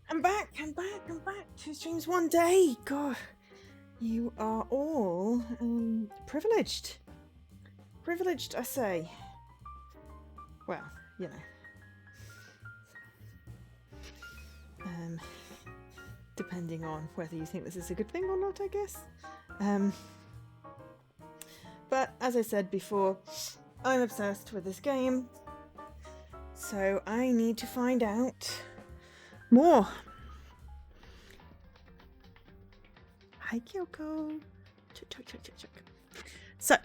I'm back. 2 streams one day. God, you are all privileged. Privileged, I say. Well, you know. Depending on whether you think this is a good thing or not, I guess. But as I said before, I'm obsessed with this game. So I need to find out more. Hi, Kyoko. Check. So,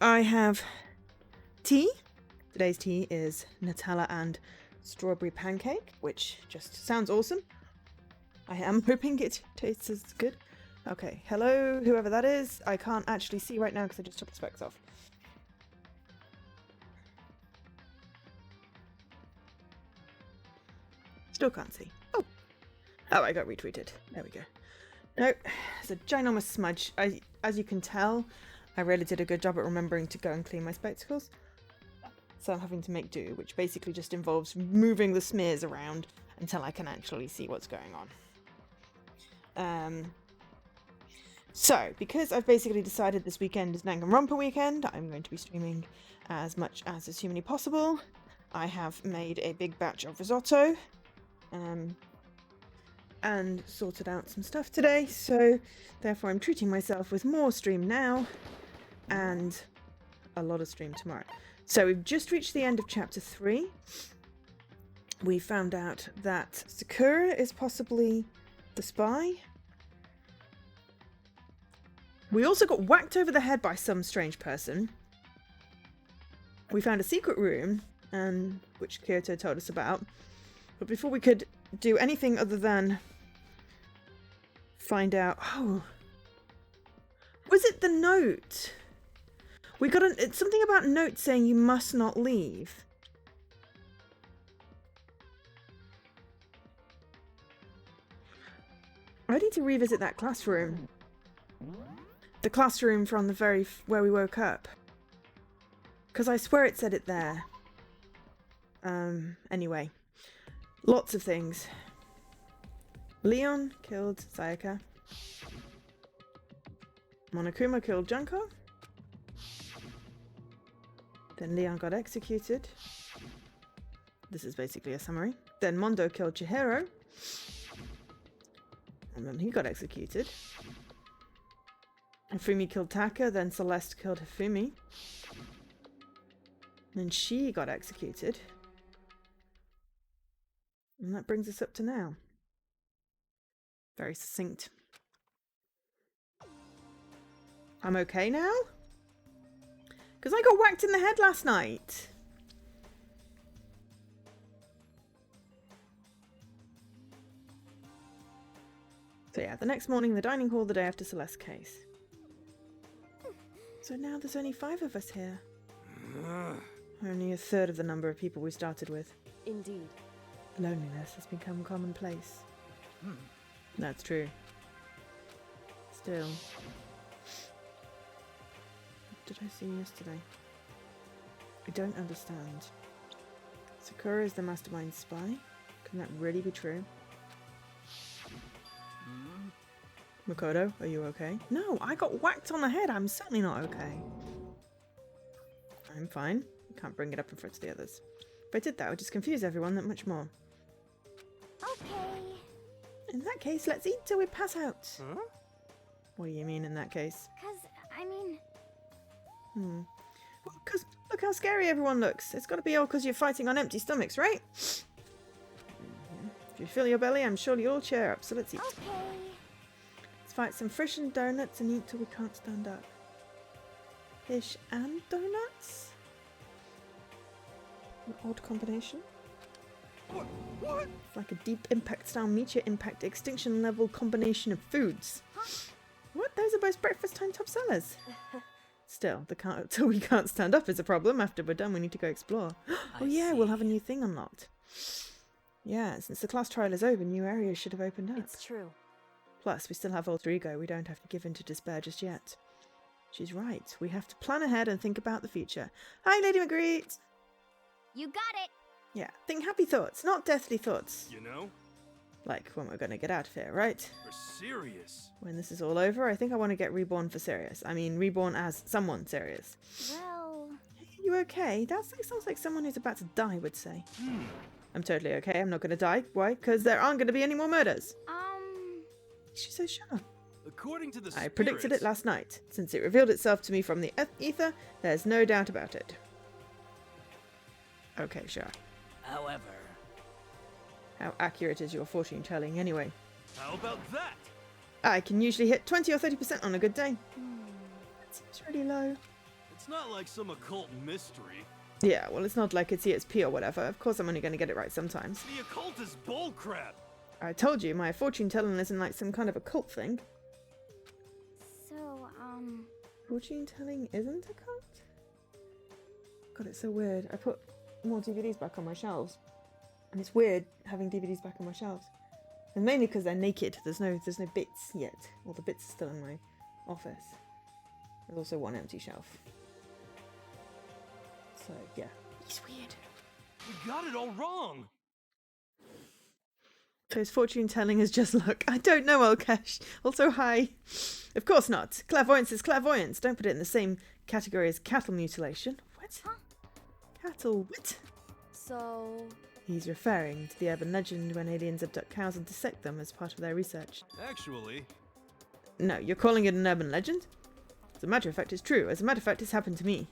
I have tea. Today's tea is Nutella and strawberry pancake, which just sounds awesome. I am hoping it tastes as good. Okay, hello, whoever that is. I can't actually see right now because I just took the specs off. Still can't see. Oh, I got retweeted. There we go. Nope, it's a ginormous smudge. As you can tell, I really did a good job at remembering to go and clean my spectacles. So I'm having to make do, which basically just involves moving the smears around until I can actually see what's going on. So, because I've basically decided this weekend is Danganronpa weekend, I'm going to be streaming as much as is humanly possible. I have made a big batch of risotto, and sorted out some stuff today, so therefore I'm treating myself with more stream now, and a lot of stream tomorrow. So we've just reached the end of chapter 3. We found out that Sakura is possibly the spy. We also got whacked over the head by some strange person. We found a secret room, which Kyoto told us about. But before we could do anything other than find out... Oh! Was it the note? We got it's something about note saying you must not leave. I need to revisit that classroom. The classroom from the where we woke up. Because I swear it said it there. Anyway. Lots of things. Leon killed Sayaka. Monokuma killed Junko. Then Leon got executed. This is basically a summary. Then Mondo killed Chihiro. And then he got executed. Hifumi killed Taka, then Celeste killed Hifumi. Then she got executed. And that brings us up to now. Very succinct. I'm okay now? Because I got whacked in the head last night. So yeah, the next morning, the dining hall the day after Celeste's case. So now there's only 5 of us here. Only a third of the number of people we started with. Indeed. Loneliness has become commonplace. That's true. Still. What did I see yesterday? I don't understand. Sakura is the mastermind spy? Can that really be true? Makoto, are you okay? No, I got whacked on the head. I'm certainly not okay. I'm fine. I can't bring it up in front of the others. If I did that, I would just confuse everyone that much more. Okay. In that case, let's eat till we pass out. Huh? What do you mean in that case? 'Cause, I mean... Well, 'cause look how scary everyone looks. It's got to be all because you're fighting on empty stomachs, right? If you fill your belly, I'm sure you'll all cheer up, so let's eat. Okay. Let's fight some fish and donuts and eat till we can't stand up. Fish and donuts? An odd combination. What? It's like a deep impact style meteor impact extinction level combination of foods. What? Those are both breakfast time top sellers. Still, till we can't stand up is a problem. After we're done, we need to go explore. Oh yeah, we'll have a new thing unlocked. Yeah, since the class trial is over, new areas should have opened up. It's true. Plus, we still have alter ego. We don't have to give in to despair just yet. She's right. We have to plan ahead and think about the future. Hi, Lady Marguerite. You got it. Yeah, think happy thoughts, not deathly thoughts. You know? Like, when we're gonna get out of here, right? For serious. When this is all over, I think I want to get reborn for Sirius. I mean, reborn as someone serious. Well, You okay? That sounds like someone who's about to die would say. Hmm. I'm totally okay. I'm not going to die. Why? Because there aren't going to be any more murders. She's so sure. According to the I predicted it spirits- last night. Since it revealed itself to me from the ether, there's no doubt about it. Okay, sure. However, How accurate is your fortune telling anyway? How about that? I can usually hit 20 or 30% on a good day. That seems really low. It's not like some occult mystery. Yeah, well, it's not like it's EXP or whatever. Of course I'm only going to get it right sometimes. The occult is bullcrap. I told you, my fortune telling isn't like some kind of occult thing. so, Fortune telling isn't a cult? God, it's so weird. I put more DVDs back on my shelves. And it's weird having DVDs back on my shelves. And mainly because they're naked. There's no bits yet. All the bits are still in my office. There's also one empty shelf. So, yeah. He's weird. You got it all wrong. So his fortune telling is just luck. I don't know, Olkesh. Also, hi. Of course not. Clairvoyance is clairvoyance. Don't put it in the same category as cattle mutilation. What? Huh? Cattle what? so, He's referring to the urban legend when aliens abduct cows and dissect them as part of their research. Actually, No, you're calling it an urban legend? As a matter of fact, it's true. As a matter of fact, it's happened to me.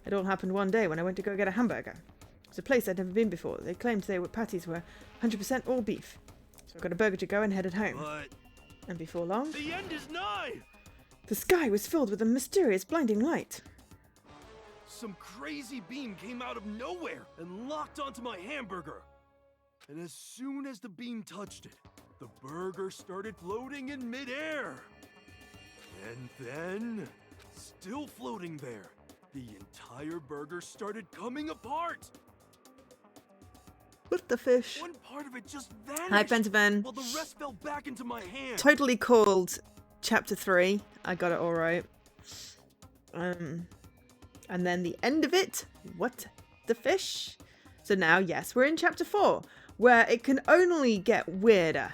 It all happened one day when I went to go get a hamburger. It was a place I'd never been before. They claimed patties were 100% all beef. So I got a burger to go and headed home. but And before long, the end is nigh. the sky was filled with a mysterious blinding light. Some crazy beam came out of nowhere and locked onto my hamburger. And as soon as the beam touched it, the burger started floating in midair. And then, still floating there, the entire burger started coming apart. What the fish? One part of it just vanished. Hi, Pentaven. While the rest fell back into my hand. Totally called chapter 3. I got it all right. And then the end of it. What the fish? So now, yes, we're in chapter 4, where it can only get weirder.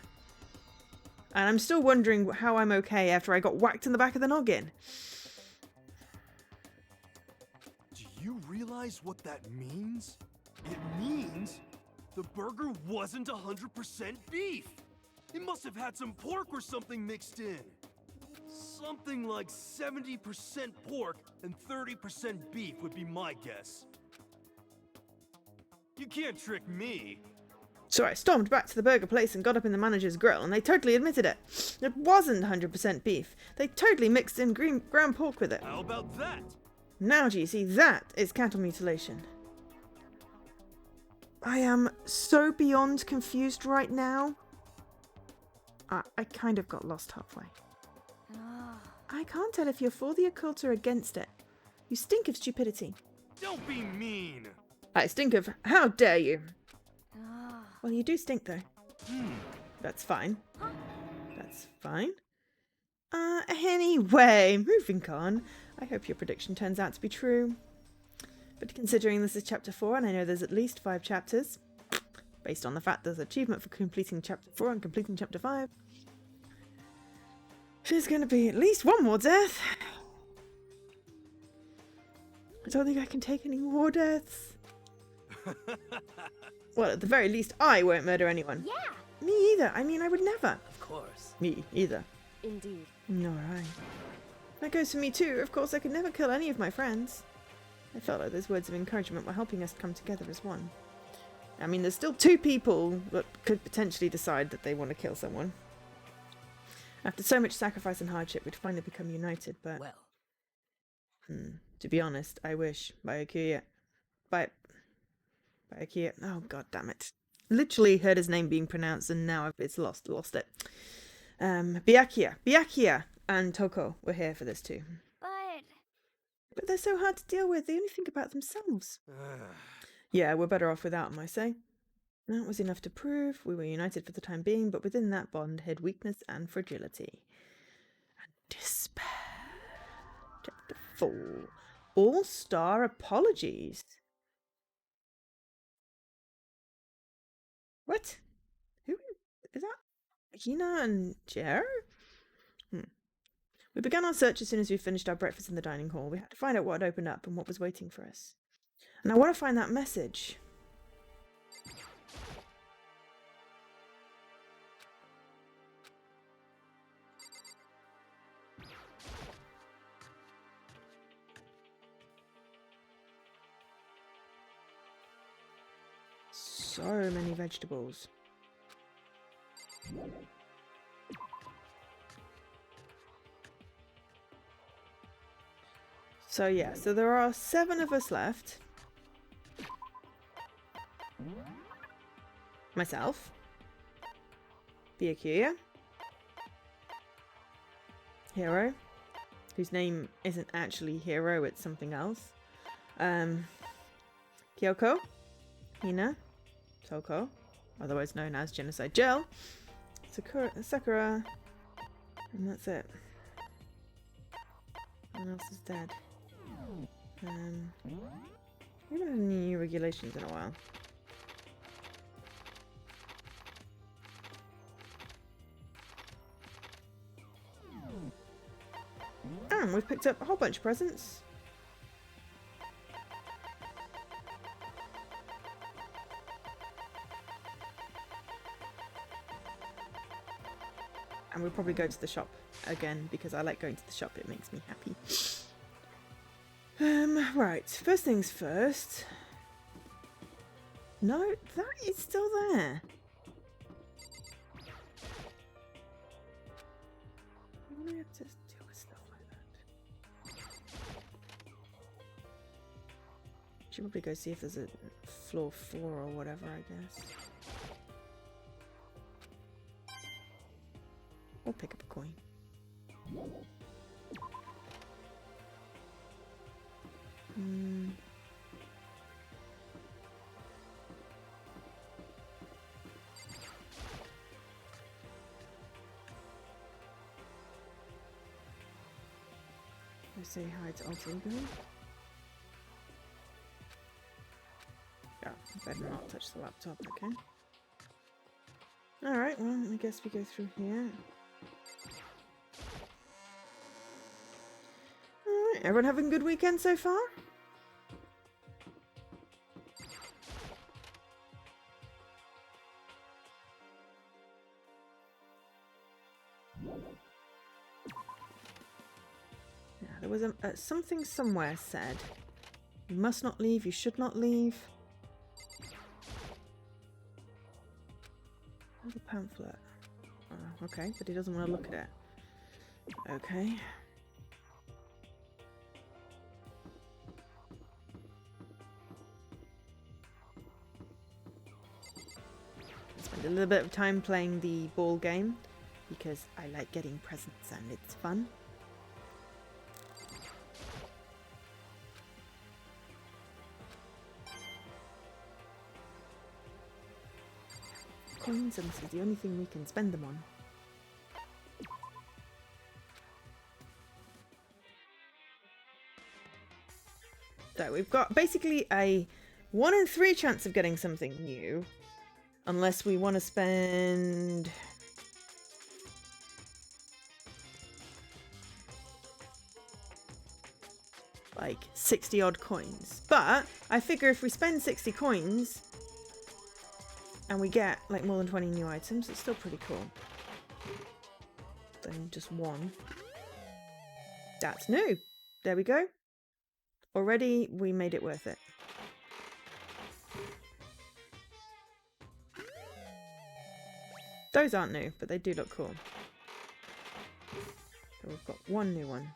And I'm still wondering how I'm okay after I got whacked in the back of the noggin. Do you realize what that means? It means the burger wasn't 100% beef. It must have had some pork or something mixed in. Something like 70% pork and 30% beef would be my guess. You can't trick me. So I stormed back to the burger place and got up in the manager's grill, and they totally admitted it. It wasn't 100% beef. They totally mixed in ground pork with it. How about that? Now, GC, that is cattle mutilation. I am so beyond confused right now. I kind of got lost halfway. I can't tell if you're for the occult or against it. You stink of stupidity. Don't be mean. I stink of how dare you. Well, you do stink though. That's fine. That's fine. Anyway, moving on. I hope your prediction turns out to be true. But considering this is chapter 4, and I know there's at least 5 chapters, based on the fact there's achievement for completing chapter 4 and completing chapter 5, there's going to be at least one more death. I don't think I can take any more deaths. Well, at the very least, I won't murder anyone. yeah, Me either. I mean, I would never. of course. Me either. indeed. Alright. That goes for me too. Of course, I could never kill any of my friends. I felt like those words of encouragement were helping us come together as one. I mean, there's still 2 people that could potentially decide that they want to kill someone. After so much sacrifice and hardship, we'd finally become united, but... Well, to be honest, I wish. Byakuya. Byakuya. Oh, god damn it. Literally heard his name being pronounced and now it's lost it. Byakuya and Toko were here for this too. But they're so hard to deal with, they only think about themselves. Yeah, we're better off without them, I say. That was enough to prove we were united for the time being, but within that bond hid weakness and fragility. And despair. Chapter 4. All-star apologies. What? Who? Is that Hina and Jero? We began our search as soon as we finished our breakfast in the dining hall. We had to find out what had opened up and what was waiting for us. And I want to find that message. So many vegetables. So yeah, so there are 7 of us left. Myself. Byakuya. Hero. Whose name isn't actually Hero, it's something else. Kyoko. Hina. Toko. Otherwise known as Genocide Gel. Sakura. And that's it. Everyone else is dead. We haven't had any new regulations in a while. And we've picked up a whole bunch of presents. And we'll probably go to the shop again because I like going to the shop, it makes me happy. Right, first things first. No, that is still there. Why do I have to deal with stuff like that? Should probably go see if there's a floor 4 or whatever, I guess. Or pick up a coin. I say hi to Alter Ego. Yeah, better not touch the laptop, okay? Alright, well, I guess we go through here. Alright, everyone having a good weekend so far? Yeah, there was something somewhere said. You must not leave, you should not leave. There's a pamphlet. Oh, okay, but he doesn't want to look at it. Okay. Spend a little bit of time playing the ball game because I like getting presents and it's fun. Coins, and this is the only thing we can spend them on. So we've got basically a 1 in 3 chance of getting something new, unless we want to spend like 60 odd coins. But I figure if we spend 60 coins and we get like more than 20 new items, it's still pretty cool. Then just 1. That's new. There we go. Already we made it worth it. Those aren't new, but they do look cool. So we've got 1 new one.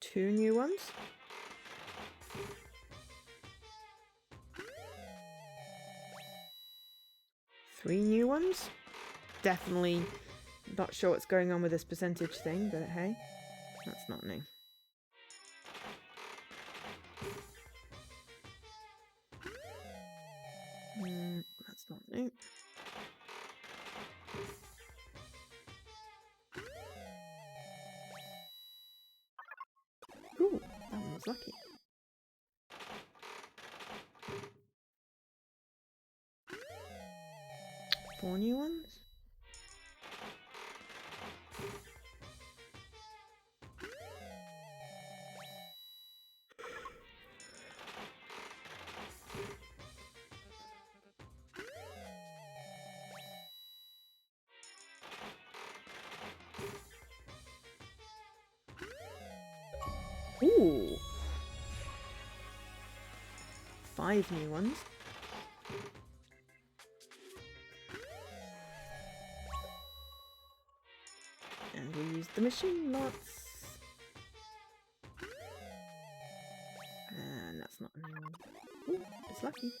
2 new ones. 3 new ones. Definitely not sure what's going on with this percentage thing, but hey, that's not new. That's not new. Ooh, that one was lucky. 4 new ones? Ooh. 5 new ones. And we use the machine lots. And that's not a new one. Ooh, it's lucky.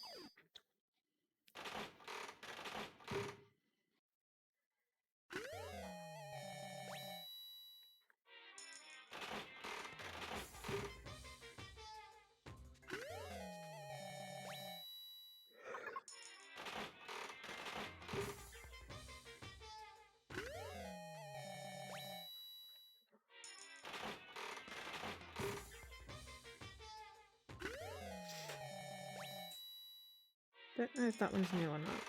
Don't know if that one's new or not.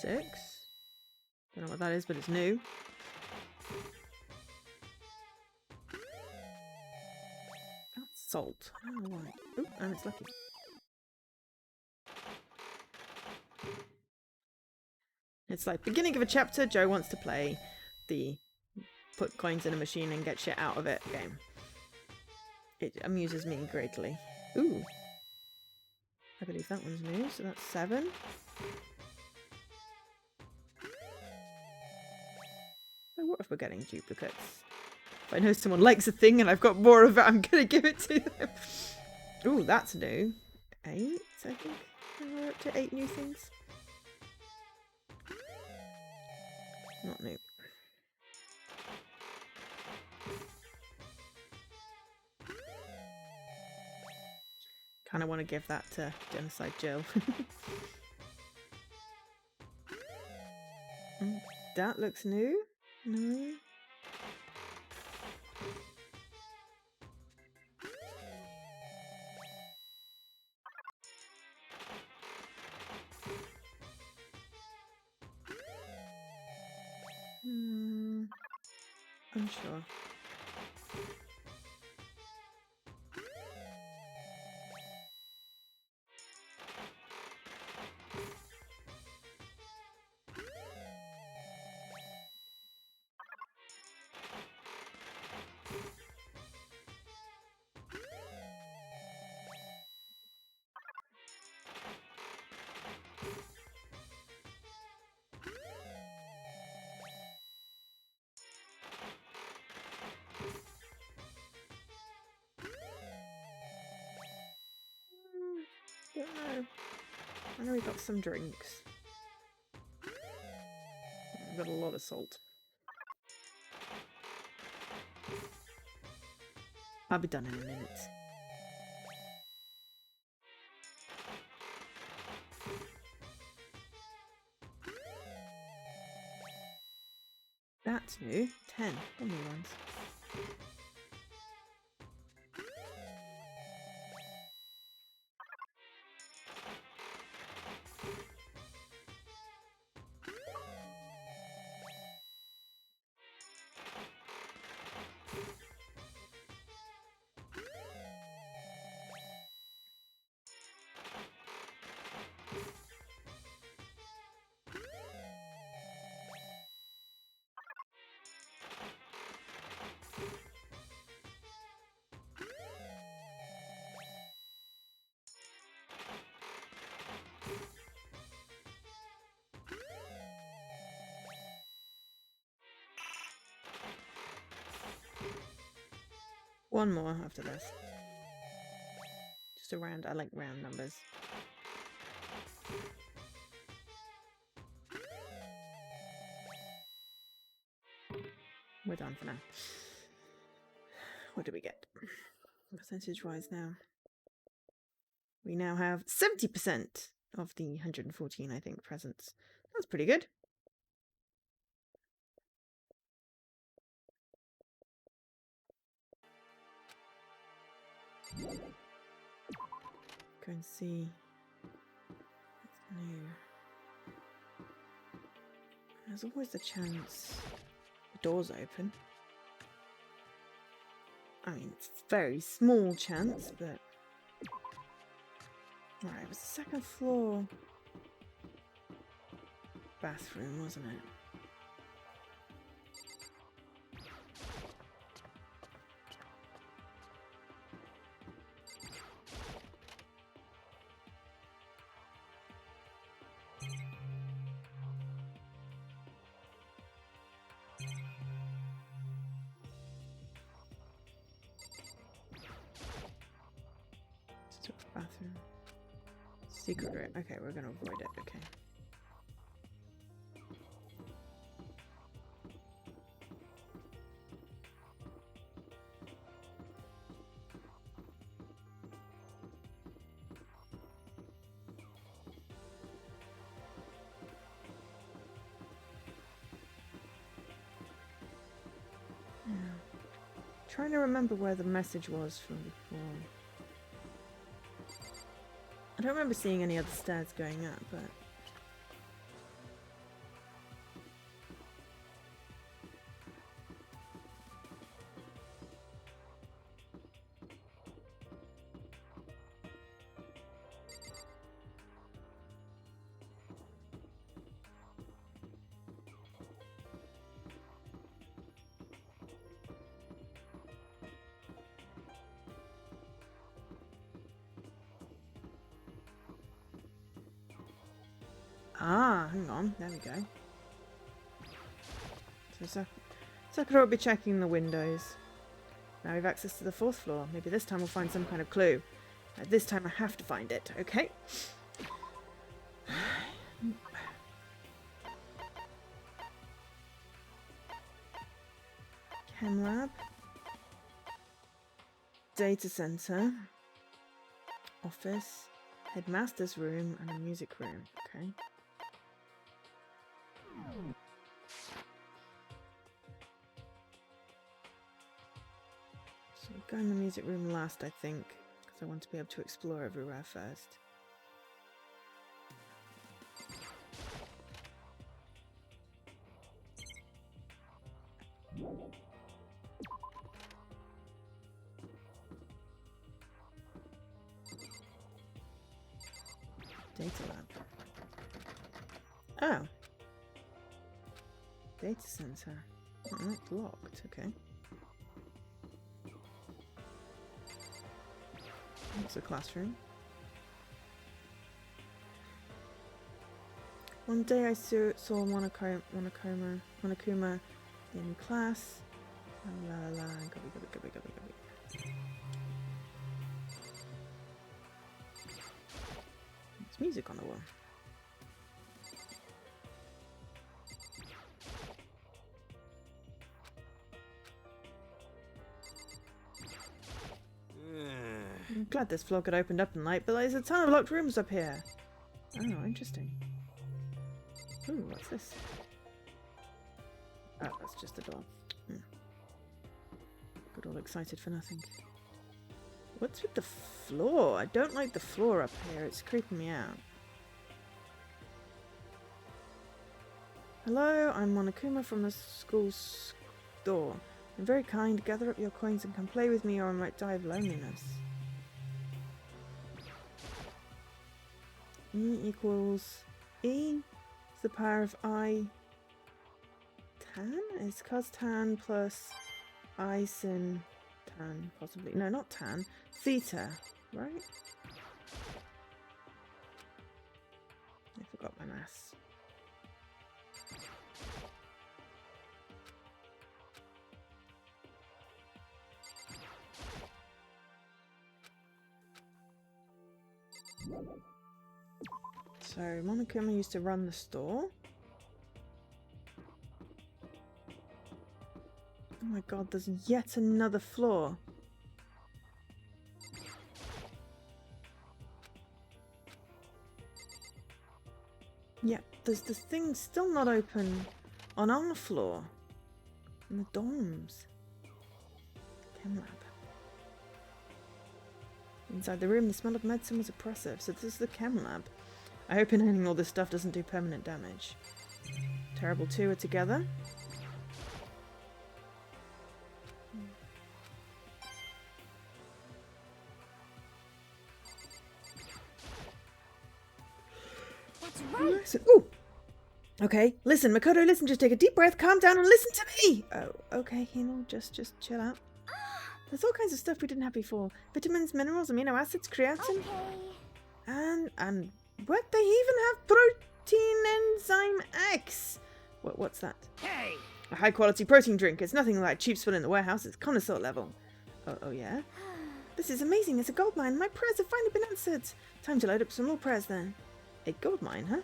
6. Don't know what that is, but it's new. That's salt. I don't know why. Oop, and it's lucky. It's like beginning of a chapter, Joe wants to play the put coins in a machine and get shit out of it game. It amuses me greatly. Ooh. I believe that one's new, so that's 7. Oh, what if we're getting duplicates? If I know someone likes a thing and I've got more of it, I'm gonna give it to them. Ooh, that's new. 8, I think. We're up to 8 new things. Not new. Kind of want to give that to Genocide Jill. That looks new. No. Unsure. Don't know. I know we got some drinks. We've got a lot of salt. I'll be done in a minute. That's new. 10. All new ones. One more after this. Just a round. I like round numbers. We're done for now. What do we get? Percentage wise now. We now have 70% of the 114, I think, presents. That's pretty good. Go and see No. There's always the chance the door's open. I mean, it's a very small chance, but... Right, it was the second floor bathroom, wasn't it? Bathroom. Secret room. Okay, we're gonna avoid it. Okay. Yeah. Trying to remember where the message was from before. I don't remember seeing any other stairs going up, but... Ah, hang on. There we go. So Sakura will be checking the windows. Now we have access to the 4th floor. Maybe this time we'll find some kind of clue. This time I have to find it, okay? Chem lab. Data center. Office. Headmaster's room and a music room, okay? So we'll go in the music room last, I think, because I want to be able to explore everywhere first. Data lab. Oh. Data center. Oh, it's locked, okay. It's a classroom. One day I saw Monokuma in class. La la la, gubby. There's music on the wall. I'm glad this floor got opened up in light, but there's a ton of locked rooms up here. Oh, interesting. Ooh, what's this? Oh, that's just a door. Got all excited for nothing. What's with the floor? I don't like the floor up here. It's creeping me out. Hello, I'm Monokuma from the school store. I'm very kind. Gather up your coins and come play with me or I might die of loneliness. E equals E. It's the power of I tan? It's cos tan plus I sin tan, possibly. No, not tan. Theta, right? I forgot my maths. So, Monokuma used to run the store. Oh my god, there's yet another floor. Yeah, there's this thing still not open on our floor. In the dorms. Chem lab. Inside the room, the smell of medicine was oppressive, so this is the chem lab. I hope inhaling all this stuff doesn't do permanent damage. Terrible two are together. That's right. Listen. Ooh! Okay, listen, Makoto, listen, just take a deep breath, calm down, and listen to me! Oh, okay, Hino, just chill out. There's all kinds of stuff we didn't have before. Vitamins, minerals, amino acids, creatine. Okay. And what? They even have protein enzyme X! What's that? Hey! A high-quality protein drink. It's nothing like cheap spill in the warehouse. It's connoisseur level. Oh yeah? This is amazing. It's a gold mine. My prayers have finally been answered. Time to load up some more prayers then. A gold mine, huh?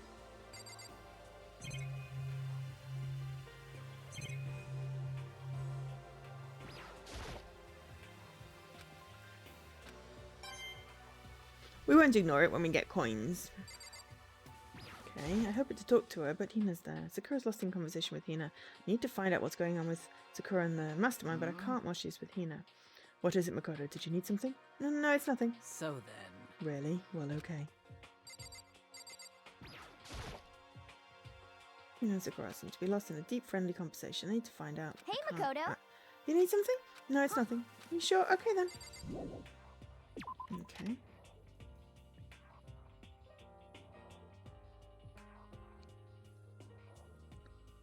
We won't ignore it when we get coins. Okay, I hope to talk to her, but Hina's there. Sakura's lost in conversation with Hina. Need to find out what's going on with Sakura and the mastermind, but I can't while she's with Hina. What is it, Makoto? Did you need something? No, it's nothing. So then... Really? Well, okay. Hina and Sakura seem to be lost in a deep, friendly conversation. I need to find out. Hey, I can't- Makoto. You need something? No, it's nothing. You sure? Okay, then. Okay.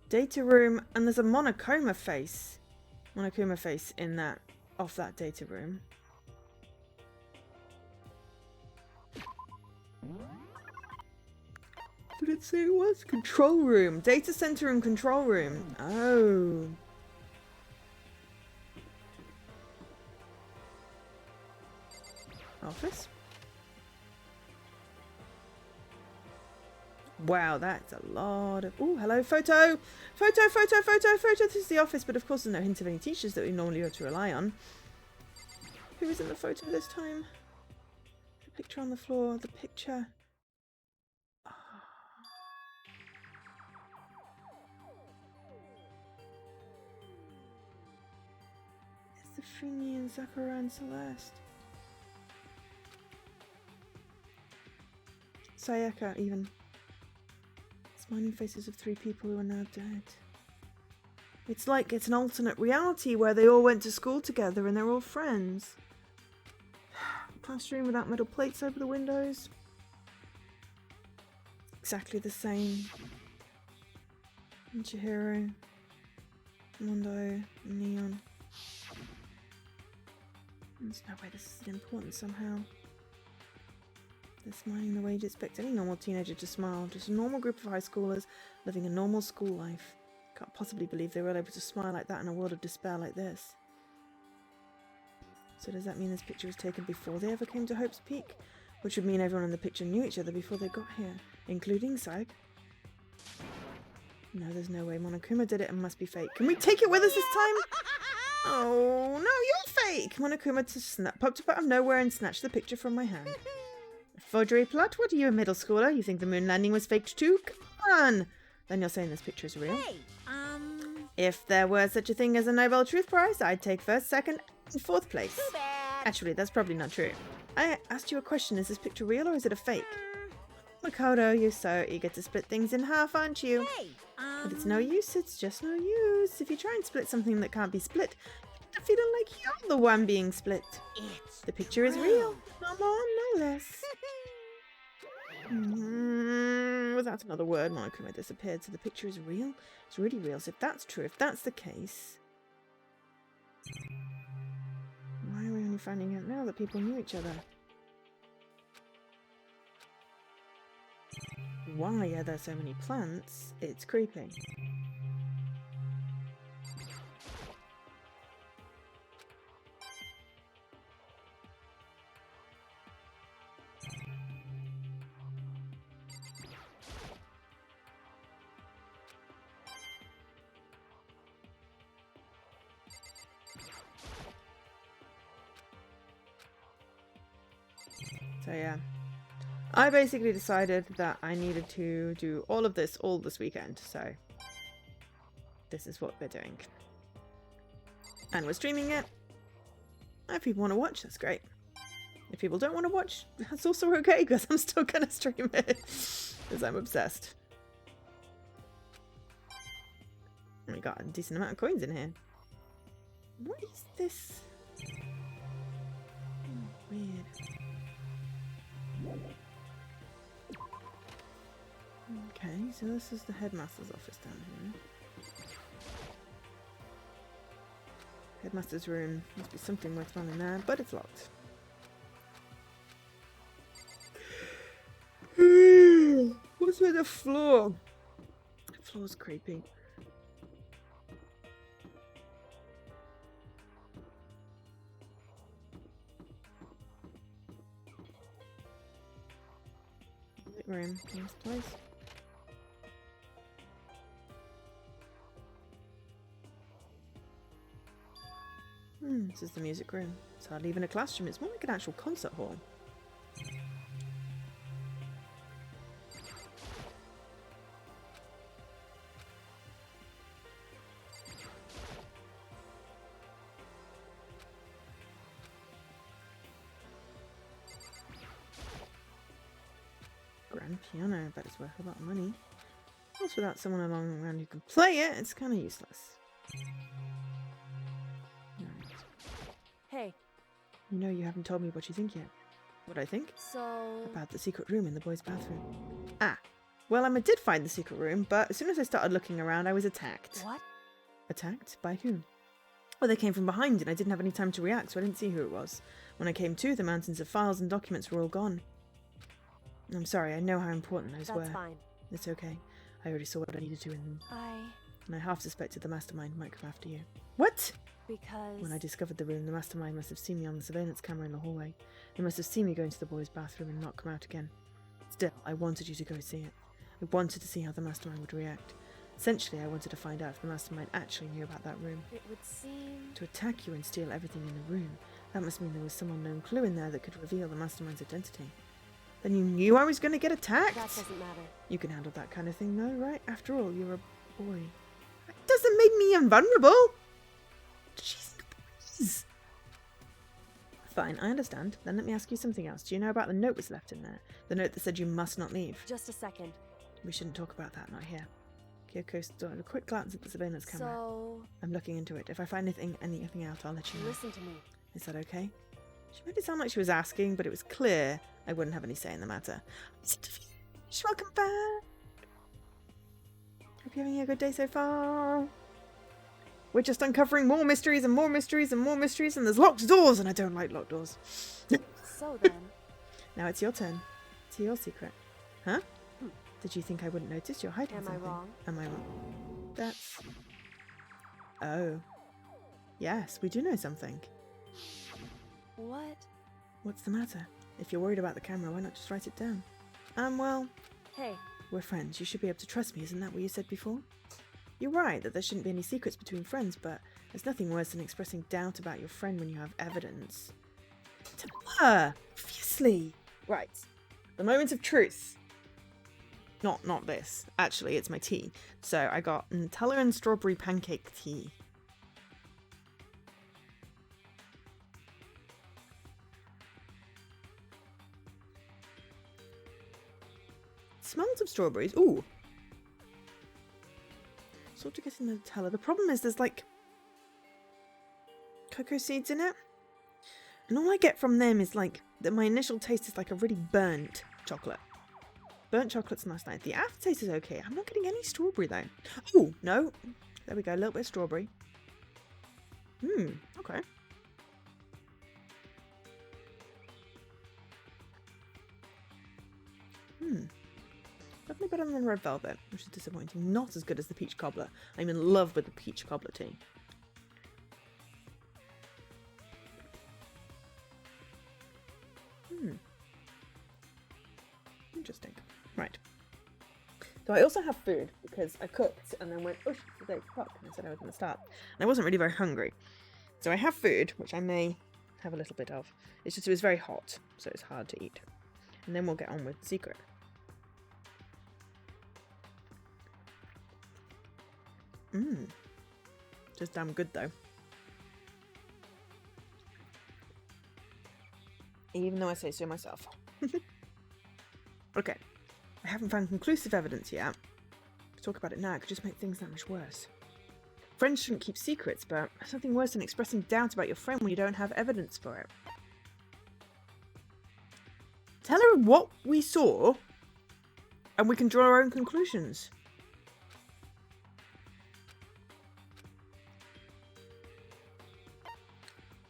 Data room, and there's a Monokuma face. Monokuma face in that, off that data room. Did it say it was? Control room. Data center and control room. Oh. Office. Wow, that's a lot of... Oh, hello, photo! Photo! This is the office, but of course there's no hint of any teachers that we normally have to rely on. Who is in the photo this time? The picture on the floor, the picture... Oh. It's the Fumi and Sakura and Celeste. Sayaka, even. Smiling faces of three people who are now dead. It's like it's an alternate reality where they all went to school together and they're all friends. Classroom without metal plates over the windows. Exactly the same. And Chihiro, Mondo, Neon. There's no way this is important somehow. They're smiling the way you'd expect any normal teenager to smile. Just a normal group of high schoolers living a normal school life. Can't possibly believe they were able to smile like that in a world of despair like this. So does that mean this picture was taken before they ever came to Hope's Peak? Which would mean everyone in the picture knew each other before they got here, including Saig. No, there's no way. Monokuma did it and must be fake. Can we take it with us this time? Oh, no, you're fake! Monokuma popped up out of nowhere and snatched the picture from my hand. Forgery plot? What are you, a middle schooler? You think the moon landing was faked too? Come on! Then you're saying this picture is real? Hey, If there were such a thing as a Nobel Truth Prize, I'd take first, second, and fourth place. too bad. Actually, that's probably not true. I asked you a question. Is this picture real or is it a fake? Makoto, you're so eager to split things in half, aren't you? Hey, But it's no use. It's just no use. If you try and split something that can't be split, you end up feeling like you're the one being split. it's The picture is real. No more, no less. Without another word, Monokuma disappeared, so the picture is real? It's really real, so if that's true, if that's the case... Why are we only finding out now that people knew each other? Why are there so many plants? It's creepy. So yeah, I basically decided that I needed to do all of this all this weekend, so this is what we're doing. And we're streaming it. If people want to watch, that's great. If people don't want to watch, that's also okay, because I'm still going to stream it. Because I'm obsessed. And we got a decent amount of coins in here. What is this? Weird. Okay, so this is the headmaster's office down here. Headmaster's room. Must be something worthwhile in there, but it's locked. What's with the floor? The floor's creepy. Room. Nice place. This is the music room. It's hardly even a classroom, it's more like an actual concert hall. Grand piano, but it's worth a lot of money. Also, without someone along around who can play it, it's kind of useless. Hey, You know you haven't told me what you think yet. What I think? so... About the secret room in the boys' bathroom. Ah, well, I did find the secret room, but as soon as I started looking around, I was attacked. What? Attacked? By who? Well, they came from behind and I didn't have any time to react, so I didn't see who it was. When I came to, the mountains of files and documents were all gone. I'm sorry, I know how important those were. That's fine. It's okay. I already saw what I needed to in them. And I half suspected the mastermind might come after you. What? Because... When I discovered the room, the mastermind must have seen me on the surveillance camera in the hallway. They must have seen me go into the boys' bathroom and not come out again. Still, I wanted you to go see it. I wanted to see how the mastermind would react. Essentially, I wanted to find out if the mastermind actually knew about that room. It would seem... To attack you and steal everything in the room, that must mean there was some unknown clue in there that could reveal the mastermind's identity. Then you knew I was going to get attacked? That doesn't matter. You can handle that kind of thing though, right? After all, you're a boy. That doesn't make me invulnerable! Jeez, please. Fine, I understand. Then let me ask you something else. Do you know about the note was left in there? The note that said you must not leave? Just a second. We shouldn't talk about that, not here. Kyoko stole a quick glance at the surveillance camera. So... I'm looking into it. If I find anything out, I'll let you know. Listen to me. Is that okay? She made it sound like she was asking, but it was clear I wouldn't have any say in the matter. Welcome back. Hope you're having a good day so far. We're just uncovering more mysteries and more mysteries and more mysteries, and there's locked doors, and I don't like locked doors. So then... Now it's your turn. It's your secret. Huh? Did you think I wouldn't notice? You're hiding something. Am I wrong? Am I wrong? That's... Oh. Yes, we do know something. What? What's the matter? If you're worried about the camera, why not just write it down? Well, Hey, we're friends. You should be able to trust me, isn't that what you said before? You're right that there shouldn't be any secrets between friends, but there's nothing worse than expressing doubt about your friend when you have evidence. Tell her! Obviously! Right. The moment of truth. Not this. Actually, it's my tea. So I got Nutella and strawberry pancake tea. Smells of strawberries. Ooh. Sort of getting the Nutella. The problem is there's like cocoa seeds in it. And all I get from them is like that my initial taste is like a really burnt chocolate. Burnt chocolate's nice. The aftertaste is okay. I'm not getting any strawberry though. Oh, no. There we go. A little bit of strawberry. Okay. Definitely better than red velvet, which is disappointing. Not as good as the peach cobbler. I'm in love with the peach cobbler tea. Interesting. Right. So I also have food because I cooked and then went, oh, today's cook, and I said I was going to start. And I wasn't really very hungry. So I have food, which I may have a little bit of. It's just it was very hot, so it's hard to eat. And then we'll get on with the secret. Just damn good though. Even though I say so myself. Okay. I haven't found conclusive evidence yet. To talk about it now, it could just make things that much worse. Friends shouldn't keep secrets, but there's nothing worse than expressing doubt about your friend when you don't have evidence for it. Tell her what we saw, and we can draw our own conclusions.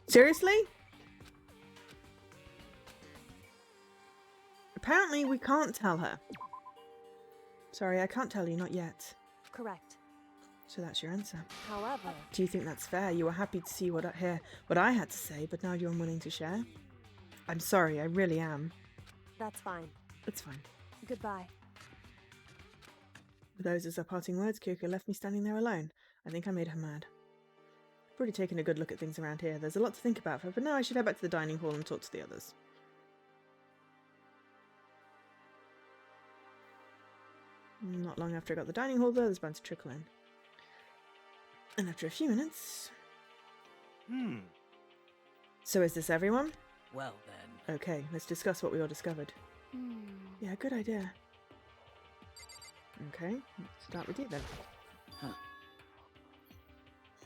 Seriously? Apparently we can't tell her. Sorry, I can't tell you, not yet. Correct. So that's your answer. However, Do you think that's fair? You were happy to see what I had to say, but now you're unwilling to share? I'm sorry, I really am. that's fine. It's fine. Goodbye. With those as our parting words, Kyoko left me standing there alone. I think I made her mad. I've already taken a good look at things around here. There's a lot to think about, but now I should head back to the dining hall and talk to the others. Not long after I got the dining hall, though, there's bound to trickle in. And after a few minutes... So is this everyone? Well then. Okay, let's discuss what we all discovered. Yeah, good idea. Okay, let's start with you then.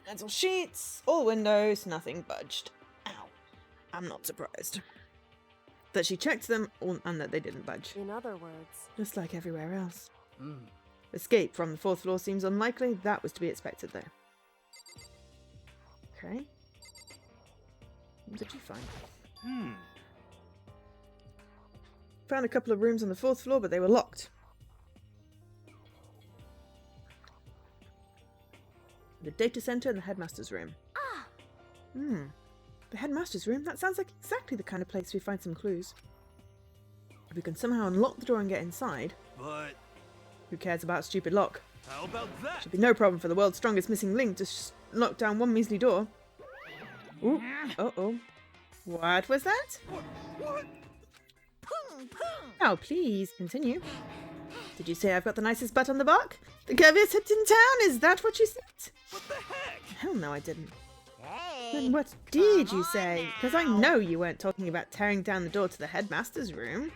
That's all sheets, all windows, nothing budged. Ow. I'm not surprised. That she checked them and that they didn't budge. In other words, Just like everywhere else. Escape from the 4th floor seems unlikely. That was to be expected though. Okay. What did you find? Found a couple of rooms on the 4th floor, but they were locked. The data center and the headmaster's room. The headmaster's room? That sounds like exactly the kind of place we find some clues. If we can somehow unlock the door and get inside... But Who cares about a stupid lock? how about that? Should be no problem for the world's strongest missing link to lock down one measly door. Ooh. Uh-oh. What was that? What? Oh, please, continue. Did you say I've got the nicest butt on the block? The curviest hips in town? Is that what you said? What the heck? Hell no, I didn't. Then what did you say? Because I know you weren't talking about tearing down the door to the headmaster's room.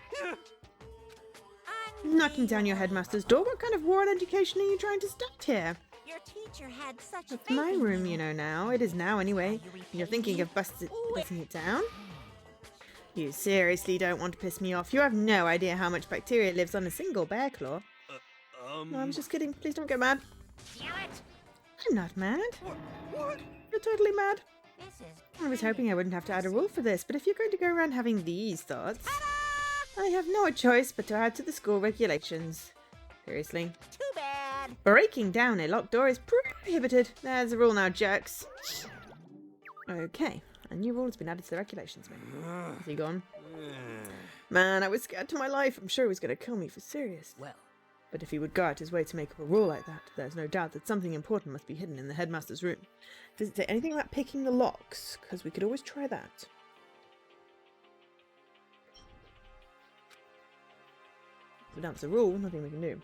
Knocking down your headmaster's door? What kind of war on education are you trying to start here? Your teacher had such It's faith my in room, you. you know now. It is now, anyway. And you're thinking of busting it down? You seriously don't want to piss me off. You have no idea how much bacteria lives on a single bear claw. No, I'm just kidding. Please don't get mad. Damn it! I'm not mad. What? You're totally mad. This is. I was hoping I wouldn't have to add a rule for this, but if you're going to go around having these thoughts, I have no choice but to add to the school regulations. Seriously. Too bad. Breaking down a locked door is prohibited. There's a rule now, jerks. Okay, a new rule has been added to the regulations, man. Is he gone? Man, I was scared to my life. I'm sure he was going to kill me for serious. Well, But if he would go out his way to make up a rule like that, there's no doubt that something important must be hidden in the headmaster's room. Does it say anything about picking the locks? Because we could always try that. If that's a rule, nothing we can do.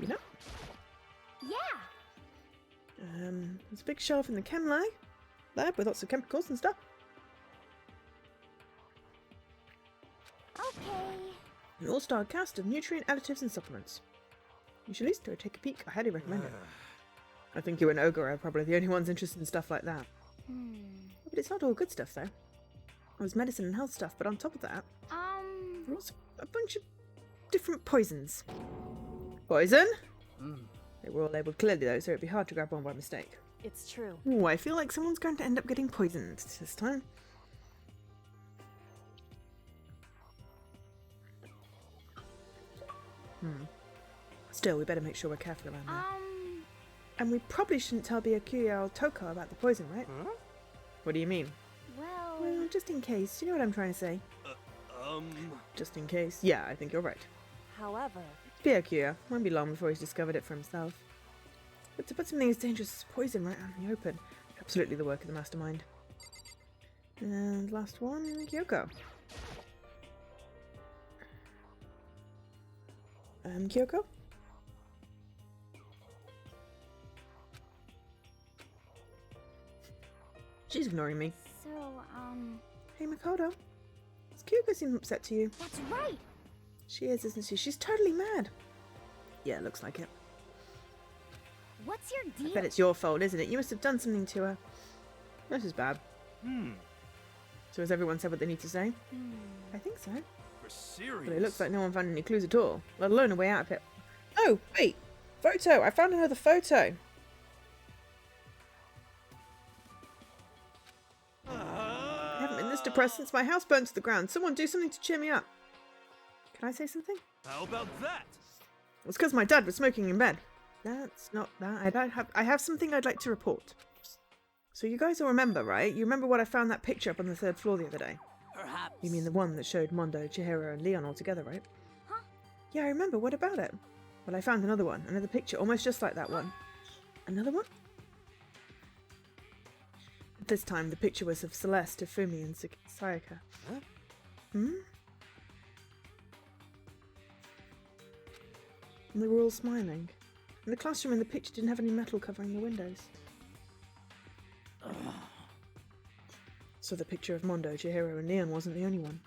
You know? Yeah. There's a big shelf in the chem lab with lots of chemicals and stuff. Okay. An all-star cast of nutrient additives and supplements. You should at least go take a peek. I highly recommend it. I think you and Ogre are probably the only ones interested in stuff like that. But it's not all good stuff, though. There's medicine and health stuff, but on top of that, there's also a bunch of different poisons. Poison? They were all labelled clearly, though, so it'd be hard to grab one by mistake. it's true. Ooh, I feel like someone's going to end up getting poisoned this time. Still, we better make sure we're careful around there. And we probably shouldn't tell Byakuya or Toko about the poison, right? What do you mean? Well, just in case. You know what I'm trying to say? Just in case. Yeah, I think you're right. However, Byakuya. Won't be long before he's discovered it for himself. But to put something as dangerous as poison right out in the open, absolutely the work of the mastermind. And last one, Kyoko. Kyoko? She's ignoring me. So, Hey, Makoto. It's Kyoko seems upset to you. That's right. She is, isn't she? She's totally mad. Yeah, looks like it. What's your I deal? bet it's your fault, isn't it? You must have done something to her. This is bad. So has everyone said what they need to say? I think so. For serious? But it looks like no one found any clues at all, let alone a way out of it. Oh, wait! Photo! I found another photo! I haven't been this depressed since my house burned to the ground. Someone do something to cheer me up. Can I say something? How about that? It's because my dad was smoking in bed. That's not that. I have something I'd like to report. So you guys all remember, right? You remember what I found that picture up on the 3rd floor the other day? Perhaps. You mean the one that showed Mondo, Chihiro and Leon all together, right? Huh? Yeah, I remember. What about it? Well, I found another one. Another picture, almost just like that one. Another one? This time, the picture was of Celeste, Ifumi, and Sayaka. Huh? Hmm? And they were all smiling. And the classroom in the picture didn't have any metal covering the windows. So the picture of Mondo, Chihiro, and Leon wasn't the only one.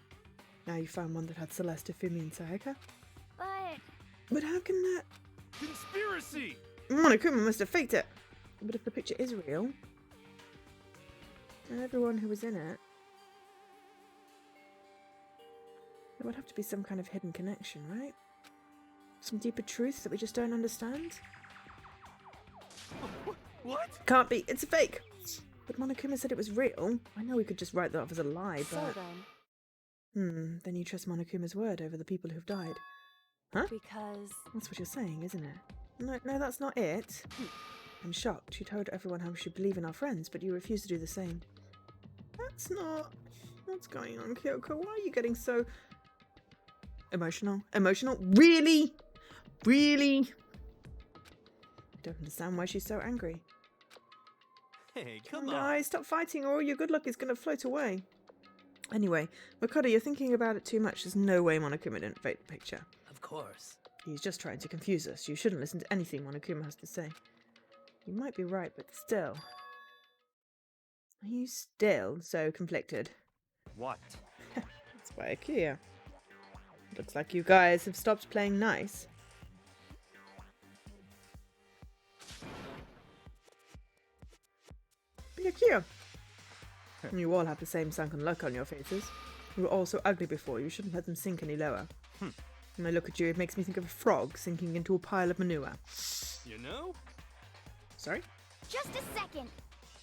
Now you found one that had Celeste, Ifumi, and Sayaka. But how can that... Conspiracy! Monokuma must have faked it. But if the picture is real, and everyone who was in it, there would have to be some kind of hidden connection, right? Some deeper truth that we just don't understand? What? Can't be. It's a fake. But Monokuma said it was real. I know we could just write that off as a lie, So but... then, Then you trust Monokuma's word over the people who've died. Huh? because That's what you're saying, isn't it? No, that's not it. I'm shocked. You told everyone how we should believe in our friends, but you refuse to do the same. That's not... What's going on, Kyoko? Why are you getting so... Emotional? Emotional? Really? Really? I don't understand why she's so angry. Hey, Come come on, on. guys, stop fighting or all your good luck is going to float away. Anyway, Makoto, you're thinking about it too much. There's no way Monokuma didn't fake the picture. Of course. He's just trying to confuse us. You shouldn't listen to anything Monokuma has to say. You might be right, but still. Are you still so conflicted? What? That's why I care. Looks like you guys have stopped playing nice. Byakuya! You all have the same sunken look on your faces. You were all so ugly before, you shouldn't let them sink any lower. When I look at you, it makes me think of a frog sinking into a pile of manure. You know? Sorry? Just a second.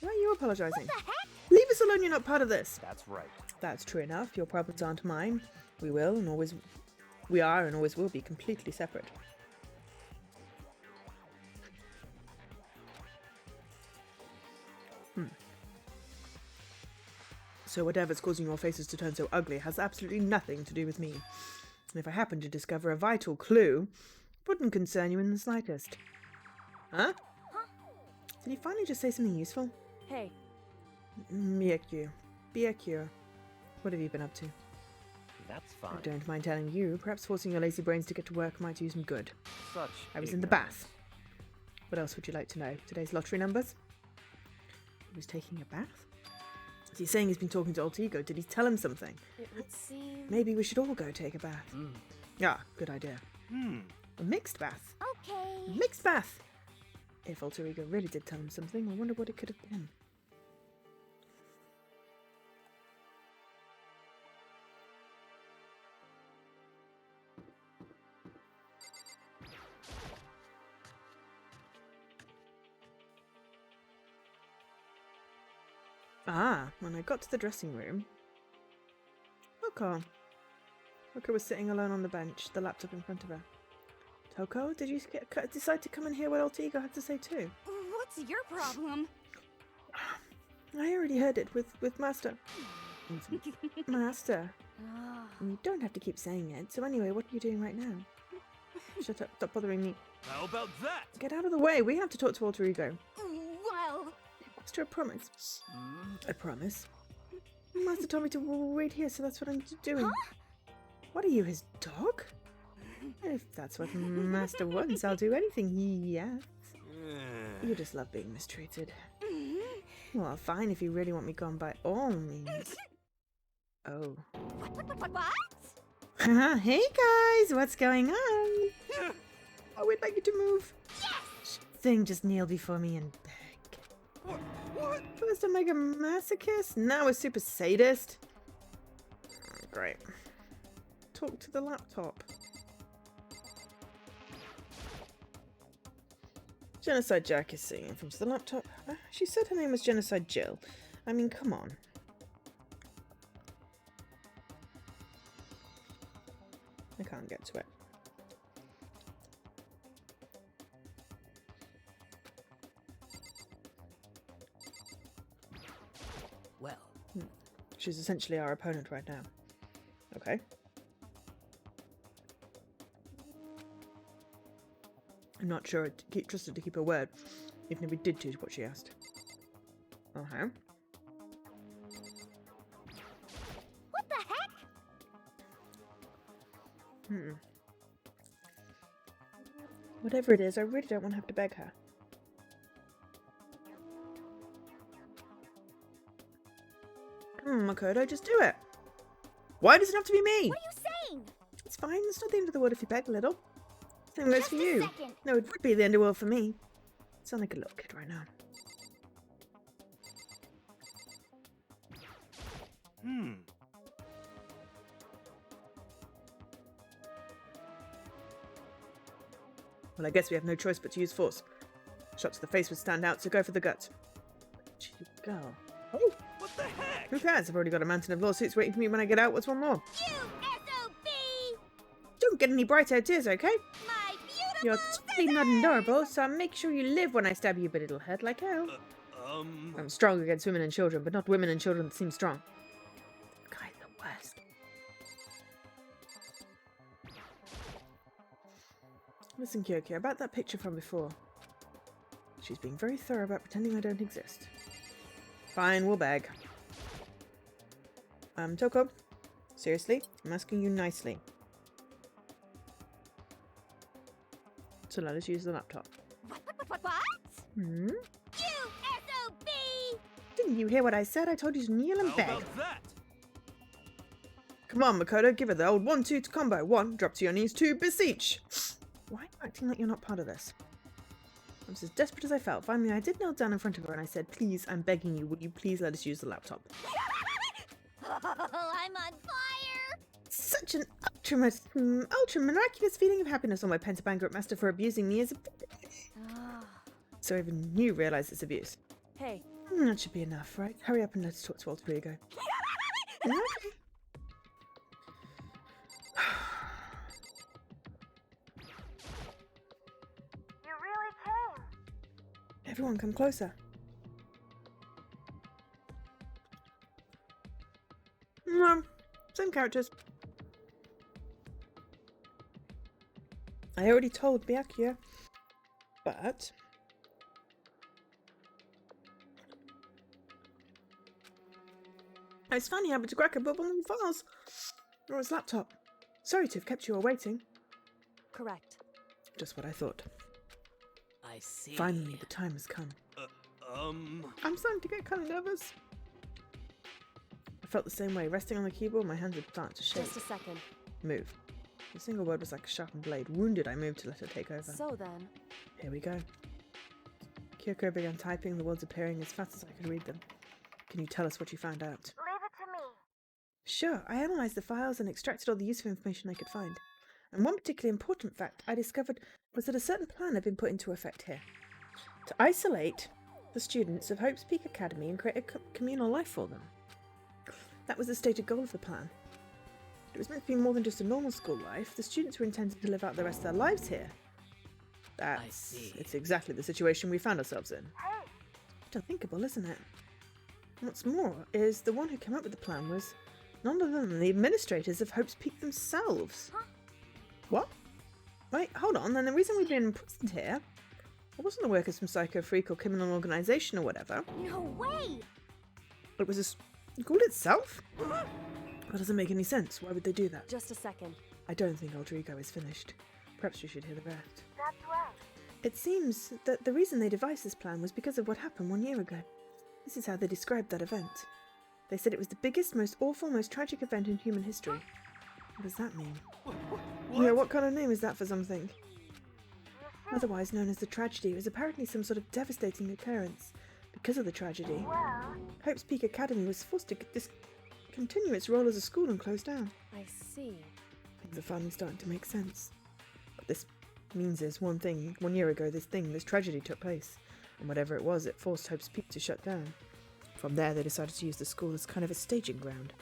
Why are you apologising? The heck? Leave us alone, you're not part of this. That's right. That's true enough. Your problems aren't mine. We are and always will be completely separate. So whatever's causing your faces to turn so ugly has absolutely nothing to do with me. And if I happen to discover a vital clue, it wouldn't concern you in the slightest. Huh? Did he finally just say something useful? hey, Byakuya. What have you been up to? That's I fine. don't mind telling you. Perhaps forcing your lazy brains to get to work might do some good. Such I was in the ignorance. bath. What else would you like to know? Today's lottery numbers? He was taking a bath? Is he saying he's been talking to Altigo? Did he tell him something? it would seem. Maybe we should all go take a bath. Ah, good idea. A mixed bath. Okay. A mixed bath! If Alter-Ego really did tell him something, I wonder what it could have been. Ah, when I got to the dressing room... Toko. Toko was sitting alone on the bench, the laptop in front of her. Toko, did you decide to come and hear what Altigo had to say too? What's your problem? I already heard it with Master. Master. Ah, And you don't have to keep saying it. So anyway, what are you doing right now? Shut up, stop bothering me. How about that? Get out of the way, we have to talk to Alter Ego. well, Master, a promise. A promise? Master told me to wait here, so that's what I'm doing. What are you, his dog? If that's what Master wants, I'll do anything he asks. You just love being mistreated. Well, fine, if you really want me gone, by all means. Oh. What? Hey guys, what's going on? I would like you to move. Yes! Thing, just kneel before me and beg. What? First I'm like a masochist, now a super sadist. Great. Talk to the laptop. Genocide Jack is singing from the laptop. She said her name was Genocide Jill. I mean, come on. I can't get to it. Well, She's essentially our opponent right now. Okay. I'm not sure I'd trusted to keep her word, even if we did do what she asked. Uh-huh. What the heck? Whatever it is, I really don't want to have to beg her. Come on, Makoto, just do it. Why does it have to be me? What are you saying? It's fine, it's not the end of the world if you beg a little. Same goes Just for a you. second. No, it would be the end of the world for me. Sound like a little kid right now. Well, I guess we have no choice but to use force. Shot to the face would stand out, so go for the gut. Gee, girl. Oh, What the heck? who cares? I've already got a mountain of lawsuits waiting for me when I get out. What's one more? You SOB! Don't get any bright-eyed tears, okay? My beautiful You're totally not adorable, so I'll make sure you live when I stab you, but it'll hurt like hell. I'm strong against women and children, but not women and children that seem strong. Guy's the worst. Listen, Kyoko, about that picture from before. She's being very thorough about pretending I don't exist. Fine, we'll beg. Toko, seriously, I'm asking you nicely. So let us use the laptop. What? Hmm? You SOB! Didn't you hear what I said? I told you to kneel and How beg. about that? Come on, Makoto, give her the old 1-2 combo. 1, drop to your knees. 2, beseech. Why are you acting like you're not part of this? I was as desperate as I felt. Finally, I did kneel down in front of her and I said, please, I'm begging you, would you please let us use the laptop? Oh, I'm on fire! Such an ultra miraculous feeling of happiness on my Pentabangrate master for abusing me as a... So even you realise it's abuse. Hey, That should be enough, right? Hurry up and let's talk to Walter Ego. Okay. You really came. Everyone come closer. No, same characters. I already told Byakuya, but... I was finally able to crack a bubble in the files. Or his laptop. Sorry to have kept you all waiting. correct. Just what I thought. I see. Finally, the time has come. I'm starting to get kind of nervous. I felt the same way. Resting on the keyboard, my hands would start to shake. Just a second. Move. The single word was like a sharpened blade. Wounded, I moved to let her take over. So then, Here we go. Kyoko began typing, the words appearing as fast as I could read them. Can you tell us what you found out? Leave it to me. Sure, I analysed the files and extracted all the useful information I could find. And one particularly important fact I discovered was that a certain plan had been put into effect here. To isolate the students of Hope's Peak Academy and create a communal life for them. That was the stated goal of the plan. It was meant to be more than just a normal school life. The students were intended to live out the rest of their lives here. see. It's exactly the situation we found ourselves in. Hey, It's unthinkable, isn't it? And what's more is the one who came up with the plan was none other than the administrators of Hope's Peak themselves. Huh? What? Wait, hold on. Then the reason we've been imprisoned here, it wasn't the workers from Psycho Freak or criminal organisation or whatever. no way! It was a school itself. That doesn't make any sense. Why would they do that? just a second. I don't think Rodrigo is finished. Perhaps you should hear the rest. That's right. It seems that the reason they devised this plan was because of what happened 1 year ago. This is how they described that event. They said it was the biggest, most awful, most tragic event in human history. What does that mean? Yeah, what kind of name is that for something? Otherwise known as the tragedy, it was apparently some sort of devastating occurrence. Because of the tragedy, Well, Hope's Peak Academy was forced to discontinue its role as a school and close down. I see. Things are finally starting to make sense. What this means is one thing. 1 year ago, this tragedy took place. And whatever it was, it forced Hope's Peak to shut down. From there, they decided to use the school as kind of a staging ground.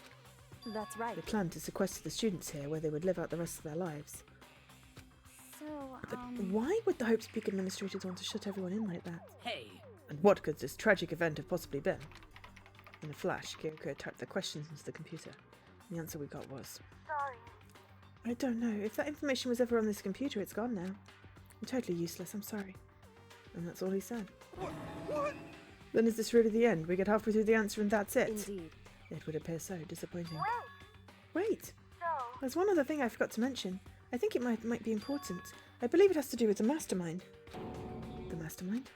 That's right. They planned to sequester the students here, where they would live out the rest of their lives. so, But why would the Hope's Peak administrators want to shut everyone in like that? Hey, And what could this tragic event have possibly been? In a flash, Kyoko typed the questions into the computer. The answer we got was, sorry. I don't know. If that information was ever on this computer, it's gone now. I'm totally useless, I'm sorry. And that's all he said. What? Then is this really the end? We get halfway through the answer and that's it? Indeed. It would appear so disappointing. Wait, Wait! so, There's one other thing I forgot to mention. I think it might be important. I believe it has to do with the mastermind. The mastermind?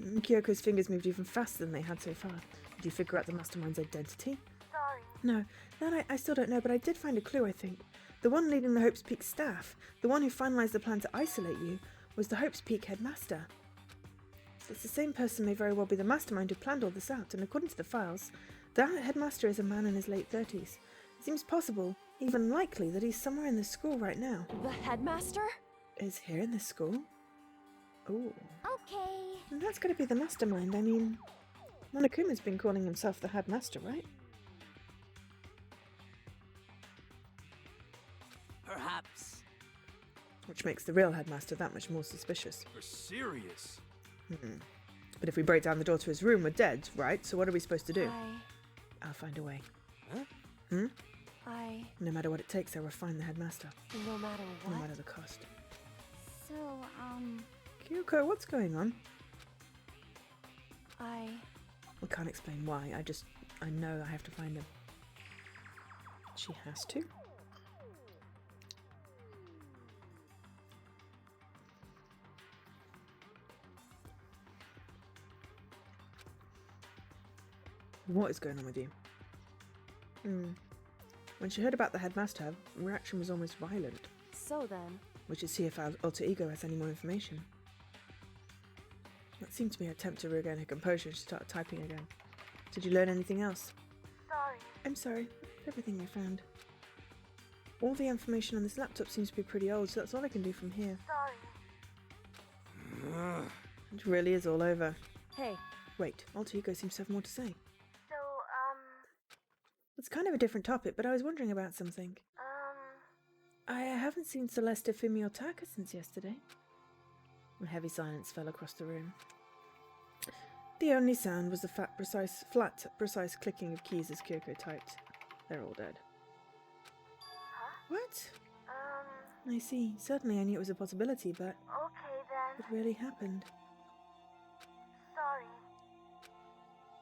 Kyoko's fingers moved even faster than they had so far. Did you figure out the mastermind's identity? sorry. No, that I still don't know, but I did find a clue, I think. The one leading the Hope's Peak staff, the one who finalised the plan to isolate you, was the Hope's Peak headmaster. So it's the same person may very well be the mastermind who planned all this out, and according to the files, the headmaster is a man in his late 30s. It seems possible, even likely, that he's somewhere in this school right now. The headmaster? Is here in this school? Ooh. Okay. And that's got to be the mastermind. I mean, Monokuma's been calling himself the headmaster, right? perhaps. Which makes the real headmaster that much more suspicious. You're serious? But if we break down the door to his room, we're dead, right? So what are we supposed to do? I I'll find a way. Huh? No matter what it takes, I will find the headmaster. no matter No what. matter the cost. So, Kyoko, what's going on? I can't explain why. I know I have to find him. She has to? What is going on with you? When she heard about the headmaster, her reaction was almost violent. So then, We should see if our alter ego has any more information. That seemed to be her attempt to regain her composure and she started typing again. Did you learn anything else? sorry. I'm sorry. Everything I found. All the information on this laptop seems to be pretty old, so that's all I can do from here. Sorry. Ugh. It really is all over. hey, Wait, alter ego seems to have more to say. So, It's kind of a different topic, but I was wondering about something. I haven't seen Celeste Fumi or Taka since yesterday. A heavy silence fell across the room. The only sound was the flat, precise clicking of keys as Kyoko typed. They're all dead. What? I see. Certainly I knew it was a possibility, but okay then. it really happened. Sorry.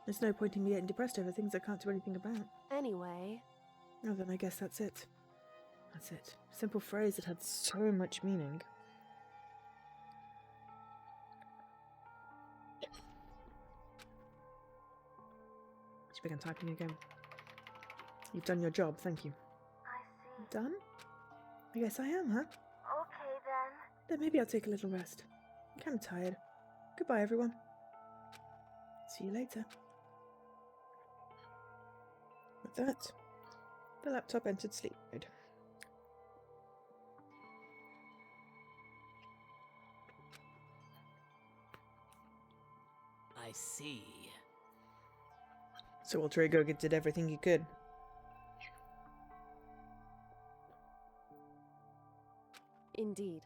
There's no point in me getting depressed over things I can't do anything about. anyway, Oh, then I guess that's it. That's it. Simple phrase that had so much meaning. She began typing again. You've done your job, thank you. I see. Done? I guess I am, huh? Okay then. Then maybe I'll take a little rest. I'm kind of tired. Goodbye, everyone. See you later. With that, the laptop entered sleep mode. I see. So alter ego did everything he could. indeed.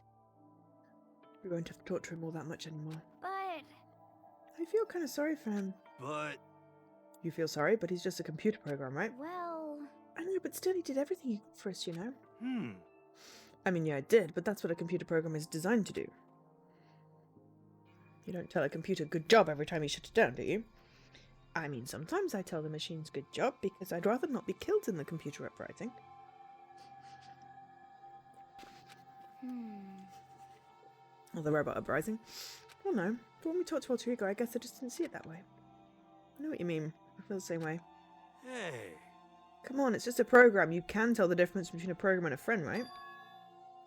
We won't have to talk to him all that much anymore. But, I feel kind of sorry for him. But You feel sorry, but he's just a computer program, right? well, I know, but still he did everything for us, you know? hmm. I mean, yeah, it did, but that's what a computer program is designed to do. You don't tell a computer good job every time you shut it down, do you? I mean, sometimes I tell the machines good job because I'd rather not be killed in the computer uprising. Or the robot uprising. Well, no. But when we talked to alter ego, I guess I just didn't see it that way. I know what you mean. I feel the same way. Hey. Come on, it's just a program. You can tell the difference between a program and a friend, right?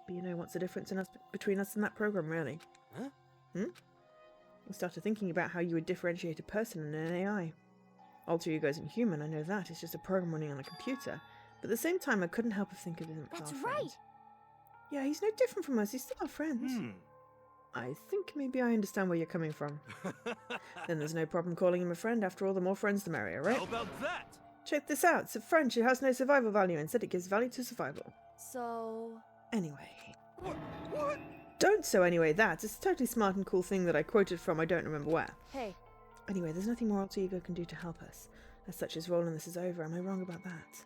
But you know what's the difference between us and that program, really? Huh? I started thinking about how you would differentiate a person and an AI. Alter ego isn't human, I know that. It's just a program running on a computer. But at the same time, I couldn't help but think of him as That's our right. friend. Yeah, he's no different from us. He's still our friend. I think maybe I understand where you're coming from. Then there's no problem calling him a friend. After all, the more friends the merrier, right? How about that? Check this out. It's a French. It has no survival value. Instead, it gives value to survival. So, Anyway. What? Don't so anyway that. It's a totally smart and cool thing that I quoted from I don't remember where. hey, Anyway, there's nothing more Alter Ego can do to help us. As such, his role in this is over. Am I wrong about that?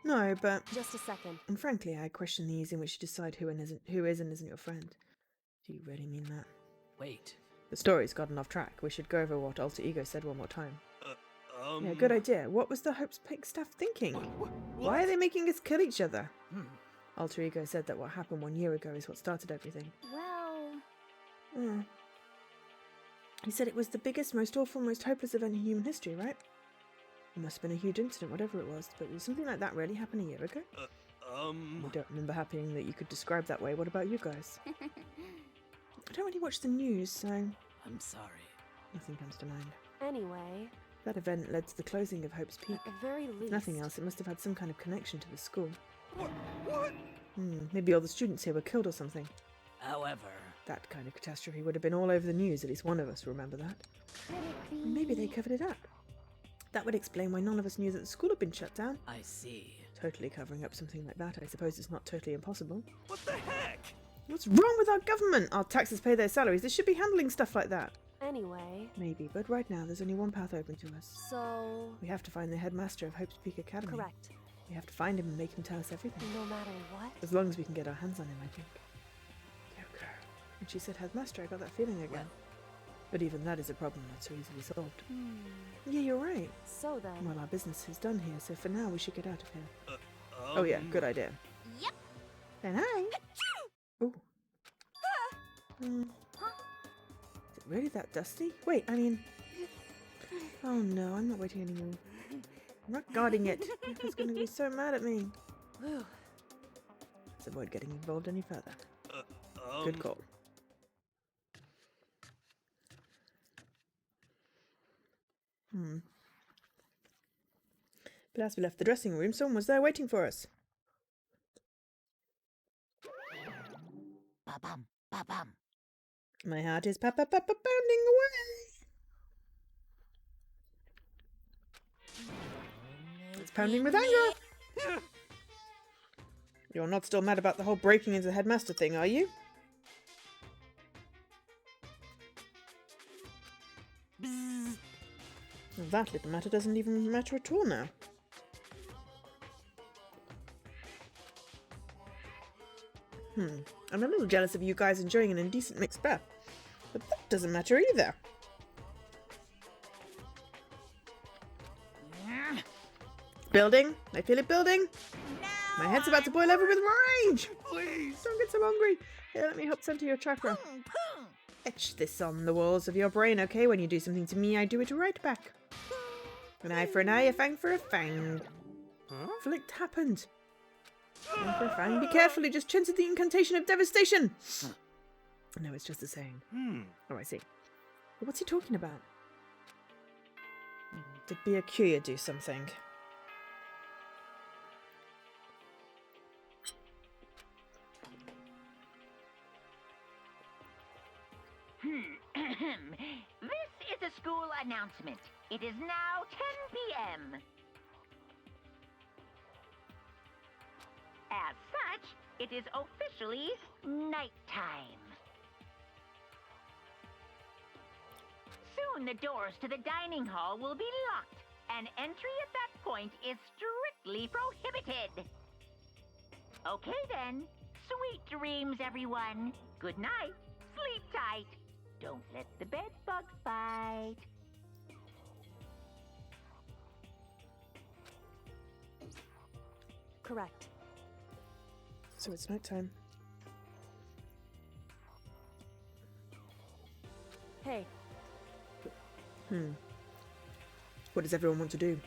No, but... just a second. And frankly, I question the ease in which you decide who is and isn't your friend. Do you really mean that? Wait. The story's gotten off track. We should go over what Alter Ego said one more time. Um... Yeah, good idea. What was the Hope's Peak staff thinking? Why are they making us kill each other? Alter Ego said that what happened 1 year ago is what started everything. Well, He said it was the biggest, most awful, most hopeless event in human history, right? It must have been a huge incident, whatever it was, but did something like that really happen a year ago? I don't remember happening that you could describe that way. What about you guys? I don't really watch the news, so I'm sorry. nothing comes to mind. anyway, That event led to the closing of Hope's Peak. at the very If least. nothing else, it must have had some kind of connection to the school. What? Maybe all the students here were killed or something. However, That kind of catastrophe would have been all over the news. At least one of us will remember that. Could it be? Maybe they covered it up. That would explain why none of us knew that the school had been shut down. I see. Totally covering up something like that, I suppose it's not totally impossible. What the heck? What's wrong with our government? Our taxes pay their salaries. They should be handling stuff like that. Anyway, Maybe, but right now there's only one path open to us. so, We have to find the headmaster of Hope's Peak Academy. correct. We have to find him and make him tell us everything. No matter what. As long as we can get our hands on him, I think. Yoko. When she said headmaster, I got that feeling again. But even that is a problem not so easily solved. Yeah, you're right. So then, Well, our business is done here, so for now we should get out of here. Oh yeah, good idea. Yep. Then hi. Ooh. Is it really that dusty? Wait, I mean... Oh no, I'm not waiting anymore. I'm not guarding it. He's going to be so mad at me. whew, Let's avoid getting involved any further. Good call. But as we left the dressing room, someone was there waiting for us. Ba-bum, ba-bum. My heart is pounding away. It's pounding with anger. You're not still mad about the whole breaking into the headmaster thing, are you? Bzzz. Well, that little matter doesn't even matter at all now. I'm a little jealous of you guys enjoying an indecent mixed bath. But that doesn't matter either. Building. I feel it building. My head's about to boil over with rage. Please. Don't get so hungry. Here, let me help center your chakra. Etch this on the walls of your brain, okay? When you do something to me, I do it right back. An eye for an eye, a fang for a fang. Flicked happened. Fang for a fang. Be careful, it just chanted the incantation of devastation. No, it's just a saying. Oh, I see. But what's he talking about? Did Byakuya do something? This is a school announcement. It is now 10 p.m. As such, it is officially nighttime. Soon the doors to the dining hall will be locked, and entry at that point is strictly prohibited. Okay then. Sweet dreams, everyone. Good night. Sleep tight. Don't let the bed bugs bite. correct. So it's nighttime. Hey, What does everyone want to do?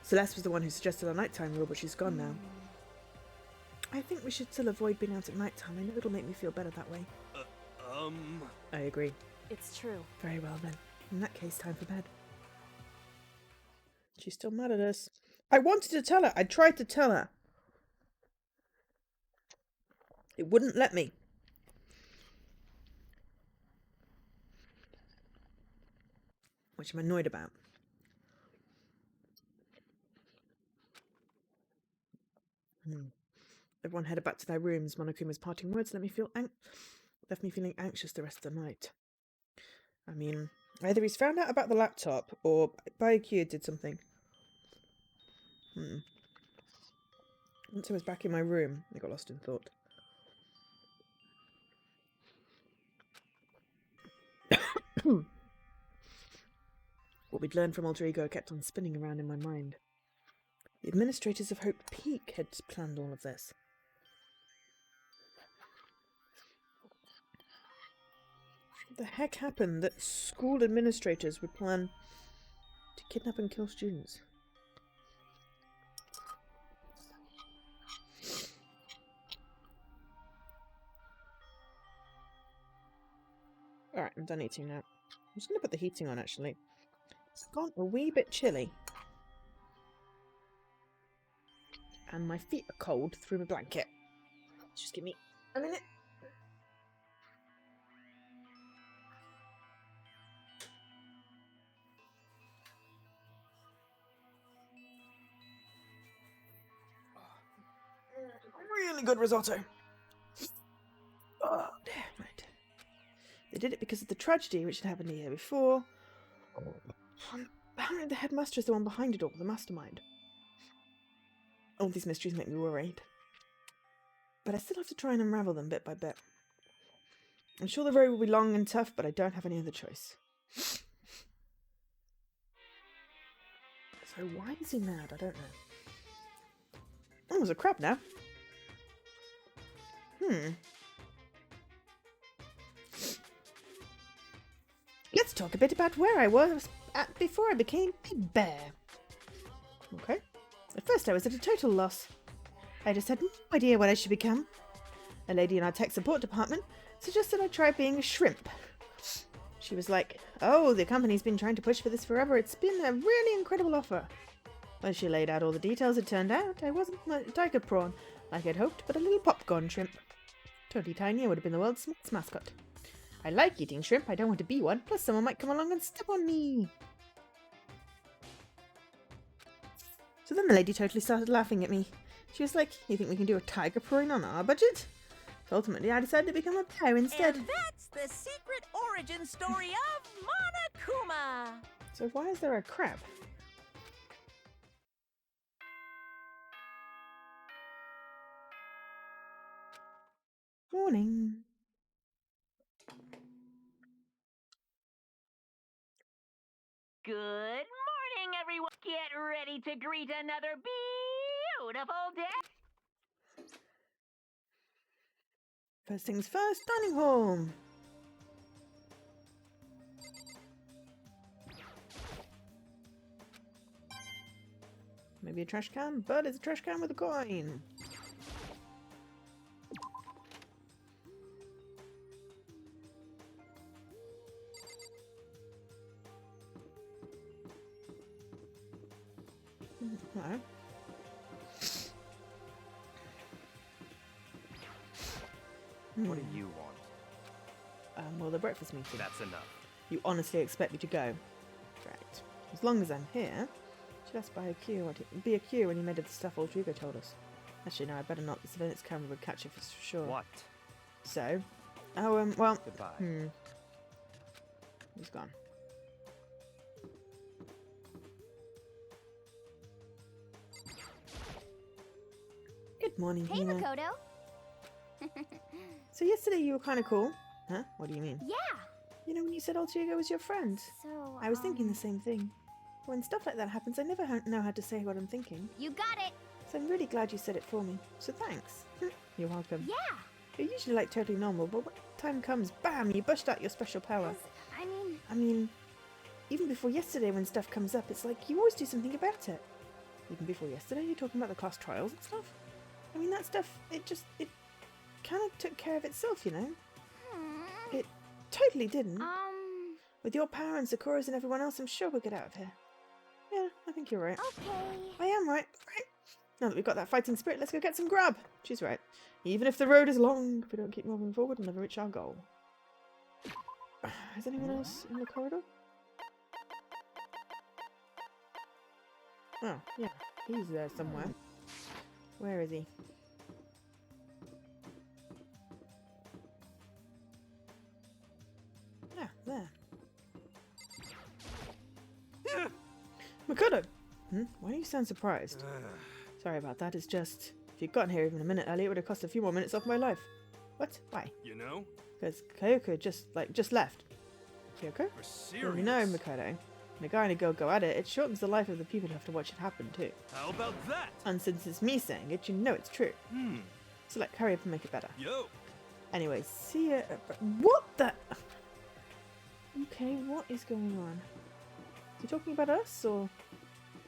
Celeste was the one who suggested a nighttime rule, but she's gone now. I think we should still avoid being out at nighttime. I know it'll make me feel better that way. I agree. It's true. Very well then. In that case, time for bed. She's still mad at us. I wanted to tell her. I tried to tell her. It wouldn't let me. Which I'm annoyed about. Everyone headed back to their rooms. Monokuma's parting words left me feeling anxious the rest of the night. I mean, either he's found out about the laptop or Byakuya did something. Once I was back in my room, I got lost in thought. What we'd learned from Alter Ego kept on spinning around in my mind. The administrators of Hope Peak had planned all of this. What the heck happened that school administrators would plan to kidnap and kill students? Alright, I'm done eating now. I'm just going to put the heating on, actually. It's gone a wee bit chilly. And my feet are cold through my blanket. Just give me a minute. Really good risotto. Oh, damn it. They did it because of the tragedy which had happened the year before. Apparently the headmaster is the one behind it all, the mastermind. All these mysteries make me worried. But I still have to try and unravel them bit by bit. I'm sure the road will be long and tough, but I don't have any other choice. So why is he mad? I don't know. Oh, there's a crab now. Let's talk a bit about where I was at before I became a bear. Okay. At first I was at a total loss. I just had no idea what I should become. A lady in our tech support department suggested I try being a shrimp. She was like, "Oh, the company's been trying to push for this forever. It's been a really incredible offer." When she laid out all the details, it turned out I wasn't a tiger prawn, like I'd hoped, but a little popcorn shrimp. Totally tiny, I would have been the world's smartest mascot. I like eating shrimp, I don't want to be one, plus someone might come along and step on me. So then the lady totally started laughing at me. She was like, "You think we can do a tiger prawn on our budget?" So ultimately I decided to become a bear instead. And that's the secret origin story of Monokuma. So why is there a crab? Morning. Good morning, everyone. Get ready to greet another beautiful day. First things first, dining hall. Maybe a trash can, but it's a trash can with a coin. No. What do you want? Well, the breakfast meeting. That's enough. You honestly expect me to go? Right. As long as I'm here. Should ask be a cue when you made of the stuff Alter Ego told us. Actually, no, I better not. The surveillance camera would catch it for sure. What? So, well, Goodbye. He's gone. Good morning, Hey, Hina. Makoto. So yesterday you were kind of cool. Huh? What do you mean? Yeah. You know when you said Alter Ego was your friend? So, I was thinking the same thing. When stuff like that happens, I never know how to say what I'm thinking. You got it. So I'm really glad you said it for me. So thanks. You're welcome. Yeah. You're usually like totally normal, but when time comes, bam, you burst out your special power. 'Cause, I mean, even before yesterday when stuff comes up, it's like you always do something about it. Even before yesterday, you're talking about the class trials and stuff. I mean, that stuff, it kind of took care of itself, you know? It totally didn't. With your power and Sakura's and everyone else, I'm sure we'll get out of here. Yeah, I think you're right. Okay. I am right. Right. Now that we've got that fighting spirit, let's go get some grub. She's right. Even if the road is long, if we don't keep moving forward, we'll never reach our goal. Is anyone else in the corridor? Oh, yeah. He's there somewhere. Where is he? Yeah, there. Makoto! Why do you sound surprised? Sorry about that, it's just... If you'd gotten here even a minute earlier, it would have cost a few more minutes off my life. What? Why? You know? Because Kyoko just left. Kyoko? For serious. Well, you know, Makoto, when a guy and a girl go at it, it shortens the life of the people who have to watch it happen too. How about that? And since it's me saying it, you know it's true. So like, hurry up and make it better. Yo. Anyway, see ya. What the? Okay, what is going on? Is he talking about us or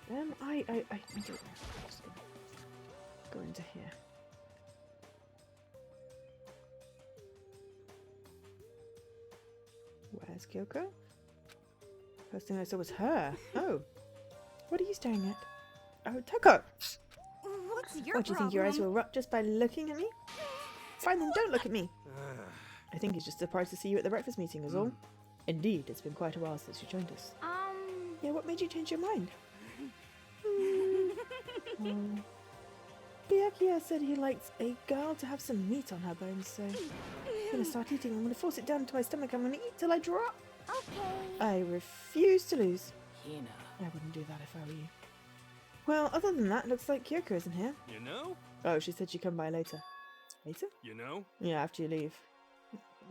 them? I don't know. I'm just gonna go into here. Where's Kyoko? First thing I saw was her. Oh. What are you staring at? Oh, Toko! What's your What, do you think your eyes will rot just by looking at me? Fine then, don't look at me! I think he's just surprised to see you at the breakfast meeting is all. Indeed, it's been quite a while since you joined us. Yeah, what made you change your mind? Byakuya said he likes a girl to have some meat on her bones, so I'm gonna start eating. I'm gonna force it down into my stomach. I'm gonna eat till I drop. Okay. I refuse to lose. Hina. I wouldn't do that if I were you. Well, other than that, looks like Kyoko isn't here. You know? Oh, she said she'd come by later. Later? You know? Yeah, after you leave.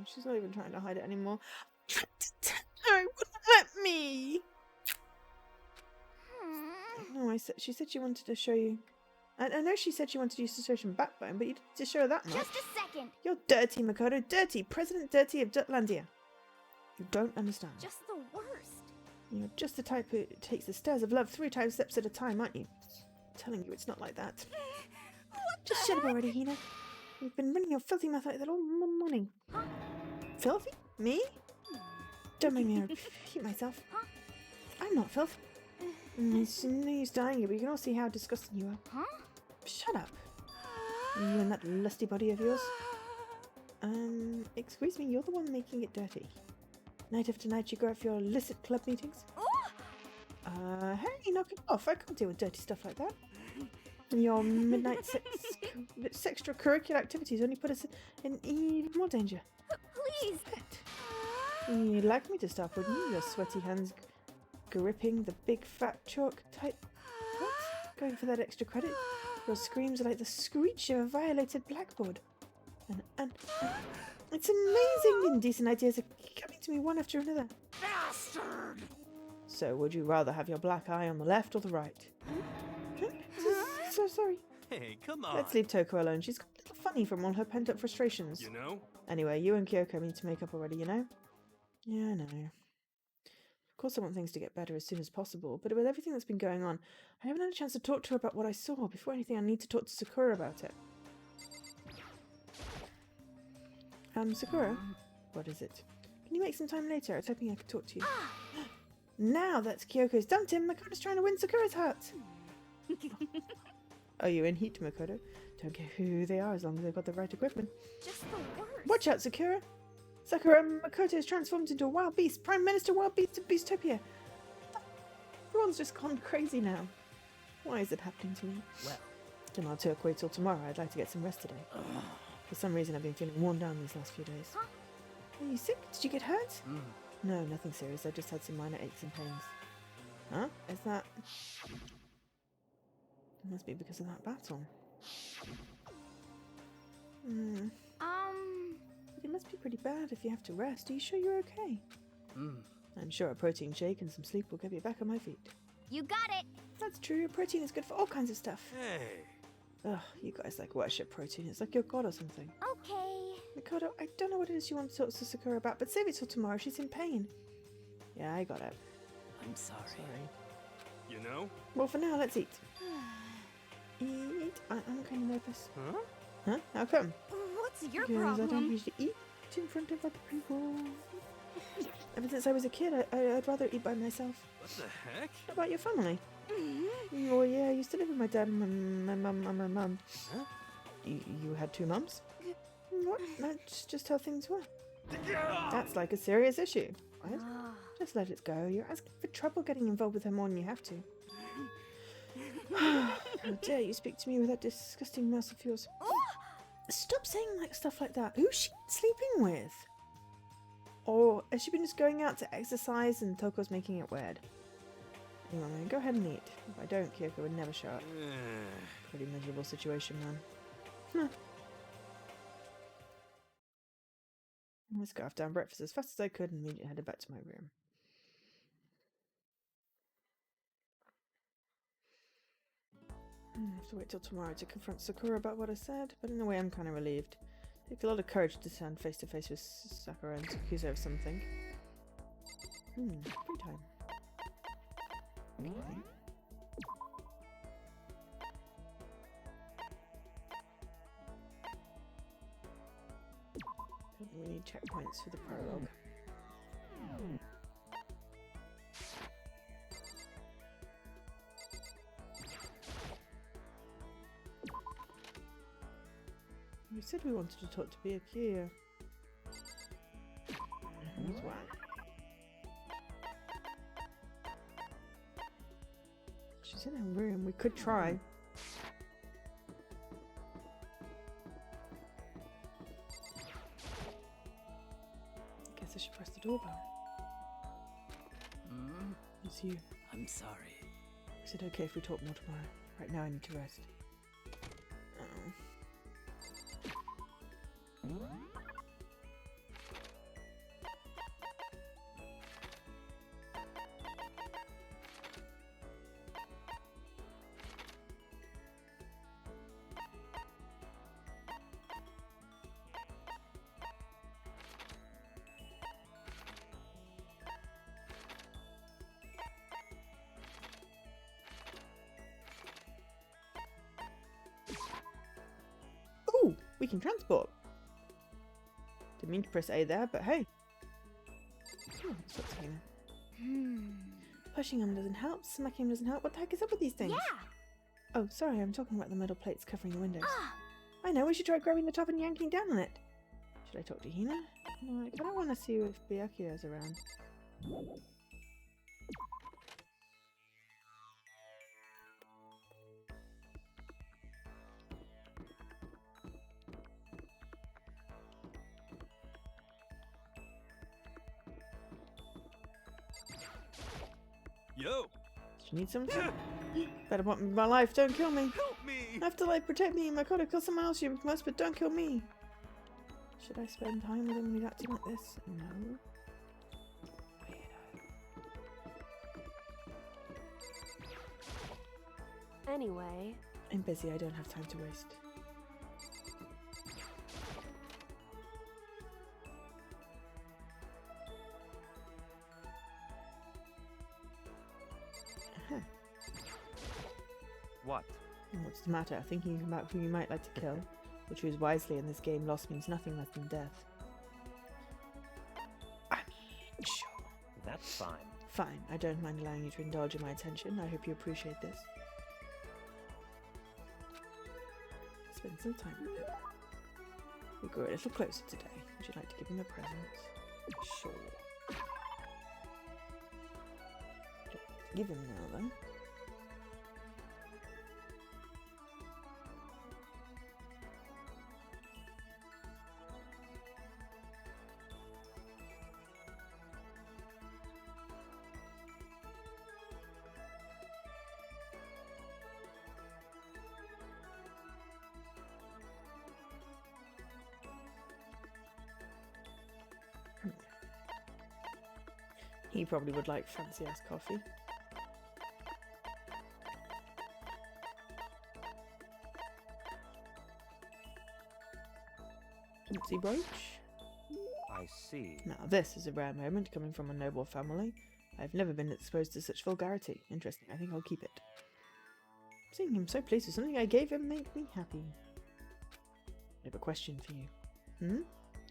She's not even trying to hide it anymore. No, it wouldn't let me. No, she said she wanted to show you. I know she said she wanted you to show some backbone, but you didn't just show her that much. Just a second. You're dirty, Makoto. Dirty. President Dirty of Jutlandia. You don't understand. Just the worst. You're just the type who takes the stairs of love 3 times steps at a time, aren't you? I'm telling you, it's not like that. Just shut up already, Hina. You've been running your filthy mouth like that all morning. Huh? Filthy? Me? Don't make me repeat myself. Huh? I'm not filth. It's no use dying you, but you can all see how disgusting you are. Huh? Shut up. You and that lusty body of yours. Excuse me, you're the one making it dirty. Night after night you go out for your illicit club meetings? Hey, knock it off. I can't deal with dirty stuff like that. And your midnight extracurricular activities only put us in even more danger. Please. You'd like me to stop, wouldn't you? Your sweaty hands gripping the big fat chalk type. What? Going for that extra credit? Your screams are like the screech of a violated blackboard. And it's amazing indecent ideas are coming to me one after another. Bastard! So would you rather have your black eye on the left or the right? Huh? So sorry. Hey, come on. Let's leave Toko alone. She's got a little funny from all her pent-up frustrations. You know? Anyway, you and Kyoko need to make up already, you know? Yeah, I know. Of course I want things to get better as soon as possible, but with everything that's been going on, I haven't had a chance to talk to her about what I saw. Before anything, I need to talk to Sakura about it. Sakura? What is it? Can you make some time later? I was hoping I could talk to you. Now that's Kyoko's dumped him, Makoto's trying to win Sakura's heart. Are you in heat, Makoto? Don't care who they are as long as they've got the right equipment. Just the worst. Watch out, Sakura! Sakura, Makoto is transformed into a wild beast. Prime Minister Wild Beast of Beastopia. Everyone's just gone crazy now. Why is it happening to me? Well. Don't know how to wait till tomorrow. I'd like to get some rest today. For some reason, I've been feeling worn down these last few days. Huh? Are you sick? Did you get hurt? No, nothing serious. I just had some minor aches and pains. Huh? Is that... It must be because of that battle. It must be pretty bad if you have to rest. Are you sure you're okay? I'm sure a protein shake and some sleep will get me back on my feet. You got it. That's true. Protein is good for all kinds of stuff. Hey. Ugh, you guys like worship protein. It's like your god or something. Okay. Makoto, I don't know what it is you want to talk to Sakura about, but save it till tomorrow. She's in pain. Yeah, I got it. I'm sorry. you know? Well, for now, let's eat. Eat. I'm kind of nervous. Huh? Huh? How come? What's your Because I don't problem? usually eat in front of other people. Ever since I was a kid, I'd rather eat by myself. What the heck? What about your family? Mhm. Oh yeah, I used to live with my dad and my mum and my mum. Huh? You had 2 mums? What? That's just how things were. Yeah! That's like a serious issue. What? Ah. Just let it go. You're asking for trouble getting involved with her more than you have to. How dare you speak to me with that disgusting mouth of yours? Stop saying like stuff like that. Who's she sleeping with? Or has she been just going out to exercise and Toko's making it weird? Anyway, go ahead and eat. If I don't, Kyoko would never show up. Pretty miserable situation, man. I scarfed down breakfast as fast as I could and immediately headed back to my room. I have to wait till tomorrow to confront Sakura about what I said, but in a way I'm kind of relieved. It takes a lot of courage to stand face to face with Sakura and accuse her of something. Free time. Okay. We need checkpoints for the prologue. We said we wanted to talk to Byakuya. Who's one? She's in her room. We could try. Guess I should press the doorbell. It's you. I'm sorry. Is it okay if we talk more tomorrow? Right now I need to rest. Ooh, we can transport. Didn't mean to press A there, but hey. Oh, that's what's here. Pushing him doesn't help, smacking him doesn't help. What the heck is up with these things? Yeah. Oh, sorry, I'm talking about the metal plates covering the windows. Ah. I know, we should try grabbing the top and yanking down on it. Should I talk to Hina? No, I kind of want to see if Byakuya is around. Yo! Do you need something? Better want me my life, don't kill me. Help me! Afterlife, protect me. Makoto, kill someone else you must, but don't kill me. Should I spend time with him when he's acting like this? No. Weirdo. Anyway. I'm busy, I don't have time to waste. What? What's the matter? Thinking about who you might like to kill? Or choose wisely in this game, loss means nothing less than death. I mean, sure. That's fine. Fine, I don't mind allowing you to indulge in my attention. I hope you appreciate this. Spend some time with him. We grew a little closer today. Would you like to give him a present? Sure. Don't give him now, though. He probably would like fancy ass coffee. Fancy brooch. I see. Now this is a rare moment coming from a noble family. I've never been exposed to such vulgarity. Interesting. I think I'll keep it. Seeing him so pleased with something I gave him made me happy. I have a question for you. Hmm?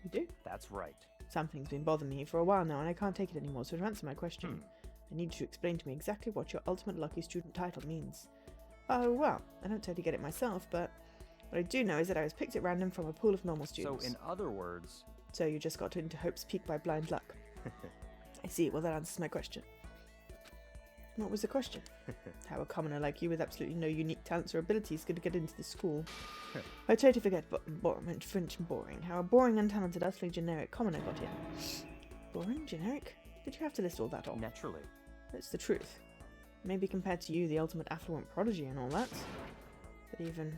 You do? That's right. Something's been bothering me for a while now, and I can't take it anymore, so to answer my question, I need you to explain to me exactly what your ultimate lucky student title means. Oh, well, I don't totally get it myself, but what I do know is that I was picked at random from a pool of normal students. So, in other words... So you just got into Hope's Peak by blind luck. I see. Well, that answers my question. What was the question? How a commoner like you with absolutely no unique talents or abilities could get into the school? I totally forget French and boring. How a boring, untalented, utterly generic commoner got in. Boring? Generic? Did you have to list all that off? Naturally. It's the truth. Maybe compared to you, the ultimate affluent prodigy and all that. But even...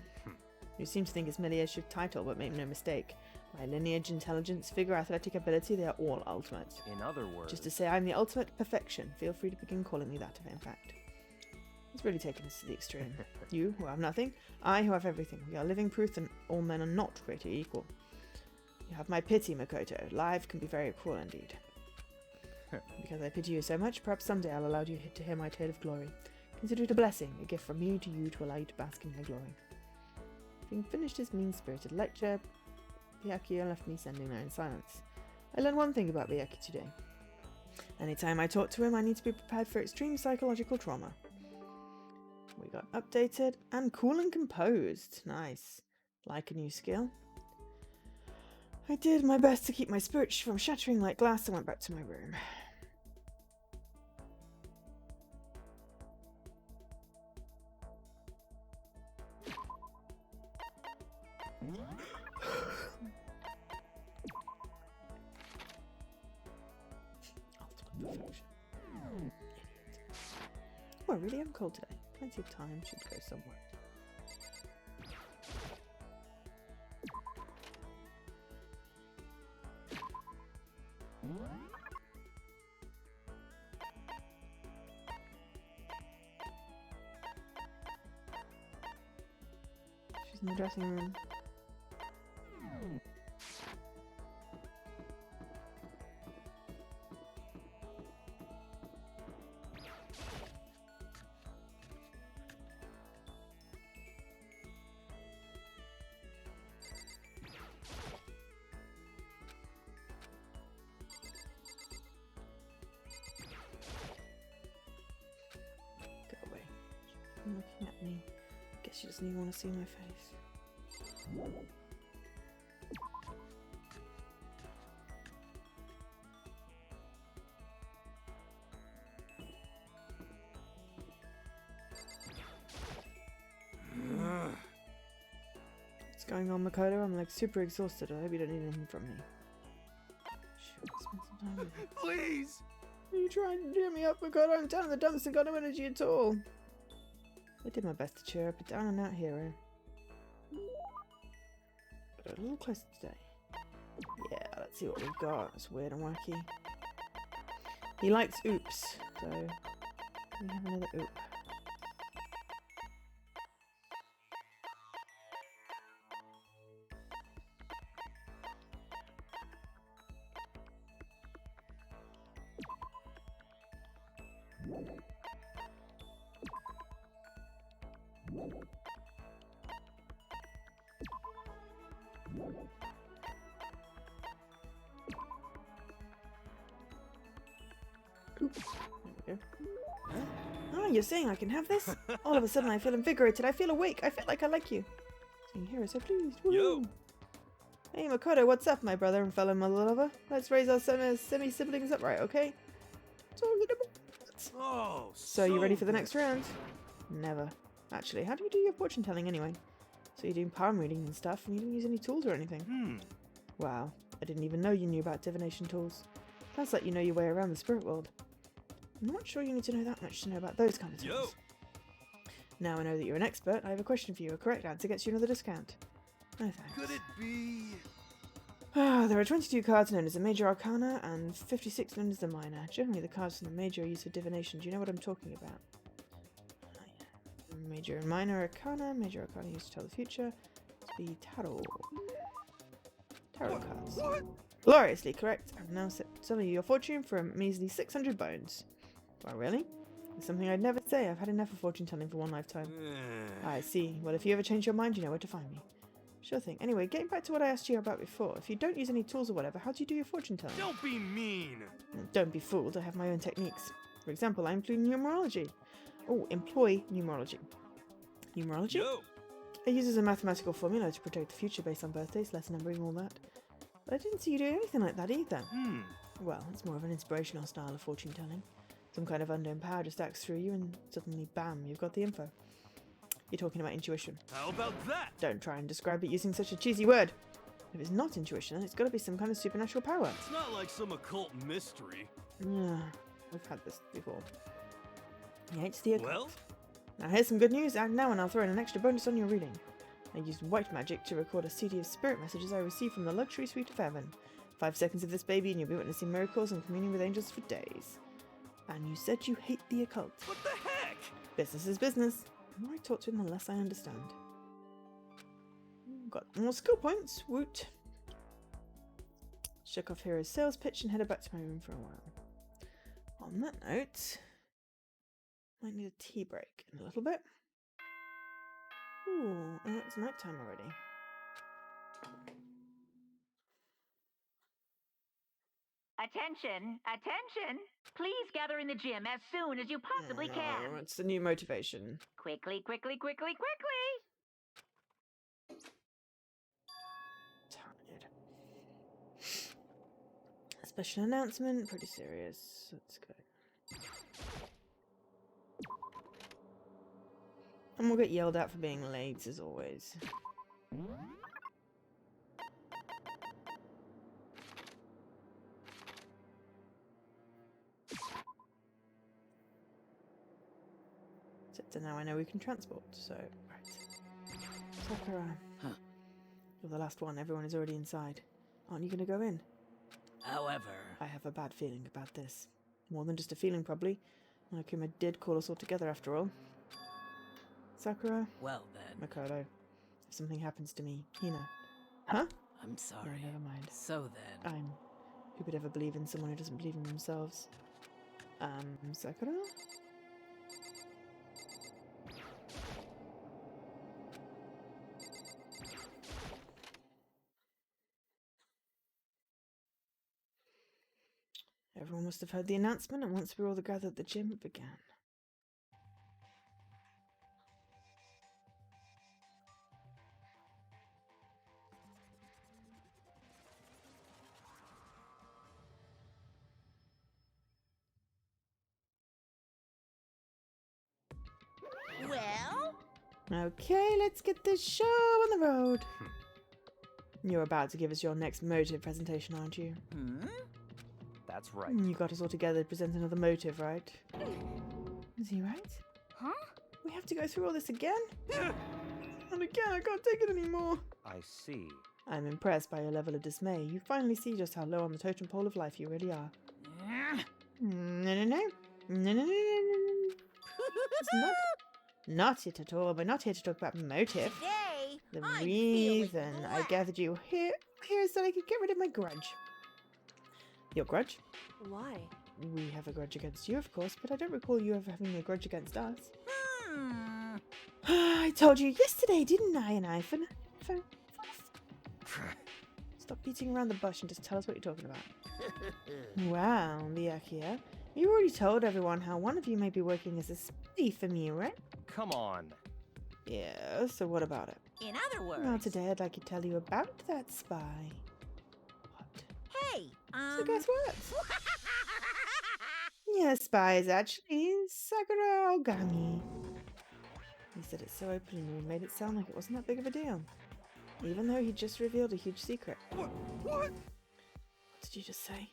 You seem to think it's merely a shift title, but make no mistake. My lineage, intelligence, figure, athletic ability, they are all ultimate. In other words... Just to say I'm the ultimate perfection. Feel free to begin calling me that, in fact. It's really taken this to the extreme. You, who have nothing, I, who have everything. We are living proof that all men are not created equal. You have my pity, Makoto. Life can be very cruel indeed. Because I pity you so much, perhaps someday I'll allow you to hear my tale of glory. Consider it a blessing, a gift from me to you to allow you to bask in my glory. Having finished his mean-spirited lecture, Byakuya left me standing there in silence. I learned one thing about Byakuya today. Anytime I talk to him, I need to be prepared for extreme psychological trauma. We got updated and cool and composed. Nice. Like a new skill. I did my best to keep my spirits from shattering like glass and went back to my room. Ultimate perfection. Idiot. Oh, I really am cold today. Plenty of time, should go somewhere. She's in the dressing room. Go away. She's looking at me. Guess she doesn't even want to see my face. What's going on, Makoto? I'm like super exhausted. I hope you don't need anything from me. Shoot, spend some time with you. Please! Are you trying to cheer me up, Makoto? I'm down in the dumps and got no energy at all. I did my best to cheer up a down and out hero. But a little closer today. Yeah, let's see what we've got. It's weird and wacky. He likes oops, so we have another oop. Oops. There we go. Oh, you're saying I can have this? All of a sudden I feel invigorated. I feel awake. I feel like I like you. Seeing here, so pleased. Woo. Yo. Hey Makoto, what's up, my brother and fellow mother lover? Let's raise our semi-siblings upright, okay? Talking about... Oh, So you ready for the good. next round? Never. Actually, how do you do your fortune telling anyway? So you're doing palm reading and stuff, and you didn't use any tools or anything? Wow, I didn't even know you knew about divination tools. Sounds like you know your way around the spirit world. I'm not sure you need to know that much to know about those kind of Yo. tools. Now I know that you're an expert, I have a question for you. A correct answer gets you another discount. No thanks. Could it be? There are 22 cards known as the Major Arcana and 56 known as the Minor. Generally the cards from the Major are used for divination. Do you know what I'm talking about? Major and Minor Arcana. Major Arcana used to tell the future. It's the Tarot. Tarot cards. What? Gloriously correct. I'm now selling you your fortune for a measly 600 bones. Well, really? It's something I'd never say. I've had enough of fortune telling for one lifetime. I see. Well, if you ever change your mind, you know where to find me. Sure thing. Anyway, getting back to what I asked you about before. If you don't use any tools or whatever, how do you do your fortune telling? Don't be mean! Don't be fooled. I have my own techniques. For example, I employ numerology. Oh, employ numerology. Numerology? Yo! It uses a mathematical formula to predict the future based on birthdays, letter numbering, all that. But I didn't see you doing anything like that either. Well, it's more of an inspirational style of fortune telling. Some kind of unknown power just acts through you and suddenly, bam, you've got the info. You're talking about intuition. How about that? Don't try and describe it using such a cheesy word. If it's not intuition, then it's got to be some kind of supernatural power. It's not like some occult mystery. Yeah, we've had this before. Yeah, it's the occult. Well, Now here's some good news. Act now and I'll throw in an extra bonus on your reading. I used white magic to record a CD of spirit messages I received from the luxury suite of heaven. 5 seconds of this baby and you'll be witnessing miracles and communing with angels for days. And you said you hate the occult. what the heck? Business is business. The more I talk to him, the less I understand. Got more skill points. Woot. Shook off Hero's sales pitch and headed back to my room for a while. On that note, might need a tea break in a little bit. Ooh, and it's nighttime already. Attention, attention! Please gather in the gym as soon as you possibly can. Oh, it's the new motivation. Quickly, quickly, quickly, quickly! Tired. A special announcement, pretty serious. Let's go. And we'll get yelled at for being late, as always. Except now I know we can transport, so... Right. Sakura. Huh. You're the last one. Everyone is already inside. Aren't you going to go in? However, I have a bad feeling about this. More than just a feeling, probably. Monokuma did call us all together, after all. Sakura, well then, Makoto, if something happens to me, Hina. Huh? I'm sorry. No, never mind. So then, Who could ever believe in someone who doesn't believe in themselves? Sakura? Everyone must have heard the announcement, and once we were all gathered at the gym, it began. Well, Okay, let's get this show on the road. You're about to give us your next motive presentation, aren't you? That's right. You got us all together to present another motive, right? Is he right? Huh? We have to go through all this again? And again, I can't take it anymore. I see. I'm impressed by your level of dismay. You finally see just how low on the totem pole of life you really are. No, no, no. No, no, no, no, no. It's not it at all. We're not here to talk about motive. Today, The I'm reason feeling I gathered you here is that I could get rid of my grudge. Your grudge? Why? We have a grudge against you, of course, but I don't recall you ever having a grudge against us. I told you yesterday, didn't I? And Stop beating around the bush and just tell us what you're talking about. Wow, Liakia. You already told everyone how one of you may be working as a spy for me, right? Come on. Yeah, so what about it? in other words. Well, today I'd like to tell you about that spy. What? Hey, So guess what? Your spy is actually Sakura Ogami. He said it so openly and made it sound like it wasn't that big of a deal. Even though he just revealed a huge secret. What? What did you just say?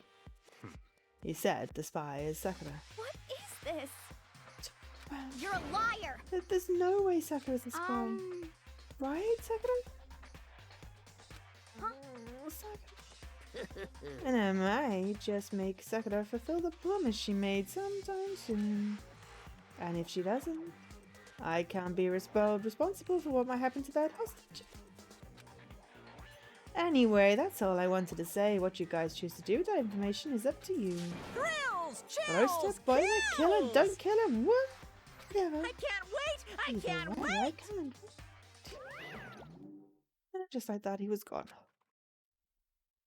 He said the spy is Sakura. What is this? Well, You're a liar! there's no way Sakura's a spy. Right, Sakura? Huh? Sakura. And I might just make Sakura fulfill the promise she made sometime soon. And if she doesn't, I can't be responsible for what might happen to that hostage. Anyway, that's all I wanted to say. What you guys choose to do with that information is up to you. thrilled! Hello, step by the killer. Don't kill him. What? Whatever. I can't wait! I Either can't way, wait! can't. And just like that, he was gone.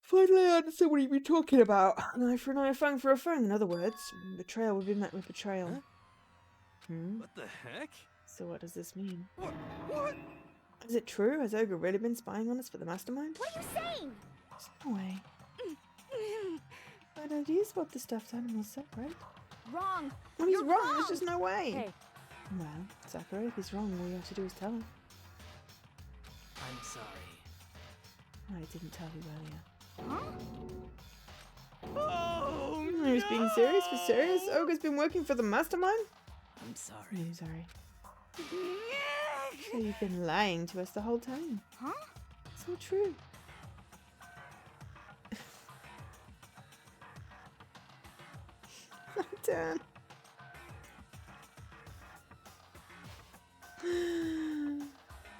Finally, I understood what he'd been talking about. An eye for an eye, a fang for a fang. In other words, betrayal would be met with betrayal. Huh? Hmm? What the heck? So what does this mean? What? Is it true? Has Ogre really been spying on us for the mastermind? What are you saying? There's no way. But do you spot the stuffed animals separate? Wrong. Well, he's You're wrong. There's just no way. Hey, Well, Sakura, if he's wrong, all you have to do is tell him. I'm sorry. I didn't tell you earlier. Oh, He was being serious for serious? Ogre's been working for the mastermind? I'm sorry. I'm sorry. So you've been lying to us the whole time. Huh? It's not true. Dan.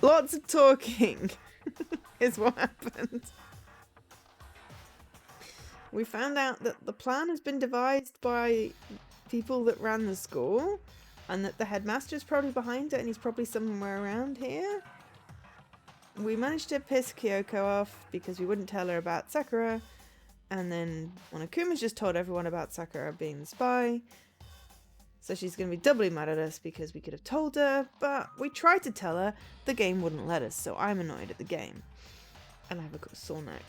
Lots of talking is what happened. We found out that the plan has been devised by people that ran the school, and that the headmaster's probably behind it, and he's probably somewhere around here. We managed to piss Kyoko off because we wouldn't tell her about Sakura, and then Monokuma's just told everyone about Sakura being the spy. So she's going to be doubly mad at us because we could have told her, but we tried to tell her, the game wouldn't let us, so I'm annoyed at the game. And I have a sore neck.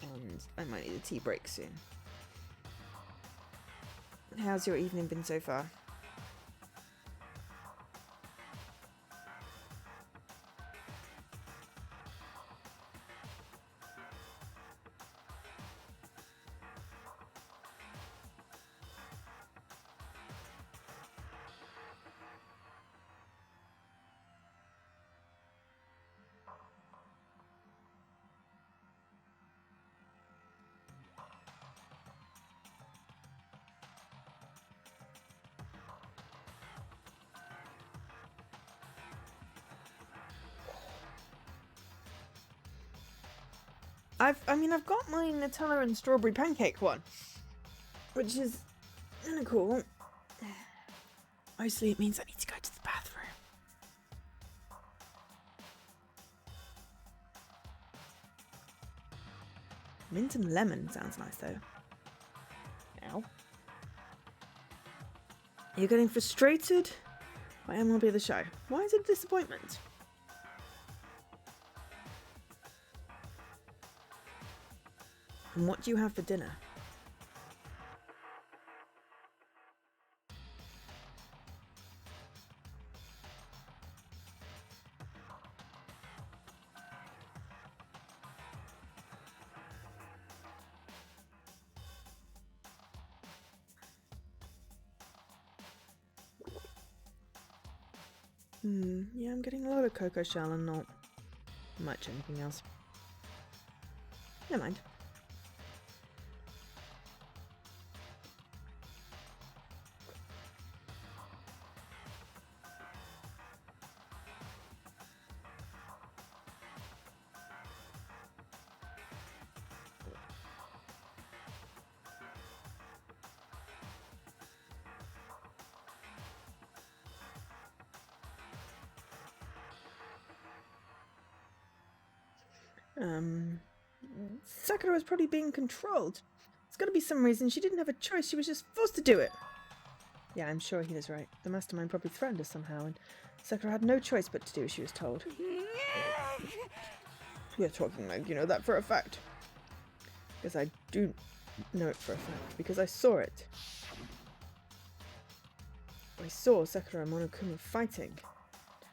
And I might need a tea break soon. How's your evening been so far? I've got my Nutella and strawberry pancake one, which is kind of cool. Mostly it means I need to go to the bathroom. Mint and lemon sounds nice though. Ow. You're getting frustrated by MLB The Show. Why is it a disappointment? And what do you have for dinner? Yeah, I'm getting a lot of cocoa shell and not much anything else. Never mind. Sakura was probably being controlled. There's got to be some reason. She didn't have a choice. She was just forced to do it. Yeah, I'm sure he was right. The mastermind probably threatened us somehow, and Sakura had no choice but to do as she was told. You're talking like you know that for a fact. Because I do know it for a fact, because I saw it. I saw Sakura and Monokuma fighting.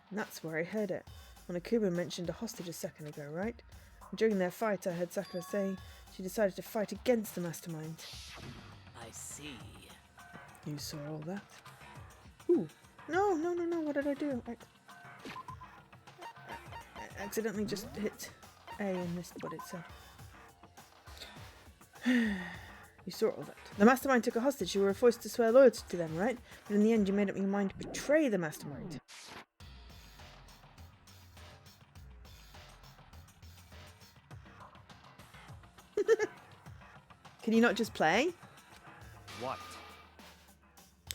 And that's where I heard it. Monokuma mentioned a hostage a second ago, right? During their fight, I heard Sakura say she decided to fight against the mastermind. I see. You saw all that? Ooh. No. What did I do? I accidentally just hit A and missed what it said. You saw all that. The mastermind took a hostage. You were forced to swear loyalty to them, right? But in the end, you made up your mind to betray the mastermind. Can you not just play? What?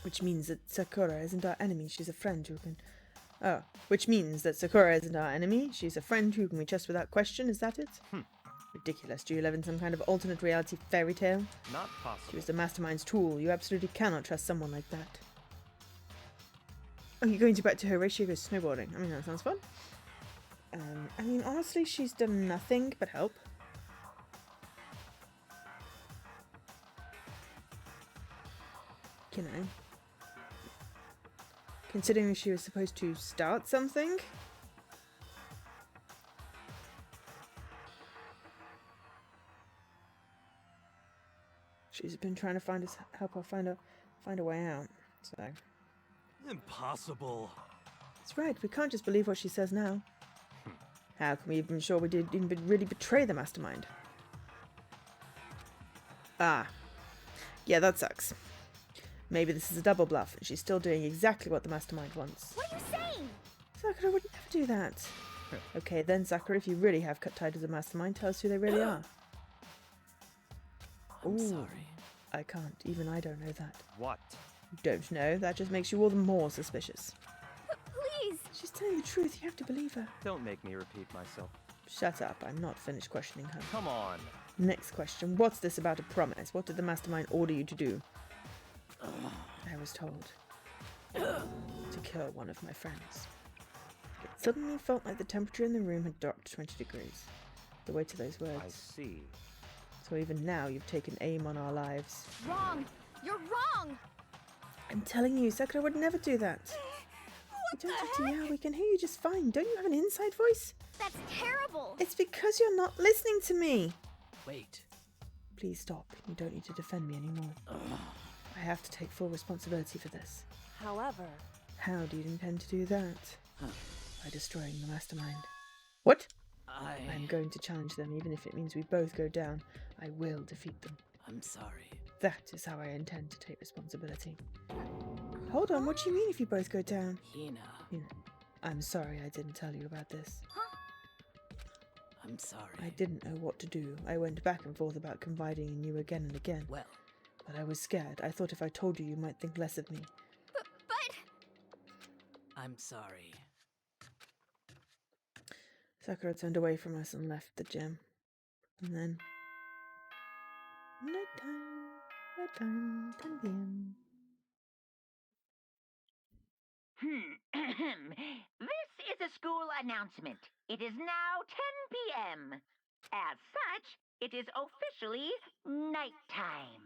Which means that Sakura isn't our enemy. She's a friend who can... Oh, which means that Sakura isn't our enemy. She's a friend who can we trust without question. Is that it? Ridiculous. Do you live in some kind of alternate reality fairy tale? Not She possible. was the mastermind's tool. You absolutely cannot trust someone like that. Oh, you're going to back to Horatio goes snowboarding. I mean, that sounds fun. I mean, honestly, she's done nothing but help. You know. Considering she was supposed to start something. She's been trying to help her find a way out. So Impossible. that's right. We can't just believe what she says now. How can we even be sure we didn't really betray the mastermind? Ah, yeah, that sucks. Maybe this is a double bluff, and she's still doing exactly what the mastermind wants. What are you saying? Sakura would never do that. Okay, then, Sakura, if you really have cut ties to the mastermind, tell us who they really are. I'm Ooh. sorry. I can't. Even I don't know that. What? You don't know? That just makes you all the more suspicious. Please. She's telling the truth. You have to believe her. Don't make me repeat myself. Shut up. I'm not finished questioning her. Come on. Next question. What's this about a promise? What did the mastermind order you to do? I was told to kill one of my friends. It suddenly felt like the temperature in the room had dropped 20 degrees. The weight of those I words. see. So even now you've taken aim on our lives. Wrong. You're wrong. I'm telling you, Sakura would never do that. You don't have to yell. We can hear you just fine. Don't you have an inside voice? That's terrible. It's because you're not listening to me. Wait. Please stop. You don't need to defend me anymore. I have to take full responsibility for this. However, How do you intend to do that? By destroying the mastermind. What? I'm going to challenge them, even if it means we both go down. I will defeat them. I'm sorry. That is how I intend to take responsibility. Hold on, what do you mean if you both go down? Hina. I'm sorry I didn't tell you about this. I'm sorry. I didn't know what to do. I went back and forth about confiding in you again and again. Well, But I was scared. I thought if I told you, you might think less of me. but I'm sorry. Sakura turned away from us and left the gym. And then... Nighttime, 10 p.m. This is a school announcement. It is now 10 p.m. As such, it is officially nighttime.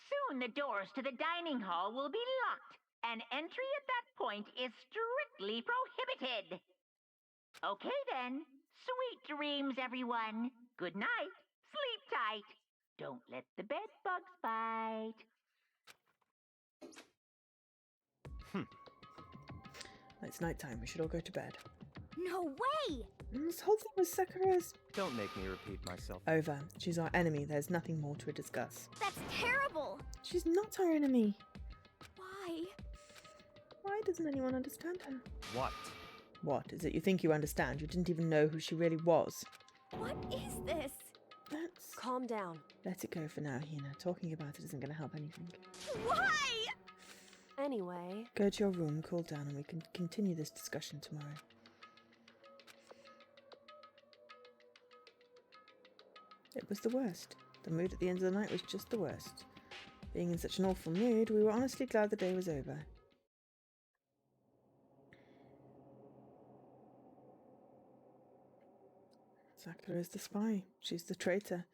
Soon the doors to the dining hall will be locked, and entry at that point is strictly prohibited. Okay then. Sweet dreams, everyone. Good night. Sleep tight. Don't let the bed bugs bite. It's nighttime. We should all go to bed. no way. This whole thing with Sakura's Don't make me repeat myself. over. She's our enemy. There's nothing more to discuss. That's terrible. She's not our enemy. Why? Why doesn't anyone understand her? What? What? Is it you think you understand? You didn't even know who she really was. What is this? Let's Calm down. let it go for now, Hina. Talking about it isn't going to help anything. Why? Anyway, Go to your room, cool down, and we can continue this discussion tomorrow. It was the worst. The mood at the end of the night was just the worst. Being in such an awful mood, we were honestly glad the day was over. Sakura is the spy. She's the traitor.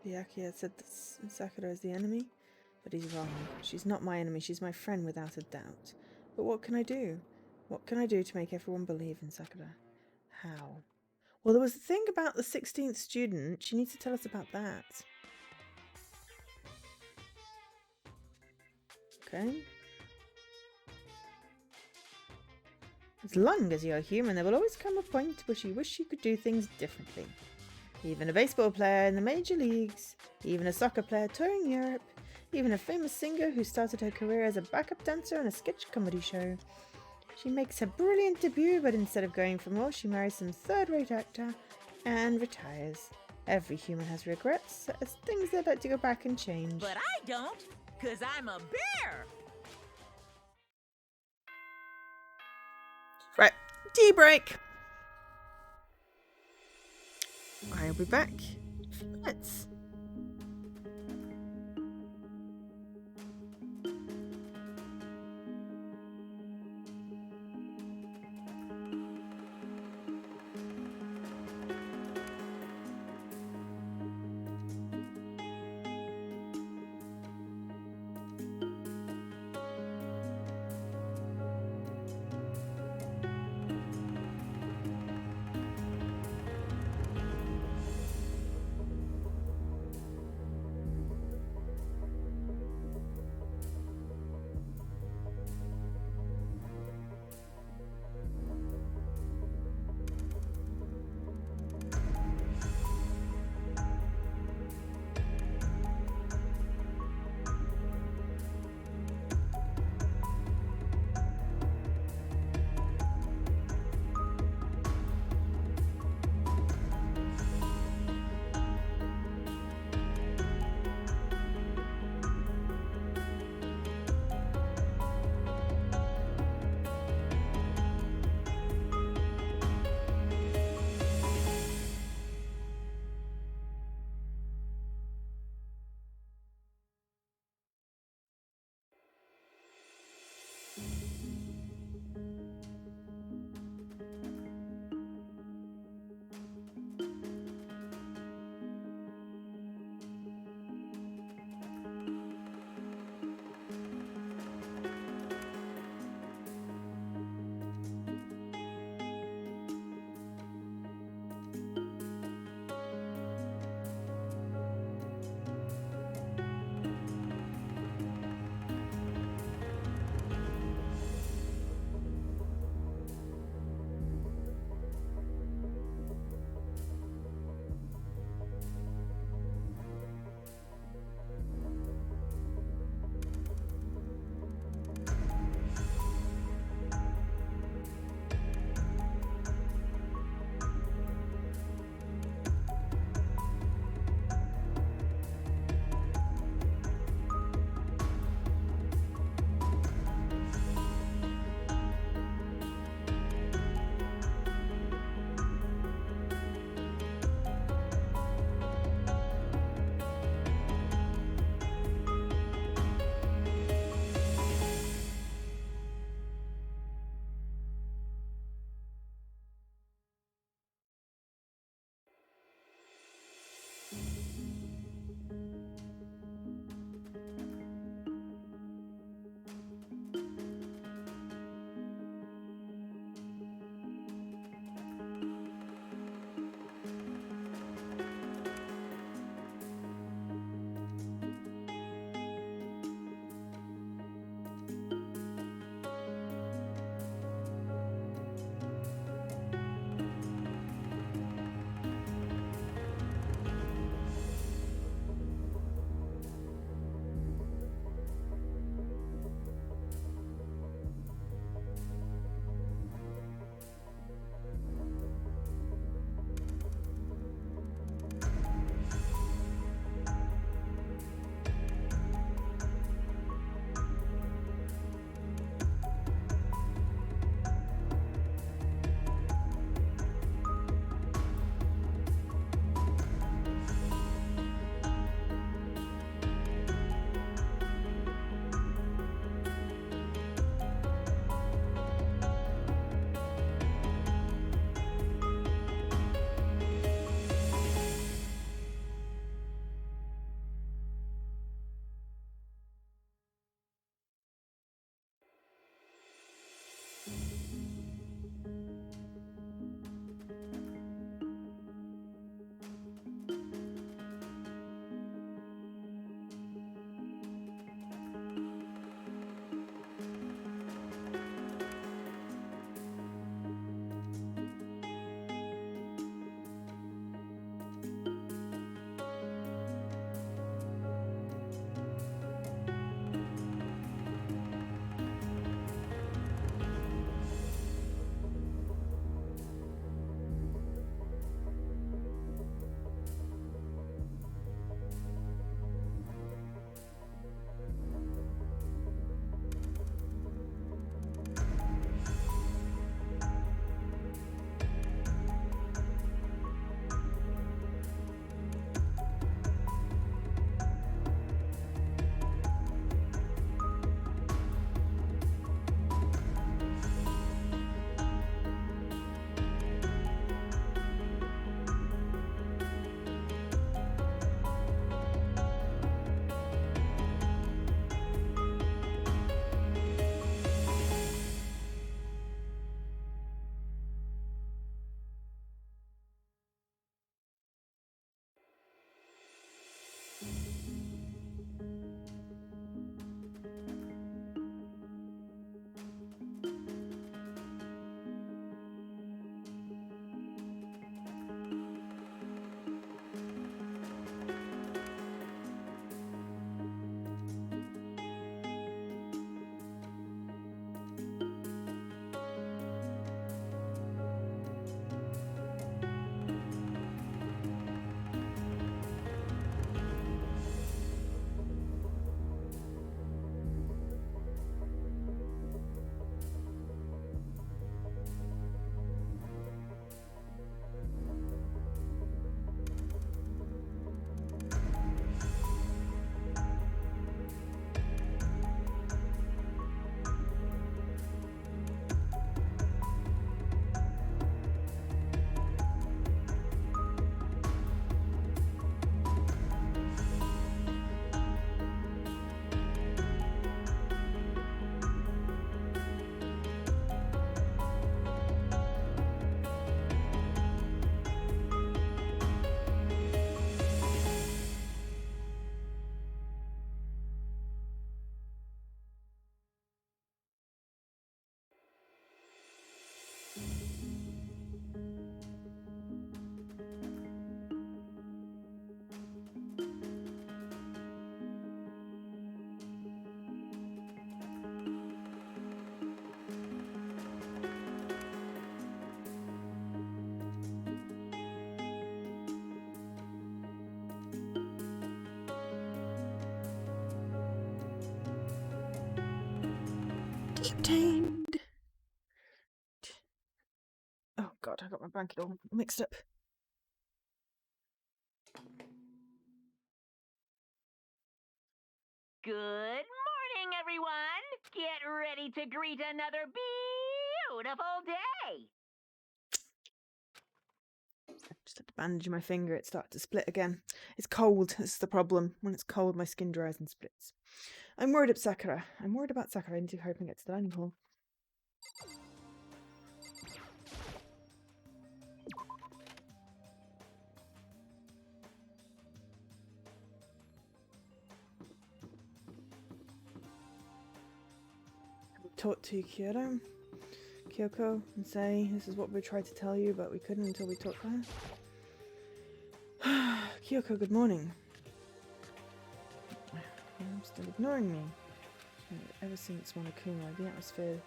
Byakuya had said that Sakura is the enemy, but he's wrong. She's not my enemy. She's my friend without a doubt. But what can I do? What can I do to make everyone believe in Sakura? How? Well, there was a thing about the 16th student. She needs to tell us about that. Okay. As long as you're human, there will always come a point where you wish you could do things differently. Even a baseball player in the major leagues, even a soccer player touring Europe, even a famous singer who started her career as a backup dancer on a sketch comedy show. She makes her brilliant debut, but instead of going for more, she marries some third-rate actor and retires. Every human has regrets, as things they'd like to go back and change. But I don't, because I'm a bear. Right, tea break. I'll be back in a few minutes. obtained. Oh god, I got my blanket all mixed up. Good morning, everyone! Get ready to greet another beautiful day! Just had to bandage my finger, it started to split again. It's cold, this is the problem. When it's cold, my skin dries and splits. I'm worried about Sakura. I need to hurry and get to the dining hall. Talk to Kyoko and say this is what we tried to tell you, but we couldn't until we talked to her. Kyoko, good morning. You're still ignoring me. Ever since Monokuma, the atmosphere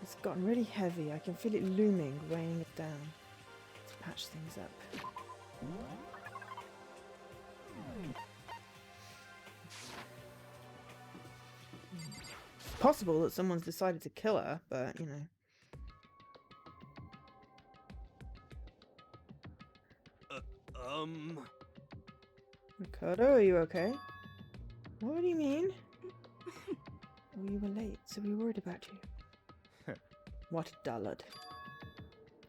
has gotten really heavy. I can feel it looming, weighing it down. Let's patch things up. It's possible that someone's decided to kill her, but you know. Makoto, are you okay? What do you mean? We were late, so we worried about you. What a dullard.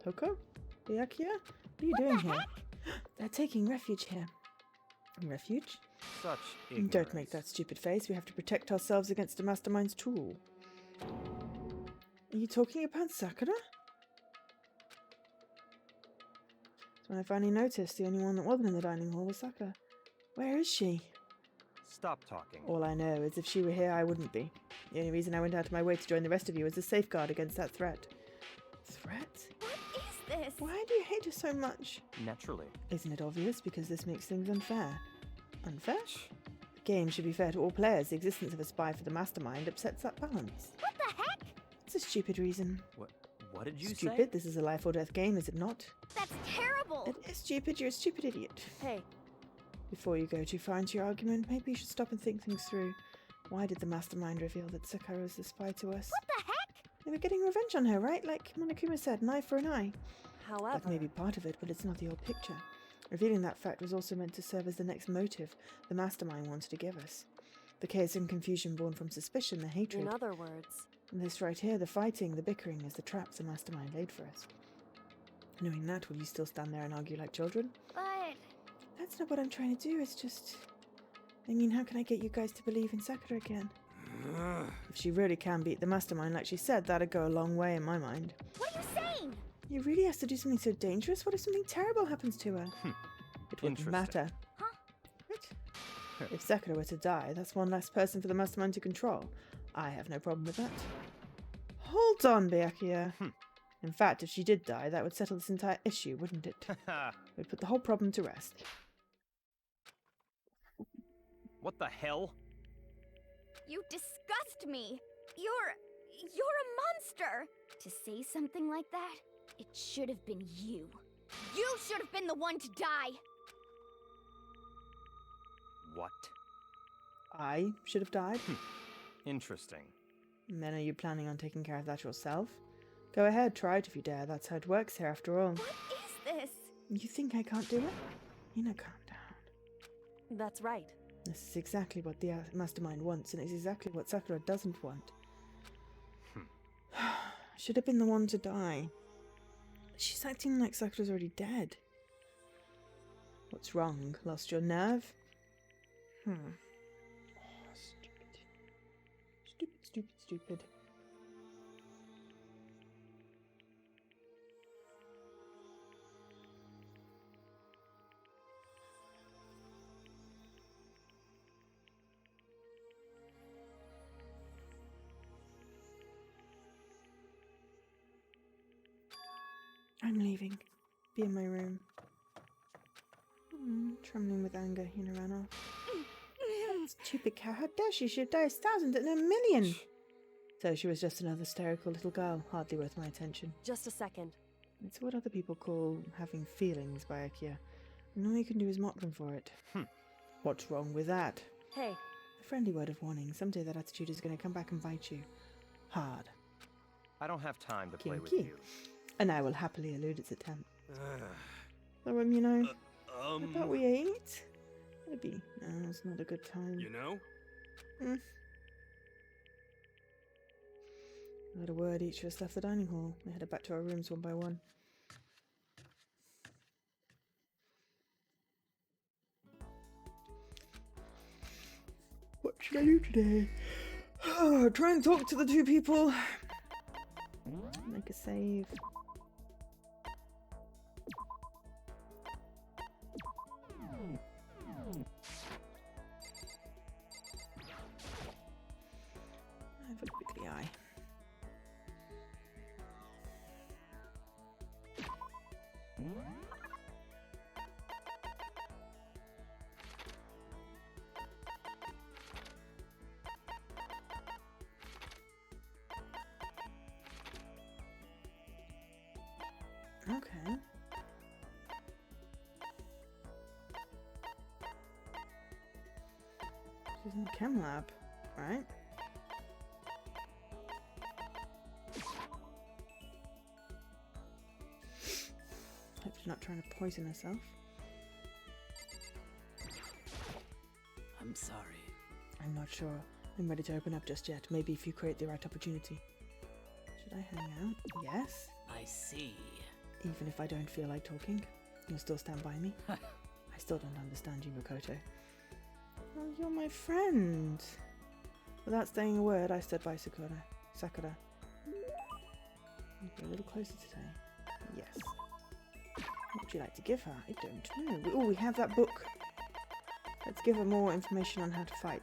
Toko? Byakuya? What are you doing here? They're taking refuge here. Refuge? Such ignorance. Don't make that stupid face. We have to protect ourselves against a mastermind's tool. Are you talking about Sakura? So when I finally noticed, the only one that wasn't in the dining hall was Sakura. Where is she? Stop talking. All I know is if she were here, I wouldn't be. The only reason I went out of my way to join the rest of you was a safeguard against that threat. Threat? What is this? Why do you hate her so much? Naturally. Isn't it obvious? Because this makes things unfair. Unfair? The game should be fair to all players. The existence of a spy for the mastermind upsets that balance. What the heck? It's a stupid reason. What did you say? Stupid? This is a life or death game, is it not? That's terrible. It is stupid. You're a stupid idiot. Hey, Before you go too far into your argument, maybe you should stop and think things through. Why did the mastermind reveal that Sakura was the spy to us? What the heck? They were getting revenge on her, right? Like Monokuma said, an eye for an eye. however, That may be part of it, but it's not the whole picture. Revealing that fact was also meant to serve as the next motive the mastermind wanted to give us. The chaos and confusion born from suspicion, the hatred. in other words, And this right here, the fighting, the bickering, is the trap the mastermind laid for us. Knowing that, will you still stand there and argue like children? But That's not what I'm trying to do, it's just... I mean, how can I get you guys to believe in Sakura again? If she really can beat the mastermind like she said, that'd go a long way in my mind. what are you saying? You really have to do something so dangerous? What if something terrible happens to her? It wouldn't Interesting. matter. Huh? What? If Sakura were to die, that's one less person for the mastermind to control. I have no problem with that. Hold on, Byakuya. In fact, if she did die, that would settle this entire issue, wouldn't it? We'd put the whole problem to rest. What the hell? You disgust me. You're a monster. To say something like that, it should have been you. You should have been the one to die. What? I should have died? Interesting. And then are you planning on taking care of that yourself? Go ahead, try it if you dare. That's how it works here after all. What is this? You think I can't do it? You know, calm down. that's right. This is exactly what the mastermind wants, and it's exactly what Sakura doesn't want. Should have been the one to die. She's acting like Sakura's already dead. What's wrong? Lost your nerve? Oh, stupid. Stupid. I'm leaving. Be in my room. Trembling with anger, Hina ran off. Stupid cow, how dare she? She'd die 1,000 and a million! So she was just another hysterical little girl, hardly worth my attention. Just a second. It's what other people call having feelings, Byakuya. And all you can do is mock them for it. What's wrong with that? Hey, A friendly word of warning. Someday that attitude is going to come back and bite you. hard. I don't have time to play with Kinky. you. And I will happily elude its attempt. Uh, So, you know, how about we eat? Maybe. No, it's not a good time. you know? Not a word, each of us left the dining hall. We headed back to our rooms one by one. What should I do today? Try and talk to the two people. Make a save. I have a quickly eye. Okay. She's in the chem lab, right? Hope she's not trying to poison herself. I'm sorry. I'm not sure. I'm ready to open up just yet. Maybe if you create the right opportunity. Should I hang out? Yes. I see. Even if I don't feel like talking, you'll still stand by me. I still don't understand you, Makoto. Oh, you're my friend. Without saying a word, I stood by Sakura. You're a little closer today. Yes. What would you like to give her? I don't know. Oh, we have that book. Let's give her more information on how to fight.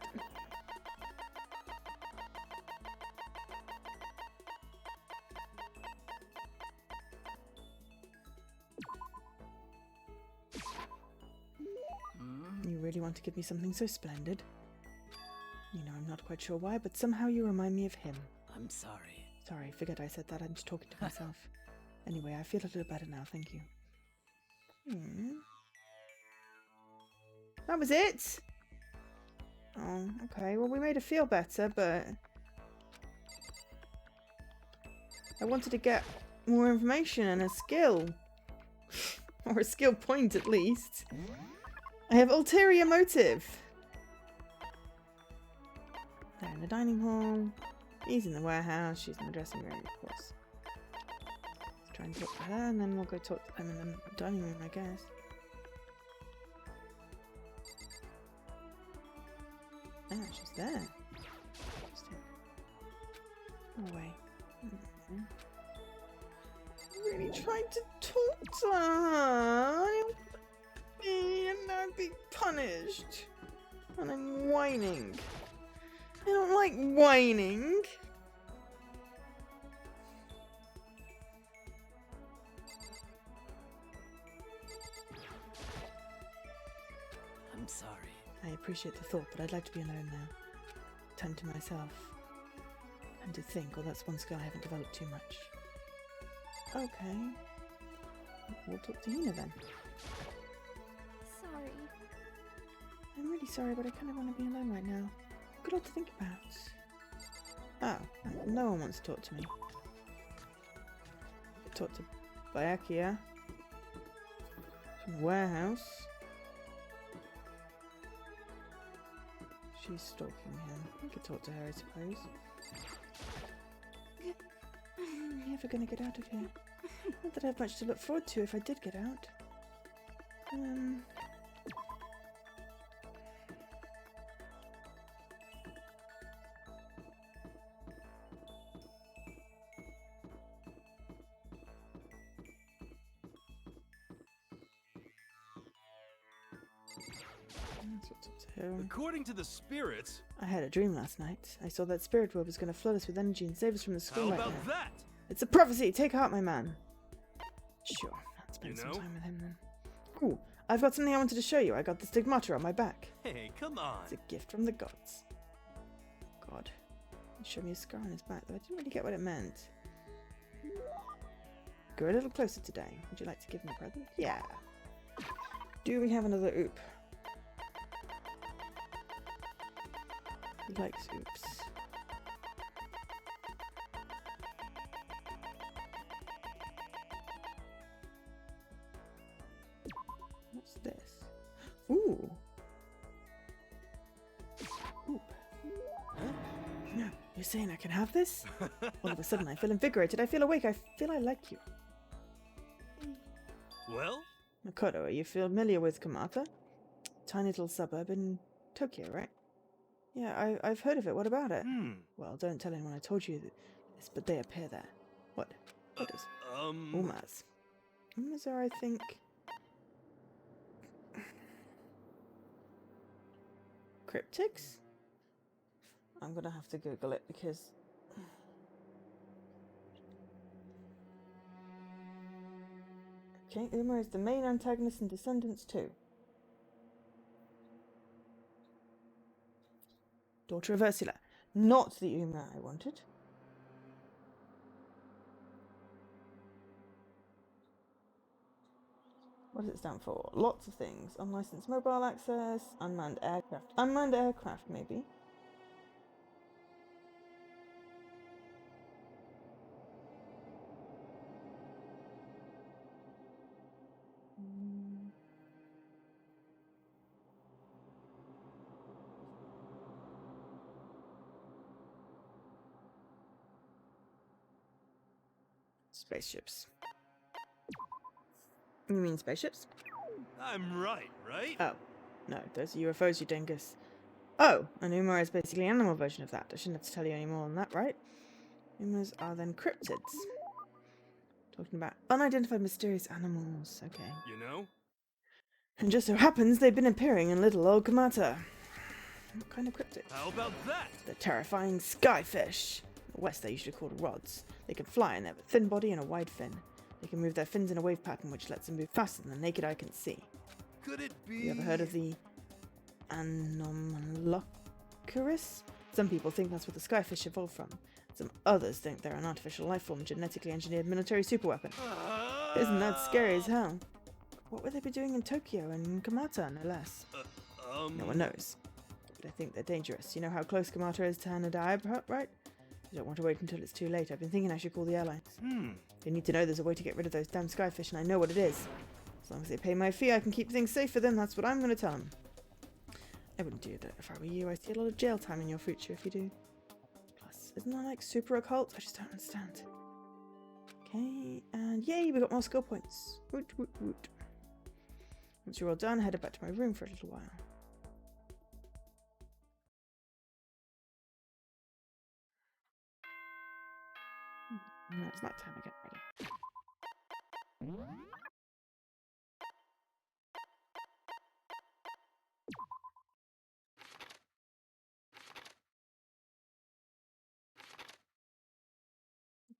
You really want to give me something so splendid? You know, I'm not quite sure why, but somehow you remind me of him. I'm sorry. Sorry, forget I said that. I'm just talking to myself. Anyway, I feel a little better now, thank you. That was it? Oh, okay. Well, we made her feel better, but I wanted to get more information and a skill. Or a skill point, at least. I have ulterior motive. They're in the dining hall. He's in the warehouse. She's in the dressing room, of course. Let's try and talk to her, and then we'll go talk to them in the dining room, I guess. Ah, she's there. Interesting. Oh, wait. I'm really trying to talk to her. And I'd be punished. And I'm whining. I don't like whining. I'm sorry. I appreciate the thought, but I'd like to be alone now. Time to myself. And to think, well, that's one skill I haven't developed too much. Okay. We'll talk to Hina then. Sorry. I'm really sorry, but I kind of want to be alone right now. I've got a lot to think about. Oh, no one wants to talk to me. I could talk to Byakuya from the warehouse. She's stalking him. I could talk to her, I suppose. I'm never gonna get out of here. Not that I have much to look forward to if I did get out. According to the spirits, I had a dream last night. I saw that spirit world was going to flood us with energy and save us from the school how right about now. that? It's a prophecy. Take heart, my man. Sure, I'll spend You some know? time with him then. Ooh, I've got something I wanted to show you. I got the stigmata on my back. Hey, come on. It's a gift from the gods. God. He showed me a scar on his back, though I didn't really get what it meant. Go a little closer today. Would you like to give me a present? Yeah. Do we have another oop? He likes oops. Ooh. Ooh. Huh? No, you're saying I can have this? All of a sudden I feel invigorated, I feel awake, I feel I like you. Well? Makoto, are you familiar with Kamata? Tiny little suburb in Tokyo, right? Yeah, I've heard of it. What about it? Well, don't tell anyone I told you this, but they appear there. What? What is? Umas. Umas are, I think... cryptics? I'm gonna have to Google it because... Okay, Uma is the main antagonist in Descendants 2. Daughter of Ursula. Not the Uma I wanted. What does it stand for? Lots of things. Unlicensed mobile access, unmanned aircraft. Unmanned aircraft, maybe. Spaceships. You mean spaceships? I'm right, right? Oh. No, those are UFOs, you dingus. Oh, and Uma is basically an animal version of that. I shouldn't have to tell you any more on that, right? Umas are then cryptids. Talking about unidentified mysterious animals. Okay. You know? And just so happens they've been appearing in little old Kamata. What kind of cryptid? How about that? The terrifying skyfish. In the West, they're usually called rods. They can fly and they have a thin body and a wide fin. They can move their fins in a wave pattern which lets them move faster than the naked eye can see. Could it be? You ever heard of the Anomalocaris? Some people think that's what the skyfish evolved from. Some others think they're an artificial life form, genetically engineered military superweapon. Isn't that scary as hell? What would they be doing in Tokyo and Kamata, no less? No one knows. But I think they're dangerous. You know how close Kamata is to Hanadai, right? You don't want to wait until it's too late. I've been thinking I should call the airlines. They need to know there's a way to get rid of those damn skyfish, and I know what it is. As long as they pay my fee, I can keep things safe for them. That's what I'm going to tell them. I wouldn't do that if I were you. I see a lot of jail time in your future if you do. Plus, isn't that like super occult? I just don't understand. Okay, and yay, we got more skill points. Woot, woot, woot. Once you're all done, head back to my room for a little while. No, it's not time to get ready.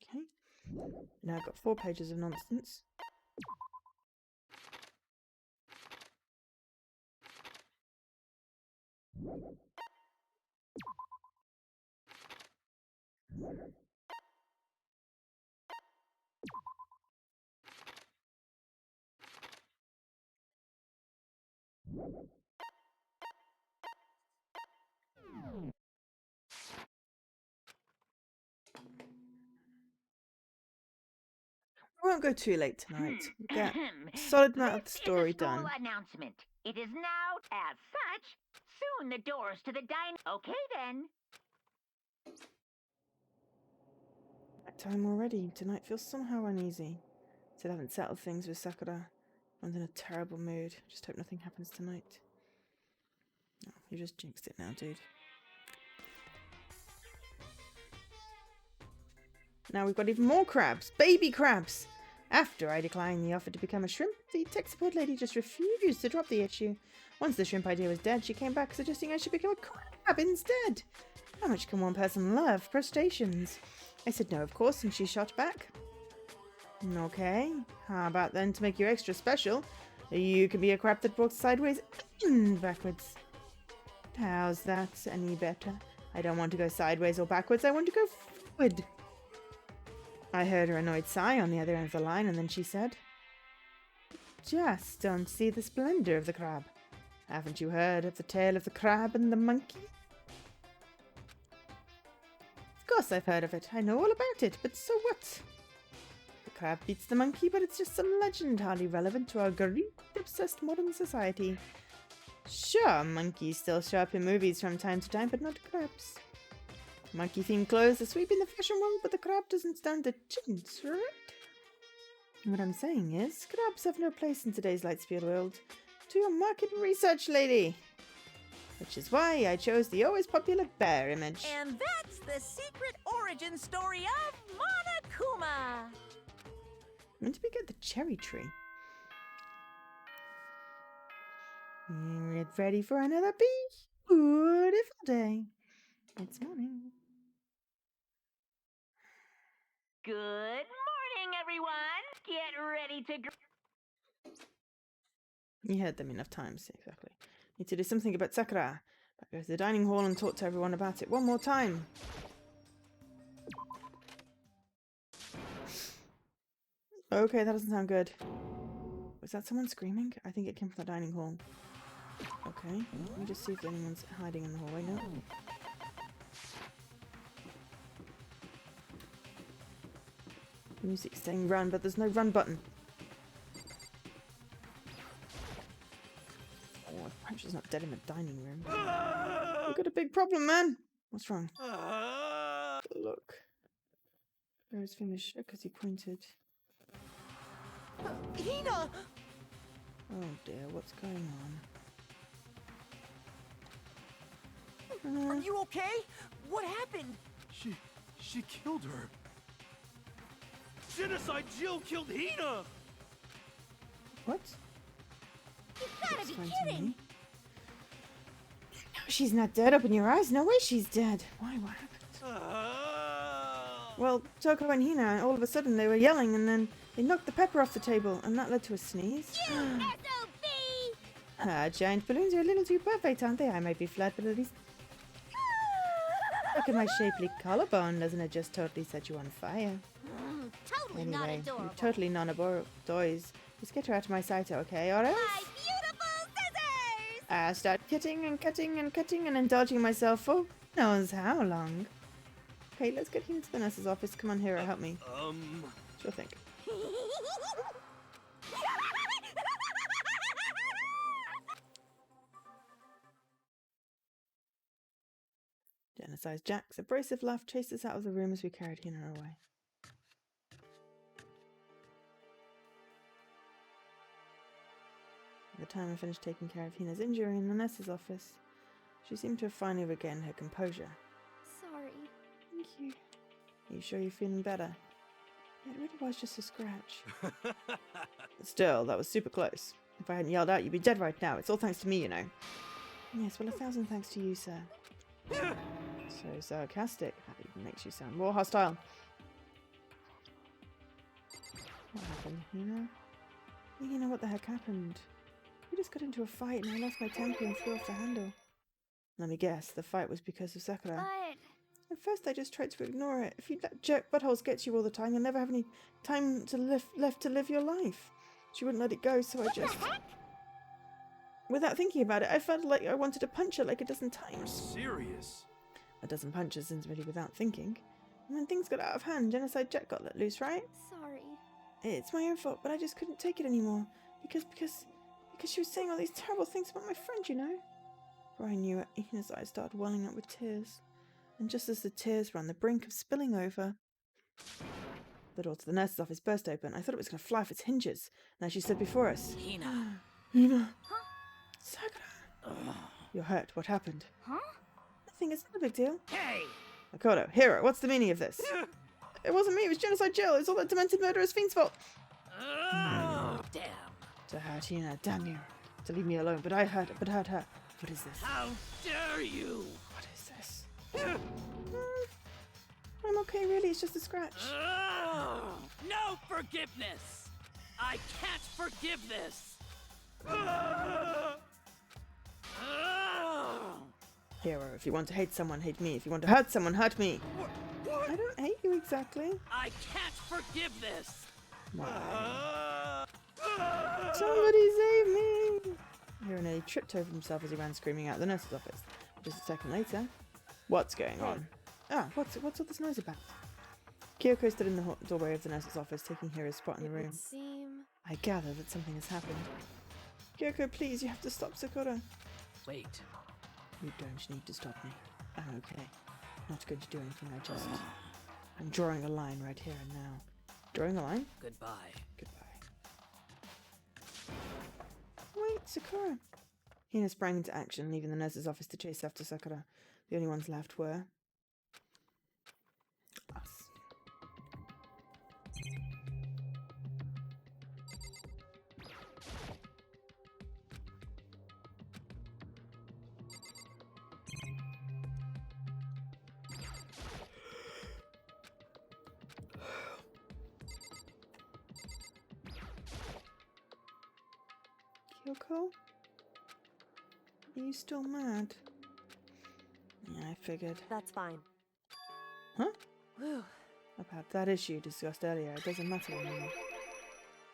Okay. Now I've got 4 pages of nonsense. We won't go too late tonight. We'll get a solid amount of the story This is a school done. announcement. It is now, as such, soon the doors to the dine. Okay then. Time already. Tonight feels somehow uneasy. Still haven't settled things with Sakura. I'm in a terrible mood. Just hope nothing happens tonight. Oh, you just jinxed it now, dude. Now we've got even more crabs. Baby crabs! After I declined the offer to become a shrimp, the tech support lady just refused to drop the issue. Once the shrimp idea was dead, she came back suggesting I should become a crab instead. How much can one person love crustaceans? I said no, of course, and she shot back. Okay, how about then, to make you extra special, you can be a crab that walks sideways and backwards. How's that any better? I don't want to go sideways or backwards, I want to go forward. I heard her annoyed sigh on the other end of the line, and then she said, "Just don't see the splendor of the crab. Haven't you heard of the tale of the crab and the monkey?" Of course I've heard of it. I know all about it, but so what? The crab beats the monkey, but it's just some legend hardly relevant to our greed-obsessed modern society. Sure, monkeys still show up in movies from time to time, but not crabs. Monkey-themed clothes are sweeping the fashion world, but the crab doesn't stand a chance, right? What I'm saying is, crabs have no place in today's Lightspeed world. Do your market research, lady! Which is why I chose the always popular bear image. And that's the secret origin story of Monokuma. When did we get the cherry tree? Get ready for another beautiful day. It's morning. Good morning, everyone. Get ready to. You heard them enough times, exactly. Need to do something about Sakura. Back go to the dining hall and talk to everyone about it one more time. Okay, that doesn't sound good. Was that someone screaming? I think it came from the dining hall. Okay, let me just see if anyone's hiding in the hallway now. The music's saying run, but there's no run button. Oh, I hope she's not dead in the dining room. We've got a big problem, man! What's wrong? Look. There's finished because he pointed. Hina! Oh dear, what's going on? Are you okay? What happened? She killed her. Genocide Jill killed Hina! What? You gotta be Explain to kidding! me. No, she's not dead. Open your eyes. No way she's dead. Why? What happened? Well, Toko and Hina, all of a sudden they were yelling and then they knocked the pepper off the table and that led to a sneeze. You SOB! Giant balloons are a little too perfect, aren't they? I might be flat, but at least... Look at my shapely collarbone. Doesn't it just totally set you on fire? Totally not Anyway, adorable. you're totally non-toys. Just get her out of my sight, okay? Or else... My beautiful scissors! Start cutting and cutting and cutting and indulging myself for who knows how long. Okay, let's get into the nurse's office. Come on, Hero, help me. Sure thing. Genocide Jack's abrasive laugh chased us out of the room as we carried Hina away. By the time I finished taking care of Hina's injury in the nurse's office, she seemed to have finally regained her composure. Sorry. Thank you. Are you sure you're feeling better? It really was just a scratch. Still, that was super close. If I hadn't yelled out, you'd be dead right now. It's all thanks to me, you know. Yes, well, 1,000 thanks to you, sir. So sarcastic. That even makes you sound more hostile. What happened, Hina? You know what the heck happened? We just got into a fight and I lost my temper and threw off the handle. Let me guess, the fight was because of Sakura. But At first I just tried to ignore it. If you let jerk buttholes get you all the time, you'll never have any time to left to live your life. She wouldn't let it go, so I just... Without thinking about it, I felt like I wanted to punch her like a dozen times. Serious? A dozen punches isn't really without thinking. And when things got out of hand, Genocide Jack got let loose, right? sorry. It's my own fault, but I just couldn't take it anymore. Because she was saying all these terrible things about my friend, you know? Before I knew it, Hina's eyes started welling up with tears. And just as the tears were on the brink of spilling over, the door to the nurse's office burst open. I thought it was going to fly off its hinges. And as she stood before us... Hina. Hina! Sakura! You're hurt. What happened? Huh? Nothing. It's not a big deal. Hey! Makoto, Hero, what's the meaning of this? It wasn't me. It was Genocide Jill. It's all that demented murderous fiend's fault. Oh, damn. To hurt Hina, damn you. To leave me alone, but hurt her. What is this? How dare you? What is this? I'm okay, really. It's just a scratch. No forgiveness! I can't forgive this! Hero, if you want to hate someone, hate me. If you want to hurt someone, hurt me. What? I don't hate you exactly. I can't forgive this! Why? Somebody save me! Hero nearly tripped over himself as he ran screaming out of the nurse's office. Just a second later, what's going on? What's all this noise about? Kyoko stood in the doorway of the nurse's office, taking Hero's spot in the room. Seem I gather that something has happened. Kyoko, please, you have to stop Sakura. wait. You don't need to stop me. I'm okay. Not going to do anything. I'm drawing a line right here and now. Drawing a line? Goodbye. Goodbye. Wait, Sakura. Hina sprang into action, leaving the nurse's office to chase after Sakura. The only ones left were us. Kyoko? Are you still mad? Yeah, I figured. That's fine. Huh? Whew. About that issue discussed earlier, it doesn't matter anymore.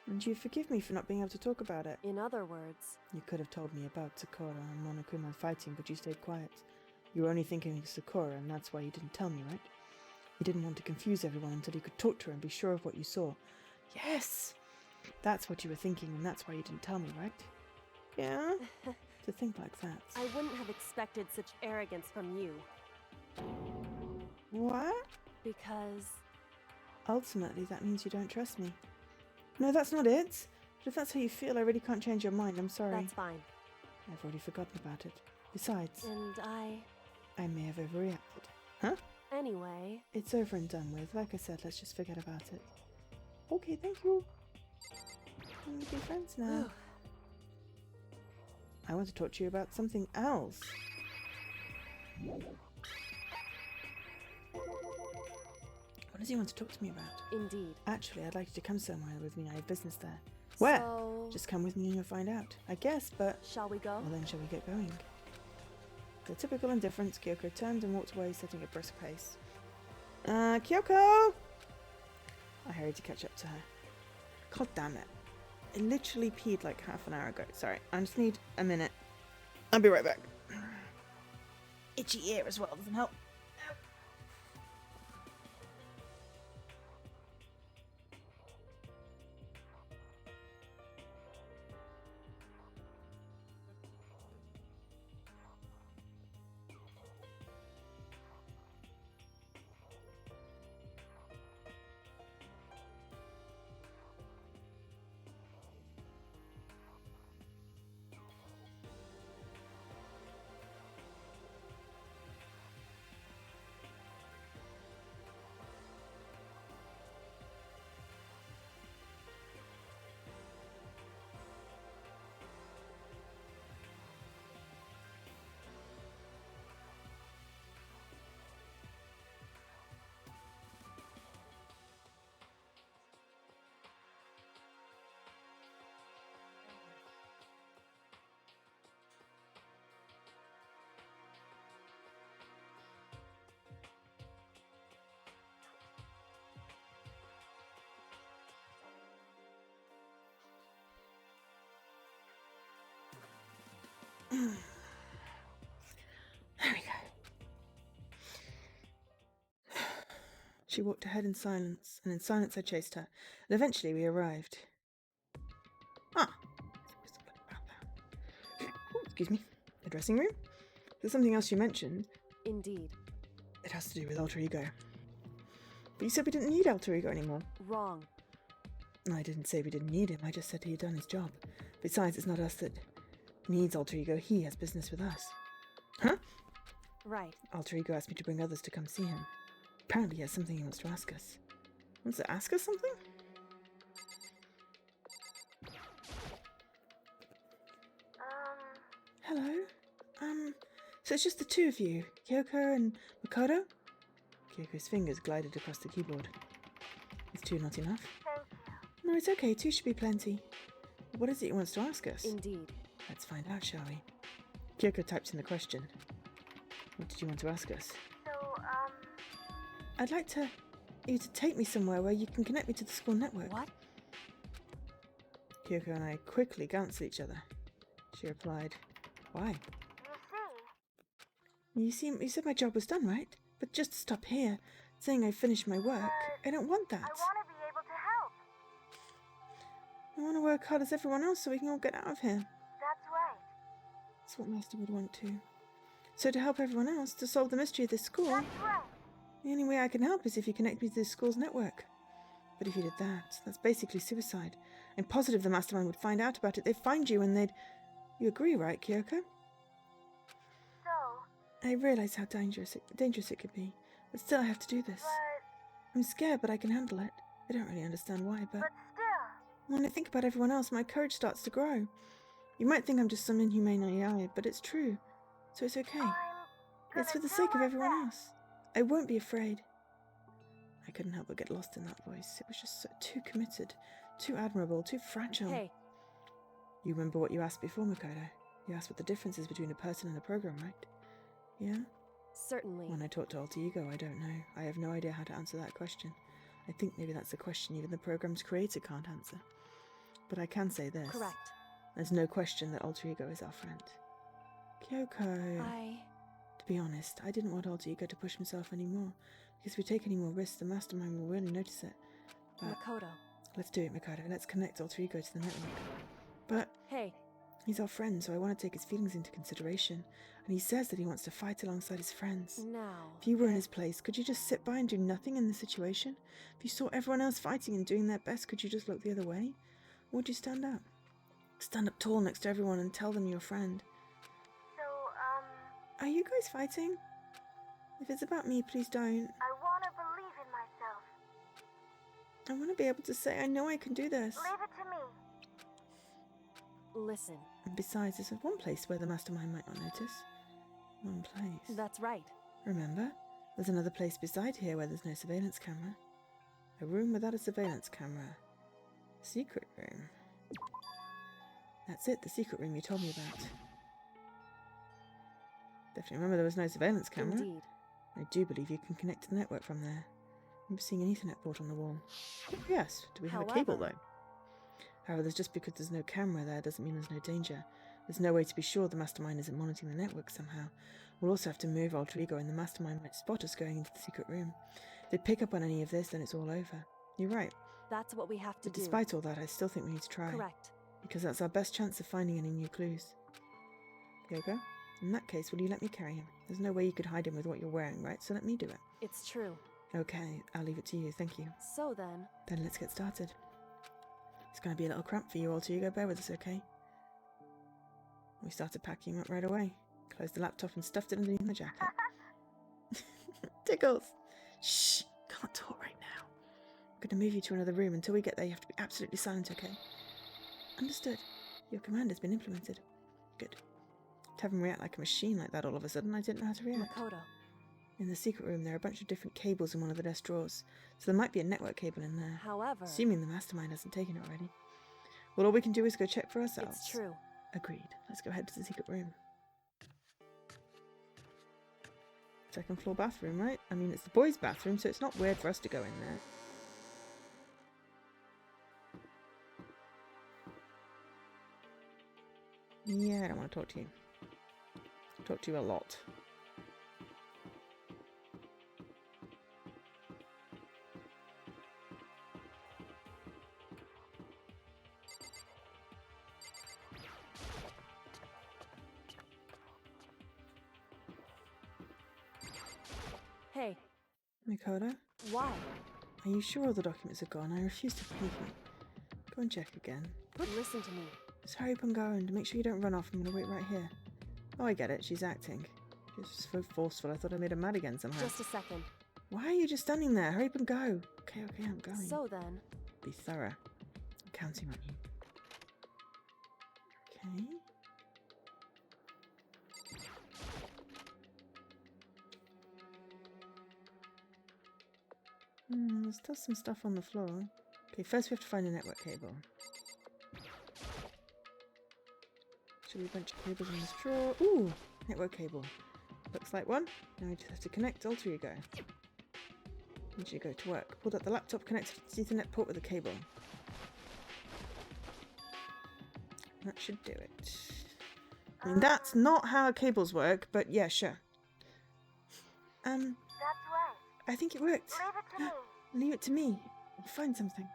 And you forgive me for not being able to talk about it. In other words, You could have told me about Sakura and Monokuma fighting, but you stayed quiet. You were only thinking of Sakura, and that's why you didn't tell me, right? You didn't want to confuse everyone until you could talk to her and be sure of what you saw. Yes! That's what you were thinking, and that's why you didn't tell me, right? Yeah? To think like that. I wouldn't have expected such arrogance from you. What? Because Ultimately, that means you don't trust me. No, that's not it. But if that's how you feel, I really can't change your mind. I'm sorry. that's fine. I've already forgotten about it. Besides, And I may have overreacted. Huh? anyway, It's over and done with. Like I said, let's just forget about it. Okay, thank you. We can be friends now. I want to talk to you about something else. What does he want to talk to me about? Indeed. Actually, I'd like you to come somewhere with me. I have business there. Where? So, Just come with me and you'll find out. I guess, but... shall we go? Well then, shall we get going? With typical indifference, Kyoko turned and walked away, setting a brisk pace. Kyoko! I hurried to catch up to her. God damn it. I literally peed like half an hour ago. Sorry, I just need a minute. I'll be right back. Itchy ear as well, doesn't help. There we go. She walked ahead in silence, and in silence I chased her, and eventually we arrived. Ah! Oh, excuse me. The dressing room? There's something else you mentioned. Indeed. It has to do with alter ego. But you said we didn't need alter ego anymore. Wrong. I didn't say we didn't need him, I just said he had done his job. Besides, it's not us that needs alter ego, he has business with us. Huh? Right. Alter ego asked me to bring others to come see him. Apparently he has something he wants to ask us. Wants to ask us something? Hello? So it's just the two of you, Kyoko and Makoto? Kyoko's fingers glided across the keyboard. Is two not enough? Thank you. No, it's okay, two should be plenty. What is it he wants to ask us? Indeed. Let's find out, shall we? Kyoko types in the question. What did you want to ask us? So, I'd like you to take me somewhere where you can connect me to the school network. What? Kyoko and I quickly glanced at each other. She replied, Why? You said my job was done, right? But just to stop here, saying I finished my work, I don't want that. I want to be able to help. I want to work hard as everyone else so we can all get out of here. That's right. That's what Master would want to. So to help everyone else, to solve the mystery of this school, That's right. the only way I can help is if you connect me to this school's network. But if you did that, that's basically suicide. I'm positive the Mastermind would find out about it. They'd find you and they'd... You agree, right, Kyoko? So, I realize how dangerous it could be, but still I have to do this. but I'm scared, but I can handle it. I don't really understand why, but still. when I think about everyone else, my courage starts to grow. You might think I'm just some inhumane AI, but it's true. So it's okay. It's for the sake of everyone else. I won't be afraid. I couldn't help but get lost in that voice. It was just so too committed, too admirable, too fragile. Hey, You remember what you asked before, Makoto? You asked what the difference is between a person and a program, right? Yeah? certainly. When I talk to Alter Ego, I don't know. I have no idea how to answer that question. I think maybe that's a question even the program's creator can't answer. But I can say this. Correct. There's no question that Alter Ego is our friend. Kyoko. To be honest, I didn't want Alter Ego to push himself anymore. Because if we take any more risks, the Mastermind will really notice it. But Makoto. let's do it, Makoto. Let's connect Alter Ego to the network. But Hey, he's our friend, so I want to take his feelings into consideration. And he says that he wants to fight alongside his friends. now. If you were in his place, could you just sit by and do nothing in the situation? If you saw everyone else fighting and doing their best, could you just look the other way? Or would you stand up? Stand up tall next to everyone and tell them you're a friend. So, Are you guys fighting? If it's about me, please don't. I want to believe in myself. I want to be able to say, I know I can do this. Leave it to me. Listen, And besides, there's one place where the Mastermind might not notice. One place. that's right. Remember? There's another place beside here where there's no surveillance camera. A room without a surveillance camera. Secret room. That's it, the secret room you told me about. Definitely remember there was no surveillance camera. Indeed. I do believe you can connect to the network from there. I'm seeing an Ethernet port on the wall. Yes, do we have a cable However- though? However, just because there's no camera there doesn't mean there's no danger. There's no way to be sure the Mastermind isn't monitoring the network somehow. We'll also have to move Alter Ego and the Mastermind might spot us going into the secret room. If they pick up on any of this, then it's all over. You're right. That's what we have to But do. despite all that, I still think we need to try. Correct. Because that's our best chance of finding any new clues. Kyoko? In that case, will you let me carry him? There's no way you could hide him with what you're wearing, right? So let me do it. It's true. Okay, I'll leave it to you, thank you. So then, Then let's get started. It's going to be a little cramped for you, Alter Ego. Bear with us, okay? We started packing him up right away. Closed the laptop and stuffed it underneath the jacket. Tickles! Shh! Can't talk right now. I'm going to move you to another room. Until we get there, you have to be absolutely silent, okay? Understood. Your command has been implemented. Good. To have him react like a machine like that all of a sudden, I didn't know how to react. Makoto. In the secret room, there are a bunch of different cables in one of the desk drawers, so there might be a network cable in there. However, Assuming the Mastermind hasn't taken it already. Well, all we can do is go check for ourselves. it's true. Agreed. Let's go head to the secret room. Second floor bathroom, right? I mean, it's the boys' bathroom, so it's not weird for us to go in there. Yeah, I don't want to talk to you. Talk to you a lot. Hey, Makoto, why? are you sure all the documents are gone? I refuse to believe you. Go and check again. Listen to me. Just hurry up and go, and make sure you don't run off. I'm gonna wait right here. Oh, I get it. She's acting. She's so forceful. I thought I made her mad again somehow. Just a second. Why are you just standing there? Hurry up and go. Okay, I'm going. So then, Be thorough. I'm counting on you. Okay. There's still some stuff on the floor. Okay, first we have to find a network cable. Should be a bunch of cables in this drawer. Ooh, network cable. Looks like one. Now we just have to connect Alter Ego. Need you to go to work. Pulled up the laptop, connected to the Ethernet port with a cable. That should do it. I mean, that's not how cables work, but yeah, sure. That's right. I think it worked. Leave it to me. Leave it to me. I'll find something.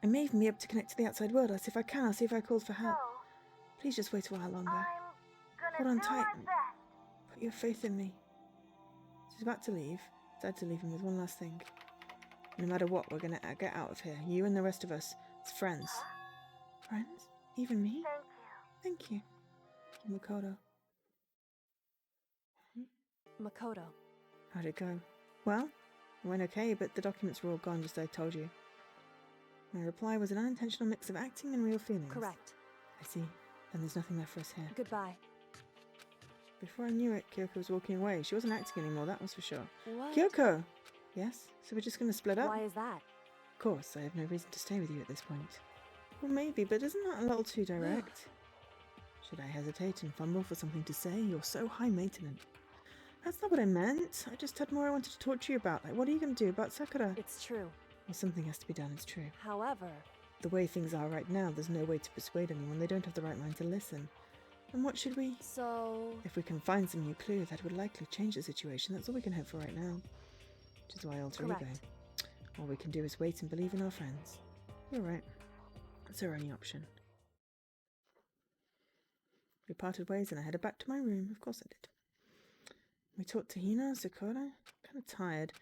I may even be able to connect to the outside world. I'll see if I can. I'll see if I call for help. So, Please just wait a while longer. I'm Hold on do tight. my best. Put your faith in me. She's about to leave. Decided to leave him with one last thing. No matter what, we're gonna get out of here. You and the rest of us. As friends. Friends? Even me? Thank you. Thank you. Makoto. Makoto. How'd it go? Well, it went okay, but the documents were all gone just as I told you. My reply was an unintentional mix of acting and real feelings. Correct. I see. Then there's nothing left for us here. Goodbye. Before I knew it, Kyoko was walking away. She wasn't acting anymore, that was for sure. What? Kyoko! Yes? So we're just going to split up? Why is that? Of course, I have no reason to stay with you at this point. Well, maybe, but isn't that a little too direct? Should I hesitate and fumble for something to say? You're so high maintenance. That's not what I meant. I just had more I wanted to talk to you about. Like, what are you going to do about Sakura? It's true. Well, something has to be done, it's true. However, The way things are right now, there's no way to persuade anyone. They don't have the right mind to listen. And what should we... so... If we can find some new clue, that would likely change the situation. That's all we can hope for right now. Which is why alter ego. Correct. All we can do is wait and believe in our friends. You're right. That's our only option. We parted ways and I headed back to my room. Of course I did. We talked to Hina, Sakura. Kind of tired.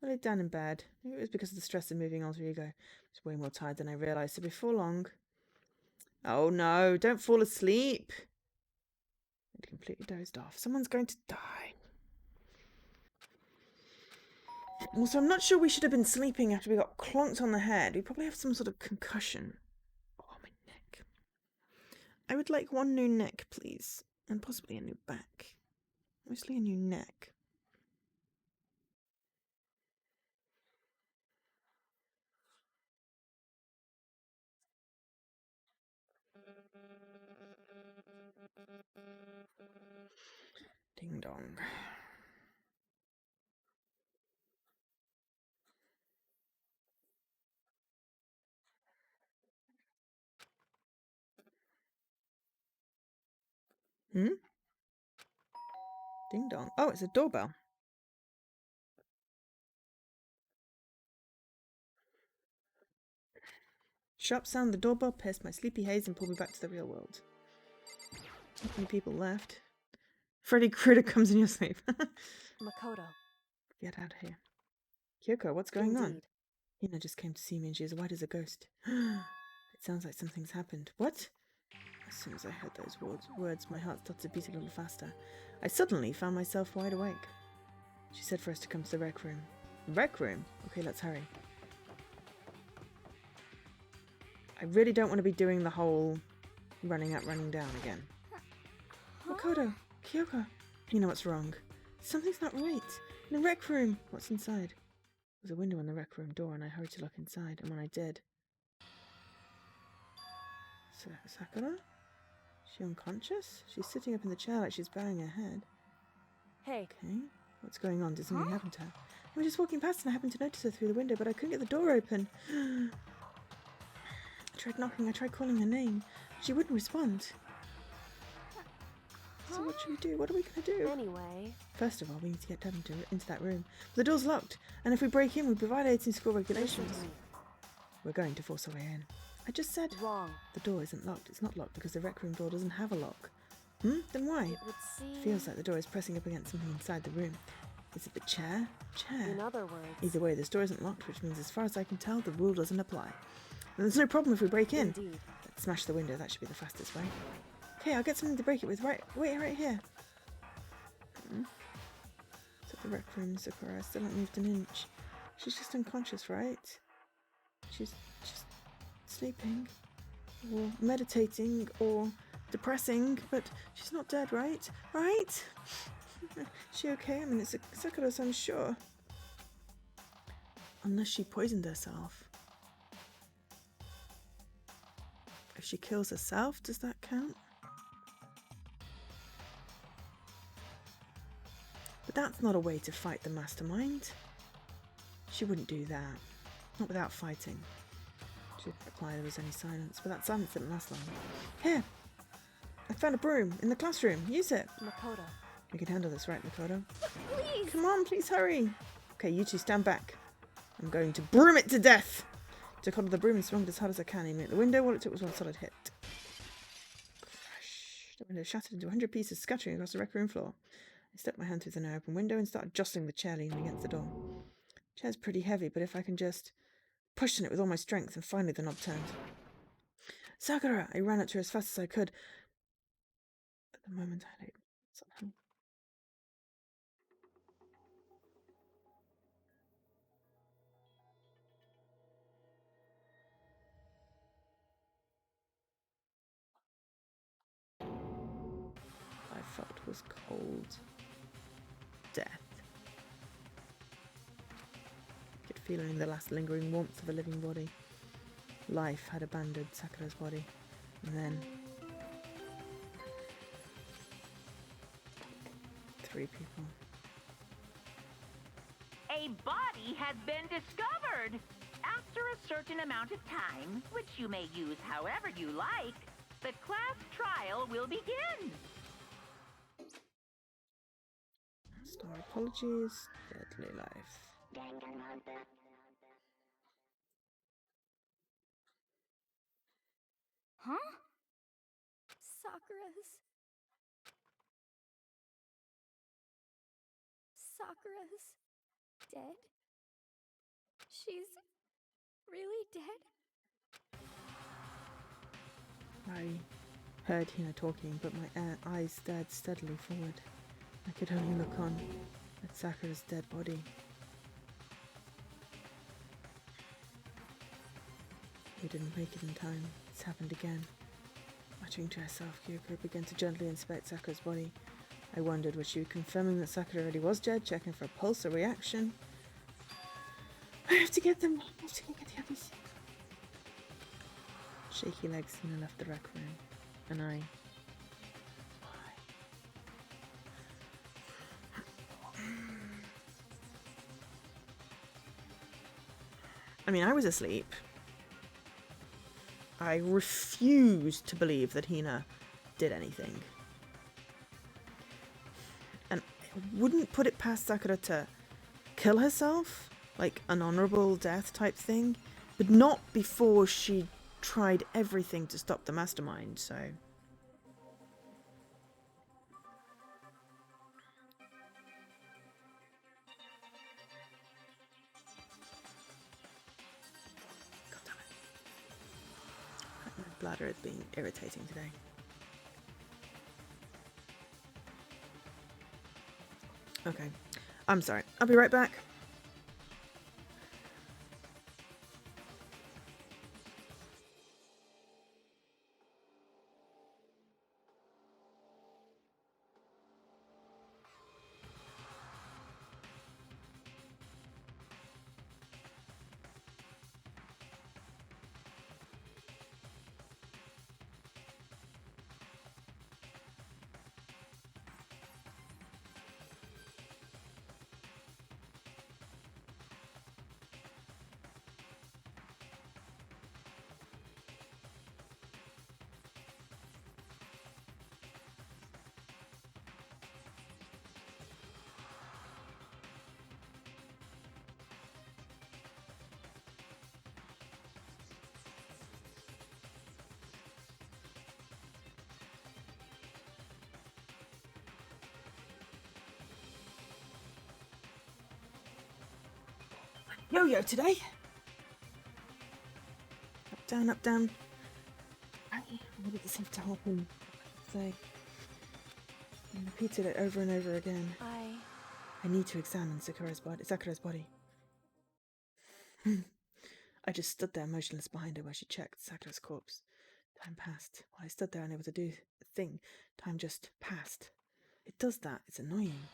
I laid down in bed. Maybe it was because of the stress of moving alter ego. I was way more tired than I realised. So before long... Oh no, don't fall asleep. I'd completely dozed off. Someone's going to die. Also, I'm not sure we should have been sleeping after we got clonked on the head. We probably have some sort of concussion. Oh, my neck. I would like one new neck, please. And possibly a new back. Mostly a new neck. Ding dong. Hmm? Ding dong. Oh, it's a doorbell. Sharp sound, the doorbell pierced my sleepy haze and pulled me back to the real world. Not many people left. Freddy Krueger comes in your sleep. Makoto. Get out of here. Kyoko, what's going on? Indeed. Hina just came to see me and she is white as a ghost. It sounds like something's happened. What? As soon as I heard those words, my heart started to beat a little faster. I suddenly found myself wide awake. She said for us to come to the rec room. Rec room? Okay, let's hurry. I really don't want to be doing the whole running up, running down again. Makoto, Kyoko. You know what's wrong. Something's not right. In the rec room. What's inside? There was a window on the rec room door and I hurried to look inside, and when I did... Sakura? Is she unconscious? She's sitting up in the chair like she's bowing her head. Hey. Okay. What's going on? Did something happen to her? I was just walking past and I happened to notice her through the window, but I couldn't get the door open. I tried knocking, I tried calling her name. She wouldn't respond. So what should we do? What are we going to do? Anyway. First of all, we need to get Dad into that room. The door's locked, and if we break in, we violating school regulations. Listen to me. We're going to force our way in. I just said... Wrong. The door isn't locked. It's not locked because the rec room door doesn't have a lock. Then why? It would seem... Feels like the door is pressing up against something inside the room. Is it the chair? Chair. In other words... Either way, this door isn't locked, which means as far as I can tell, the rule doesn't apply. And there's no problem if we break in. Indeed. Let's smash the window. That should be the fastest way. Okay, I'll get something to break it with. Wait right here. It's at the rec room, Sakura. I still haven't moved an inch. She's just unconscious, right? She's just sleeping, or meditating, or depressing, but she's not dead, right? Right? Is she okay? I mean, it's Sakura, so I'm sure. Unless she poisoned herself. If she kills herself, does that count? But that's not a way to fight the mastermind. She wouldn't do that. Not without fighting. She didn't reply, there was any silence, but that silence didn't last long. Here! I found a broom in the classroom. Use it. Makoto. We can handle this, right, Makoto? Please! Come on, please hurry. Okay, you two stand back. I'm going to broom it to death. Took hold of the broom and swung it as hard as I can, aiming at the window. All it took was one solid hit. Crash. The window shattered into 100 pieces, scattering across the rec room floor. I stepped my hand through the now open window and started jostling the chair leaning against the door. The chair's pretty heavy, but if I can just push on it with all my strength, and finally the knob turned. Sakura! I ran up to her as fast as I could. At the moment, I had something. I felt was cold. Death. I could feel in the last lingering warmth of a living body. Life had abandoned Sakura's body. And then 3 people. A body has been discovered! After a certain amount of time, which you may use however you like, the class trial will begin. Star apologies, deadly life. Danganronpa. Huh? Sakura's dead? She's really dead? I heard Hina talking, but my eyes stared steadily forward. I could only look on at Sakura's dead body. We didn't make it in time. It's happened again. Muttering to herself, Kyoko began to gently inspect Sakura's body. I wondered, was she confirming that Sakura already was dead, checking for a pulse or reaction? I have to get them. I have to go get the others. Shaky legs, Hina left the rec room. And I... I mean, I was asleep. I refused to believe that Hina did anything. And I wouldn't put it past Sakura to kill herself, like an honorable death type thing, but not before she tried everything to stop the mastermind, so... My bladder is being irritating today. Okay, I'm sorry. I'll be right back. Yo-yo today. Up, down, up, down. I wanted this to happen. So I repeated it over and over again. I need to examine Sakura's body. I just stood there motionless behind her while she checked Sakura's corpse. Time passed. While I stood there unable to do a thing, time just passed. It does that. It's annoying.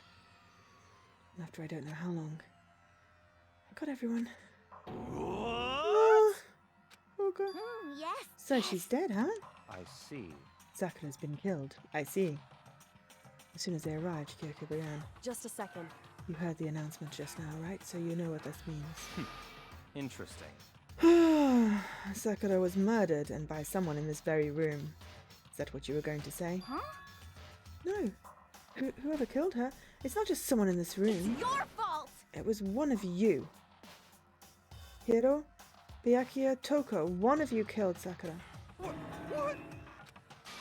And after I don't know how long. I got everyone. What? Oh god. Yes. So she's dead, huh? I see. Sakura's been killed. I see. As soon as they arrived, Kyoko began. Just a second. You heard the announcement just now, right? So you know what this means. Interesting. Sakura was murdered, and by someone in this very room. Is that what you were going to say? Huh? No. Whoever killed her, it's not just someone in this room. It's your fault! It was one of you. Hiro, Byakuya, Toko, one of you killed Sakura. What?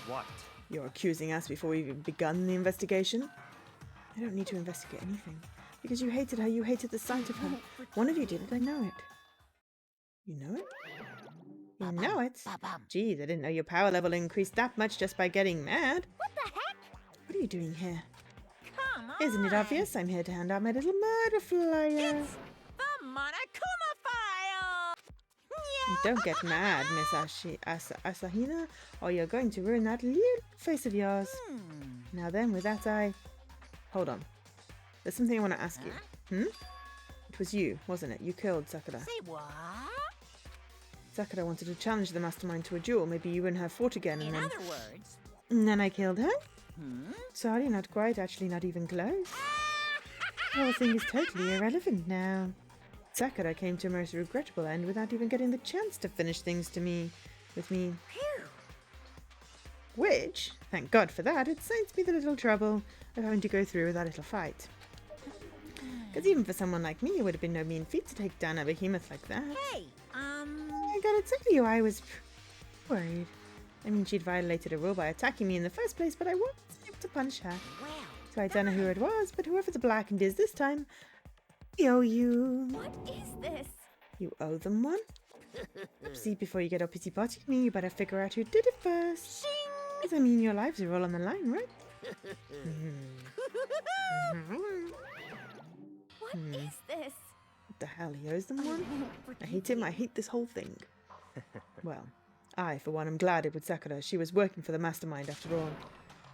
What? You're accusing us before we've even begun the investigation? I don't need to investigate anything. Because you hated her, you hated the sight of her. One of you did it, I know it. You know it? You know it? Geez, I didn't know your power level increased that much just by getting mad. What the heck? What are you doing here? Come on. Isn't it obvious? I'm here to hand out my little murder flyer. It's the Monokuma file. Don't get mad, Miss Asahina, or you're going to ruin that little face of yours. Now then, with that Hold on. There's something I want to ask you. It was you, wasn't it? You killed Sakura. Say what? Sakura wanted to challenge the mastermind to a duel. Maybe you and her fought again, In and other words, then I killed her? Sorry, not quite. Actually, not even close. The whole thing is totally irrelevant now. Sakura came to a most regrettable end without even getting the chance to finish things with me. Which, thank God for that, it saves me the little trouble of having to go through with that little fight. Because even for someone like me, it would have been no mean feat to take down a behemoth like that. hey, I gotta tell you, I was worried. I mean, she'd violated a rule by attacking me in the first place, but I wasn't able to punish her. well, So I don't know who it was, but whoever the blackened is this time, I owe you. What is this? You owe them one? See, before you get all pissy-potty with me, you better figure out who did it first. Because, I mean, your lives are all on the line, right? What is this? What the hell, he owes them one? I hate him, I hate this whole thing. Well, I, for one, am glad it was Sakura. She was working for the mastermind after all.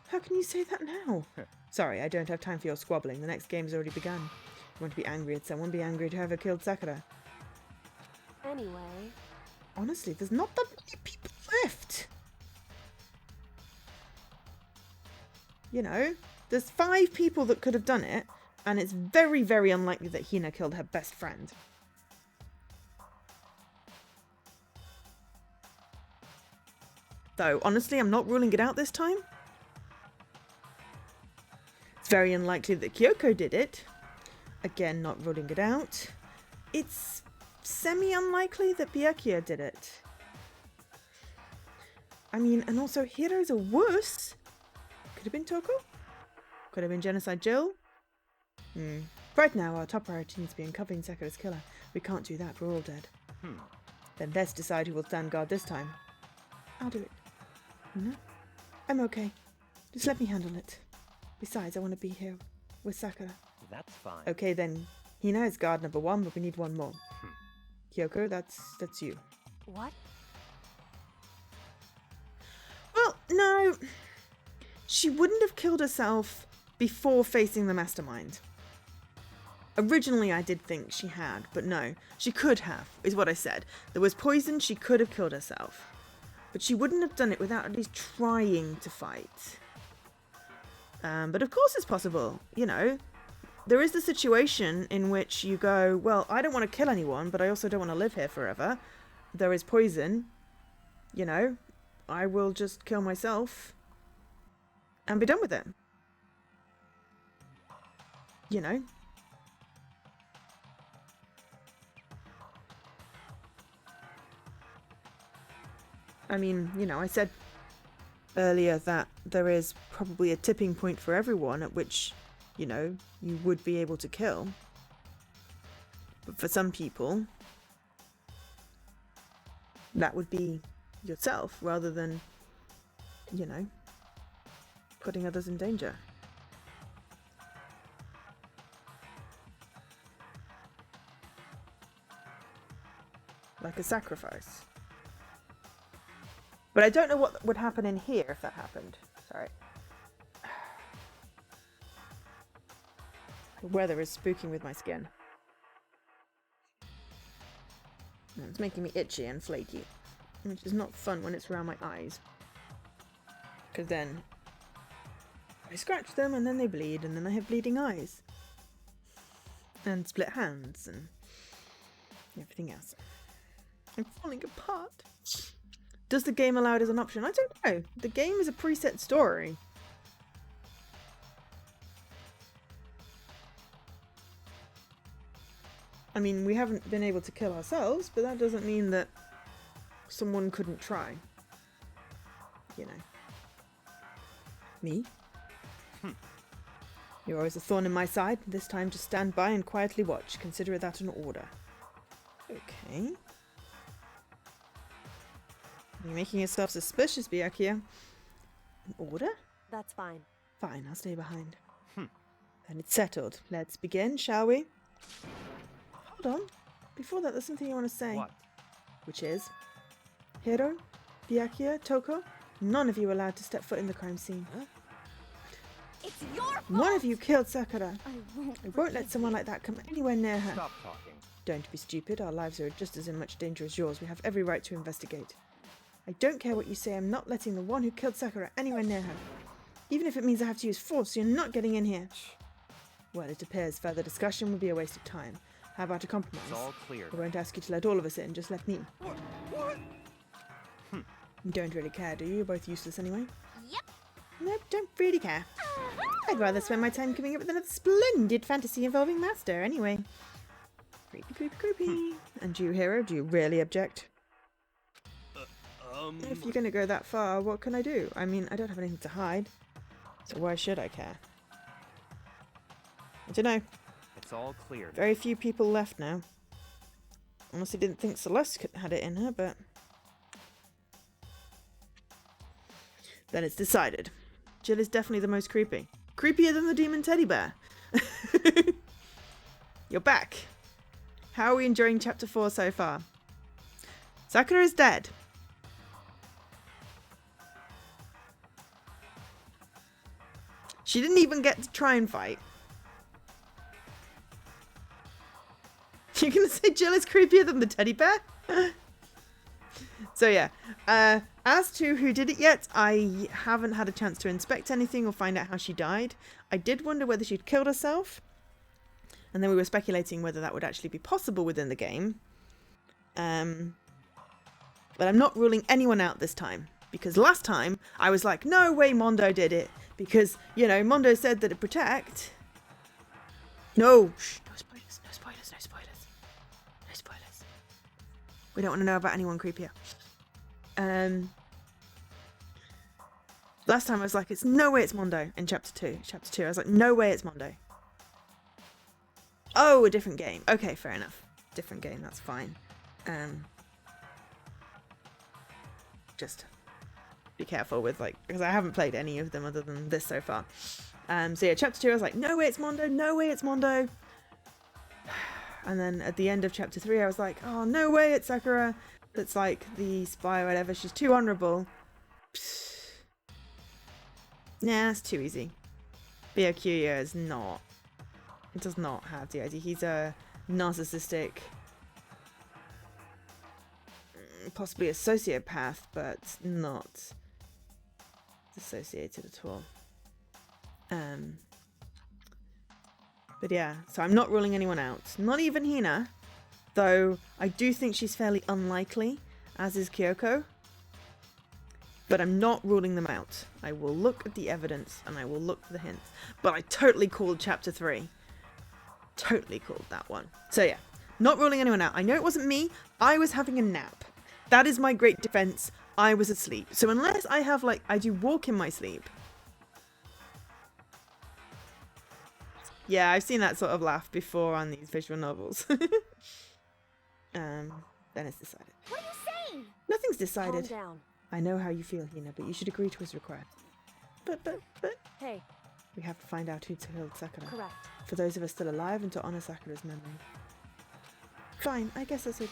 How can you say that now? Sorry, I don't have time for your squabbling. The next game's already begun. You want to be angry at someone, be angry at whoever killed Sakura. Anyway, Honestly, there's not that many people left. You know, there's 5 people that could have done it, and it's very, very unlikely that Hina killed her best friend. Though, honestly, I'm not ruling it out this time. It's very unlikely that Kyoko did it. Again, not ruling it out. It's semi-unlikely that Byakuya did it. I mean, and also, heroes are worse. Could have been Toko? Could have been Genocide Jill? Right now, our top priority needs to be uncovering Sakura's killer. We can't do that, we're all dead. Then let's decide who will stand guard this time. I'll do it. No? I'm okay. Just let me handle it. Besides, I want to be here with Sakura. That's fine. Okay, then. Hina is guard number 1, but we need one more. Kyoko, that's you. what? Well, no. She wouldn't have killed herself before facing the mastermind. Originally, I did think she had, but no. She could have, is what I said. There was poison, she could have killed herself. But she wouldn't have done it without at least trying to fight. But of course it's possible, you know. There is the situation in which you go, well, I don't want to kill anyone, but I also don't want to live here forever. There is poison. You know, I will just kill myself and be done with it. You know? I mean, you know, I said earlier that there is probably a tipping point for everyone at which, you know, you would be able to kill. But for some people, that would be yourself rather than, you know, putting others in danger. Like a sacrifice. But I don't know what would happen in here if that happened. Sorry. The weather is spooking with my skin. It's making me itchy and flaky, which is not fun when it's around my eyes. Because then I scratch them and then they bleed and then I have bleeding eyes. And split hands and everything else. I'm falling apart. Does the game allow it as an option? I don't know. The game is a preset story. I mean, we haven't been able to kill ourselves, but that doesn't mean that someone couldn't try. You know. Me? You're always a thorn in my side. This time just stand by and quietly watch. Consider that an order. Okay. You're making yourself suspicious, Byakuya. An order? That's fine. Fine, I'll stay behind. Then it's settled. Let's begin, shall we? Hold on. Before that, there's something I want to say. What? Which is... Hiro, Byakuya, Toko, none of you are allowed to step foot in the crime scene. It's your fault! One of you killed Sakura. I won't I won't let forgive someone you. like that come anywhere near her. Stop talking. Don't be stupid. Our lives are just as in much danger as yours. We have every right to investigate. I don't care what you say. I'm not letting the one who killed Sakura anywhere near her. Even if it means I have to use force, you're not getting in here. Well, it appears further discussion would be a waste of time. How about a compromise? It's all clear. I won't ask you to let all of us in. Just let me. What? You don't really care, do you? You're both useless anyway. Yep. Nope, don't really care. I'd rather spend my time coming up with another splendid fantasy involving Master, anyway. Creepy, creepy, creepy. And you, Hero, do you really object? If you're going to go that far, what can I do? I mean, I don't have anything to hide. So why should I care? I don't know. It's all clear. Very few people left now. Honestly didn't think Celeste had it in her, but... Then it's decided. Jill is definitely the most creepy. Creepier than the demon teddy bear. You're back. How are we enjoying chapter 4 so far? Sakura is dead. She didn't even get to try and fight. You're gonna say Jill is creepier than the teddy bear? So yeah, as to who did it yet, I haven't had a chance to inspect anything or find out how she died. I did wonder whether she'd killed herself. And then we were speculating whether that would actually be possible within the game. But I'm not ruling anyone out this time. Because last time, I was like, no way Mondo did it. Because, you know, Mondo said that it'd protect. No! Shh, no spoilers, no spoilers, no spoilers. No spoilers. We don't want to know about anyone creepier. Last time I was like, it's no way it's Mondo in chapter 2. Chapter 2, I was like, no way it's Mondo. Oh, a different game. Okay, fair enough. Different game, that's fine. Just be careful with, like, because I haven't played any of them other than this so far. So yeah, chapter 2, I was like, no way it's Mondo, no way it's Mondo. And then at the end of chapter 3, I was like, oh, no way it's Sakura. That's like the spy or whatever. She's too honourable. Nah, it's too easy. Byakuya is not. It does not have the idea. He's a narcissistic, possibly a sociopath, but not dissociated at all. But yeah, so I'm not ruling anyone out. Not even Hina, though I do think she's fairly unlikely, as is Kyoko. But I'm not ruling them out. I will look at the evidence and I will look for the hints. But I totally called chapter 3. Totally called that one. So yeah, not ruling anyone out. I know it wasn't me. I was having a nap. That is my great defense. I was asleep. So unless I have, like, I do walk in my sleep. Yeah, I've seen that sort of laugh before on these visual novels. Then it's decided. What are you saying? Nothing's decided. Calm down. I know how you feel, Hina, but you should agree to his request. But, Hey, we have to find out who killed Sakura. correct. For those of us still alive and to honor Sakura's memory. Fine, I guess that's okay.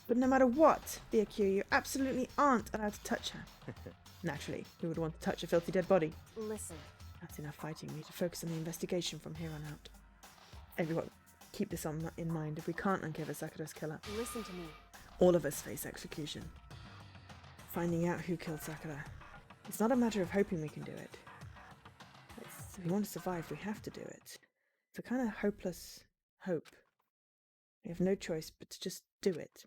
But no matter what, Byakuya, you absolutely aren't allowed to touch her. Naturally, who would want to touch a filthy dead body? Listen, That's enough fighting. We need to focus on the investigation from here on out. Everyone, keep this in mind. If we can't uncover Sakura's killer, listen to me. all of us face execution. Finding out who killed Sakura. It's not a matter of hoping we can do it. If we want to survive, we have to do it. It's a kind of hopeless hope. We have no choice but to just do it.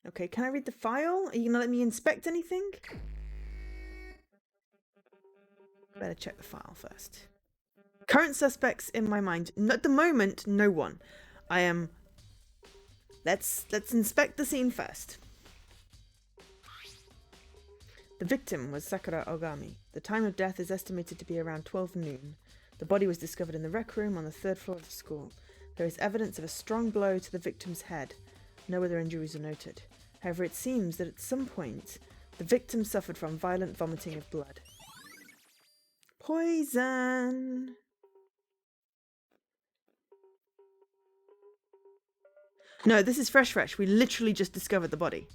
Okay, can I read the file? Are you going to let me inspect anything? Better check the file first. Current suspects in my mind. At the moment, no one. I am... Let's inspect the scene first. The victim was Sakura Ogami. The time of death is estimated to be around 12 noon. The body was discovered in the rec room on the 3rd floor of the school. There is evidence of a strong blow to the victim's head. No other injuries are noted. However, it seems that at some point, the victim suffered from violent vomiting of blood. Poison! No, this is fresh. We literally just discovered the body.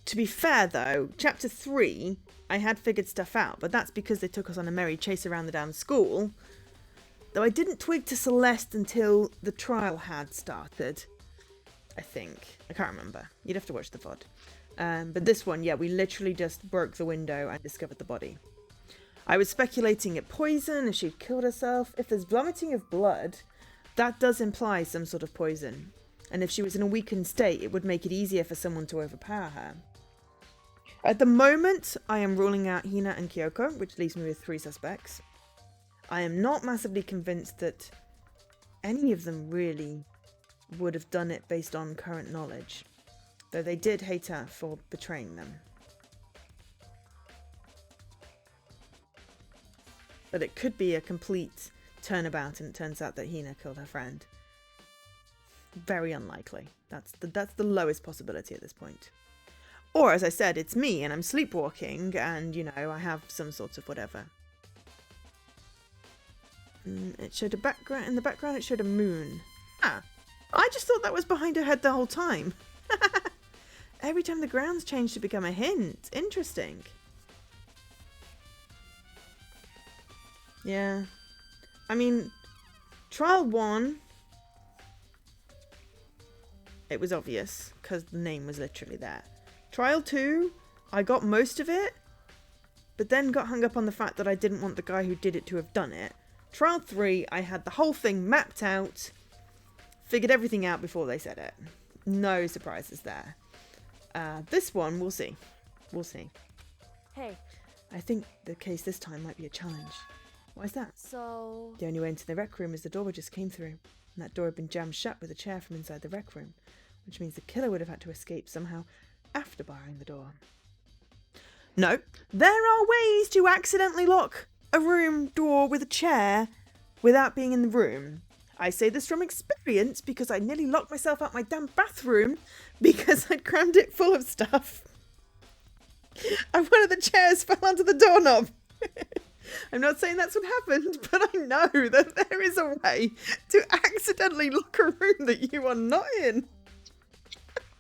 To be fair, though, Chapter 3, I had figured stuff out, but that's because they took us on a merry chase around the damn school. Though I didn't twig to Celeste until the trial had started, I think. I can't remember. You'd have to watch the VOD. But this one, yeah, we literally just broke the window and discovered the body. I was speculating it poison, if she'd killed herself. If there's vomiting of blood, that does imply some sort of poison. And if she was in a weakened state, it would make it easier for someone to overpower her. At the moment, I am ruling out Hina and Kyoko, which leaves me with 3 suspects. I am not massively convinced that any of them really would have done it based on current knowledge, though they did hate her for betraying them. But it could be a complete turnabout and it turns out that Hina killed her friend. Very unlikely. That's the lowest possibility at this point. Or, as I said, it's me and I'm sleepwalking and, you know, I have some sort of whatever. It showed a background. In the background it showed a moon. Ah, I just thought that was behind her head the whole time. Every time the grounds change to become a hint. Interesting. Yeah. I mean, Trial 1, it was obvious because the name was literally there. Trial 2, I got most of it, but then got hung up on the fact that I didn't want the guy who did it to have done it. Trial 3, I had the whole thing mapped out, figured everything out before they said it. No surprises there. This one, we'll see. We'll see. Hey, I think the case this time might be a challenge. Why is that? so... The only way into the rec room is the door we just came through. And that door had been jammed shut with a chair from inside the rec room, which means the killer would have had to escape somehow after barring the door. No, there are ways to accidentally lock a room door with a chair without being in the room. I say this from experience because I nearly locked myself out my damn bathroom because I'd crammed it full of stuff. And one of the chairs fell onto the doorknob. I'm not saying that's what happened, but I know that there is a way to accidentally lock a room that you are not in.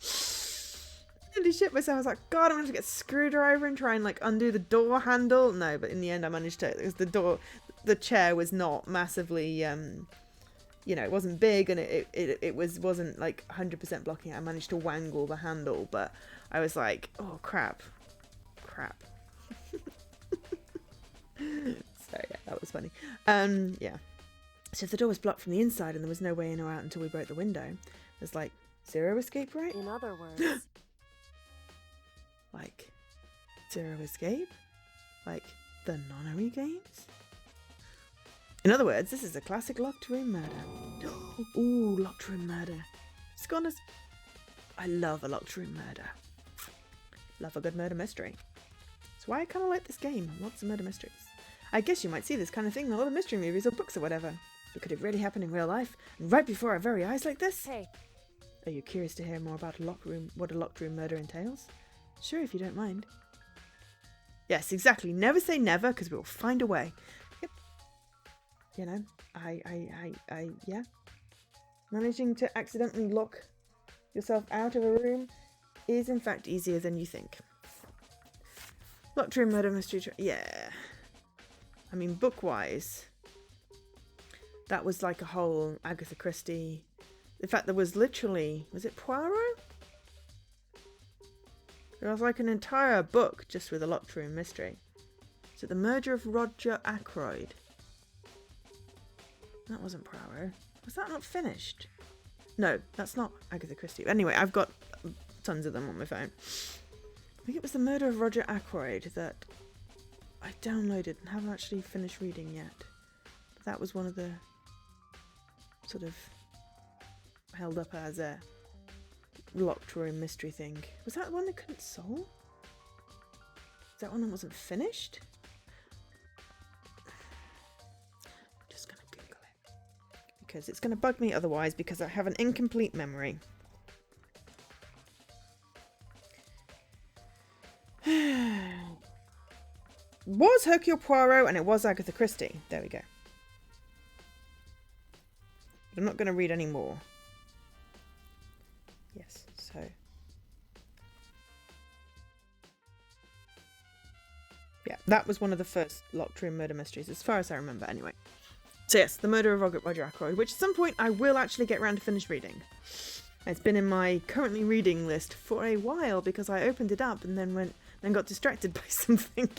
I nearly shit myself. I was like, God, I'm going to get a screwdriver and try and like undo the door handle. No, but in the end I managed to, because the chair was not massively, you know, it wasn't big and it wasn't like 100% blocking it. I managed to wangle the handle, but I was like, oh crap. So yeah, that was funny. Yeah. So if the door was blocked from the inside and there was no way in or out until we broke the window, there's like 0 escape, right? In other words... Like 0 escape? Like the Nonary games? In other words, this is a classic locked room murder. Ooh, locked room murder. It's gone as... I love a locked room murder. Love a good murder mystery. That's why I kind of like this game. Lots of murder mysteries. I guess you might see this kind of thing in a lot of mystery movies or books or whatever. But could it really happen in real life? And right before our very eyes like this? Hey. Are you curious to hear more about what a locked room murder entails? Sure, if you don't mind. Yes, exactly. Never say never, because we'll find a way. Yep. You know, yeah. Managing to accidentally lock yourself out of a room is in fact easier than you think. Locked room murder mystery. Yeah. I mean, book-wise, that was like a whole Agatha Christie. In fact, there was literally, was it Poirot? There was like an entire book just with a locked room mystery. Is it The Murder of Roger Ackroyd? That wasn't Poirot. Was that not finished? No, that's not Agatha Christie. Anyway, I've got tons of them on my phone. I think it was The Murder of Roger Ackroyd that I downloaded and haven't actually finished reading yet. But that was one of the sort of... held up as a locked room mystery thing. Was that the one they couldn't solve? Was that one that wasn't finished? I'm just gonna Google it. Because it's gonna bug me otherwise because I have an incomplete memory. Was Hercule Poirot and it was Agatha Christie. There we go. I'm not going to read any more. Yes, so. Yeah, that was one of the first locked room murder mysteries, as far as I remember anyway. So yes, The Murder of Roger Ackroyd, which at some point I will actually get around to finish reading. It's been in my currently reading list for a while because I opened it up and then got distracted by something.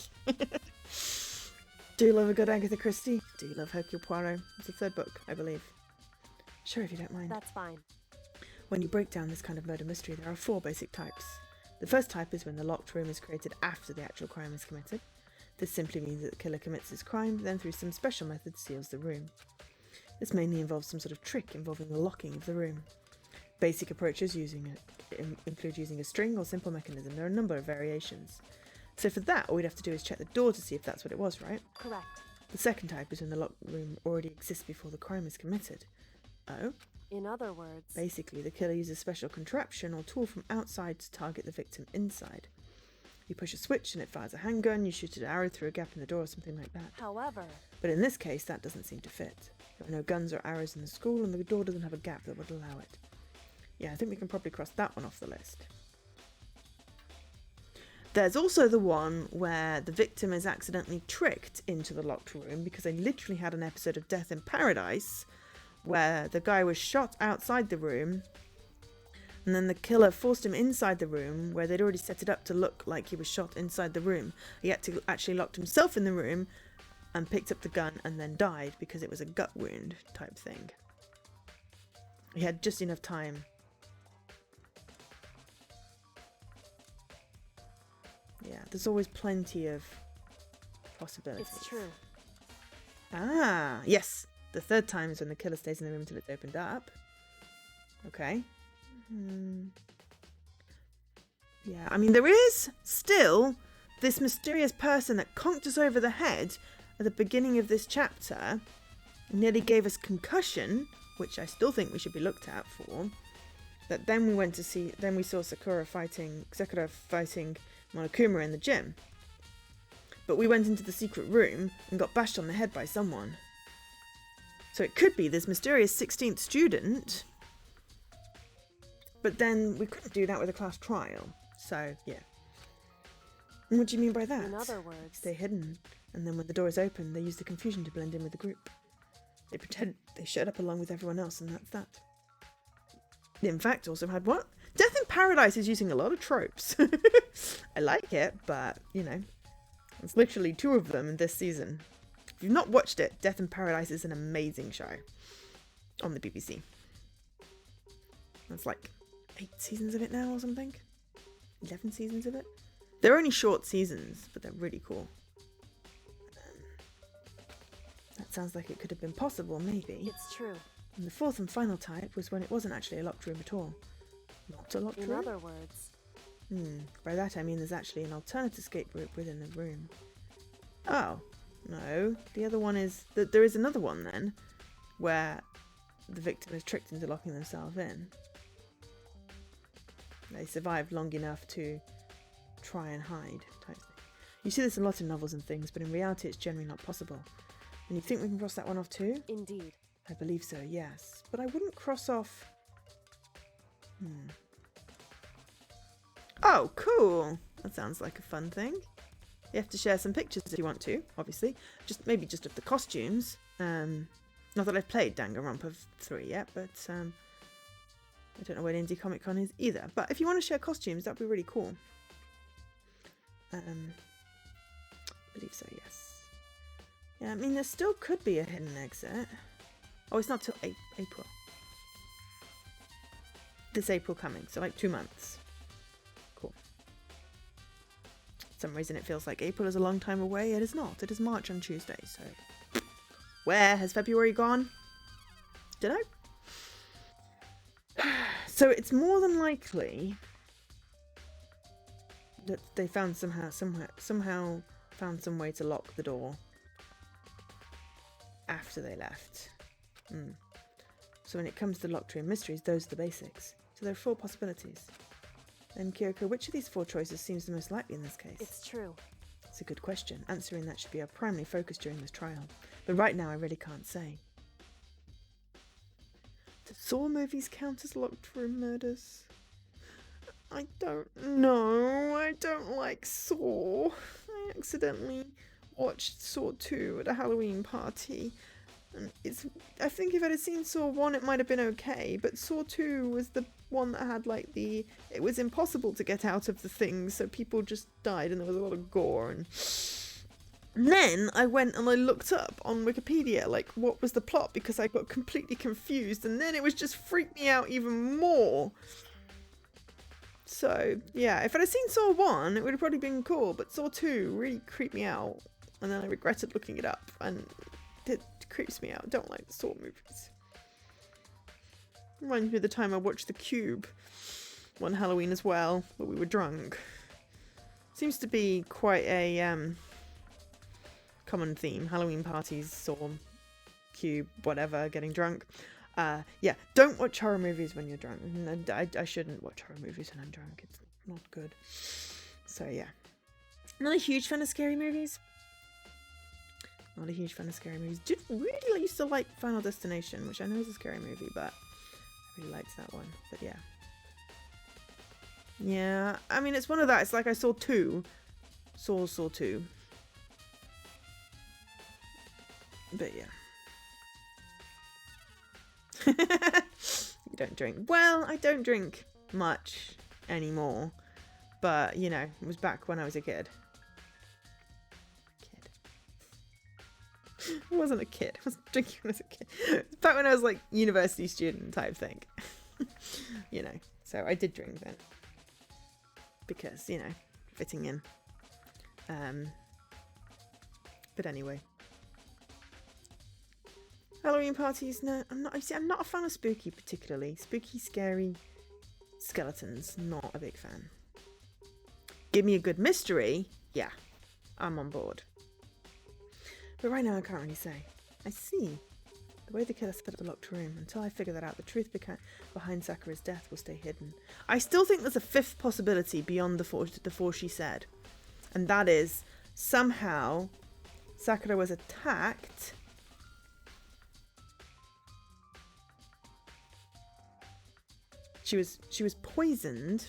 Do you love a good Agatha Christie? Do you love Hercule Poirot? It's the third book, I believe. Sure, if you don't mind. That's fine. When you break down this kind of murder mystery, there are 4 basic types. The first type is when the locked room is created after the actual crime is committed. This simply means that the killer commits his crime, then through some special method seals the room. This mainly involves some sort of trick involving the locking of the room. Basic approaches include using a string or simple mechanism. There are a number of variations. So for that, all we'd have to do is check the door to see if that's what it was, right? Correct. The second type is when the locked room already exists before the crime is committed. Oh? In other words... Basically, the killer uses a special contraption or tool from outside to target the victim inside. You push a switch and it fires a handgun, you shoot an arrow through a gap in the door or something like that. However... But in this case, that doesn't seem to fit. There are no guns or arrows in the school and the door doesn't have a gap that would allow it. Yeah, I think we can probably cross that one off the list. There's also the one where the victim is accidentally tricked into the locked room because they literally had an episode of Death in Paradise where the guy was shot outside the room and then the killer forced him inside the room where they'd already set it up to look like he was shot inside the room. He had to actually locked himself in the room and picked up the gun and then died because it was a gut wound type thing. He had just enough time. Yeah, there's always plenty of possibilities. It's true. Ah, yes. The third time is when the killer stays in the room until it's opened up. Okay. Yeah, I mean, there is still this mysterious person that conked us over the head at the beginning of this chapter. Nearly gave us concussion, which I still think we should be looked out for. That then we went to see, then we saw Sakura fighting Monokuma in the gym. But we went into the secret room and got bashed on the head by someone. So it could be this mysterious 16th student. But then we couldn't do that with a class trial. So, yeah. And what do you mean by that? In other words... Stay hidden. And then when the door is open, they use the confusion to blend in with the group. They pretend they showed up along with everyone else and that's that. In fact, also had what? Death in Paradise is using a lot of tropes. I like it, but, you know, it's literally 2 of them in this season. If you've not watched it, Death in Paradise is an amazing show on the BBC. There's like 8 seasons of it now or something. 11 seasons of it. They're only short seasons, but they're really cool. That sounds like it could have been possible, maybe. It's true. And the 4th and final type was when it wasn't actually a locked room at all. Not a locked room? In other words... By that I mean there's actually an alternate escape route within the room. Oh, no. The other one is... There is another one then, where the victim is tricked into locking themselves in. They survived long enough to try and hide, type thing. You see this a lot in novels and things, but in reality it's generally not possible. And you think we can cross that one off too? Indeed. I believe so, yes. But I wouldn't cross off... Oh, cool! That sounds like a fun thing. You have to share some pictures if you want to, obviously. Maybe just of the costumes. Not that I've played Danganronpa 3 yet, but I don't know when Indie Comic Con is either. But if you want to share costumes, that'd be really cool. I believe so, yes. Yeah, I mean, there still could be a hidden exit. Oh, it's not till April. This April coming, so like 2 months. Cool. For some reason it feels like April is a long time away. It is not. It is March on Tuesday, so... Where has February gone? Dunno. So it's more than likely that they found somehow found some way to lock the door after they left. So when it comes to locked room mysteries, those are the basics. So there are 4 possibilities. And Kyoko, which of these 4 choices seems the most likely in this case? It's true. It's a good question. Answering that should be our primary focus during this trial. But right now I really can't say. Do Saw movies count as locked room murders? I don't know. I don't like Saw. I accidentally watched Saw 2 at a Halloween party. And I think if I'd have seen Saw 1 it might have been okay, but Saw 2 was the one that had like it was impossible to get out of the thing, so people just died and there was a lot of gore. And then I went and I looked up on Wikipedia like what was the plot, because I got completely confused, and then it was just freaked me out even more. So yeah, if I'd have seen Saw 1 it would have probably been cool, but Saw 2 really creeped me out, and then I regretted looking it up, and it creeps me out. Don't like the Saw movies. Reminds me of the time I watched The Cube one Halloween as well, but we were drunk. Seems to be quite a common theme. Halloween parties, Saw, Cube, whatever, getting drunk. Yeah, don't watch horror movies when you're drunk. I shouldn't watch horror movies when I'm drunk. It's not good. So yeah. Not a huge fan of scary movies. Not a huge fan of scary movies. Did really used to like Final Destination, which I know is a scary movie, but I really liked that one. But yeah. Yeah, I mean, it's one of that. It's like I saw 2. Saw 2. But yeah. You don't drink. Well, I don't drink much anymore. But, you know, it was back when I was a kid. I wasn't a kid. I was drinking when I was a kid. Back when I was like university student type thing. You know. So I did drink then. Because, you know, fitting in. But anyway. Halloween parties, no, I'm not a fan of spooky particularly. Spooky, scary skeletons, not a big fan. Give me a good mystery, yeah, I'm on board. But right now I can't really say. I see. The way the killer set up the locked room, until I figure that out, the truth behind Sakura's death will stay hidden. I still think there's a 5th possibility beyond the four she said. And that is, somehow, Sakura was attacked. She was poisoned,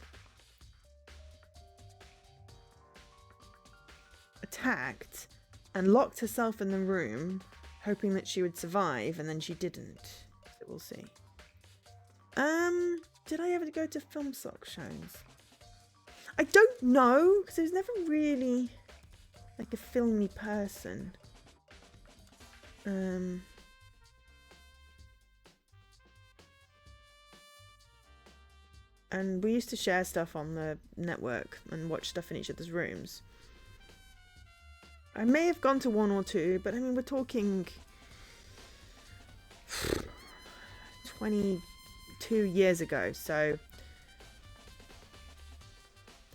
attacked, and locked herself in the room, hoping that she would survive, and then she didn't. So we'll see. Did I ever go to film sock shows? I don't know, because I was never really like a filmy person. And we used to share stuff on the network and watch stuff in each other's rooms. I may have gone to 1 or 2, but I mean, we're talking 22 years ago, so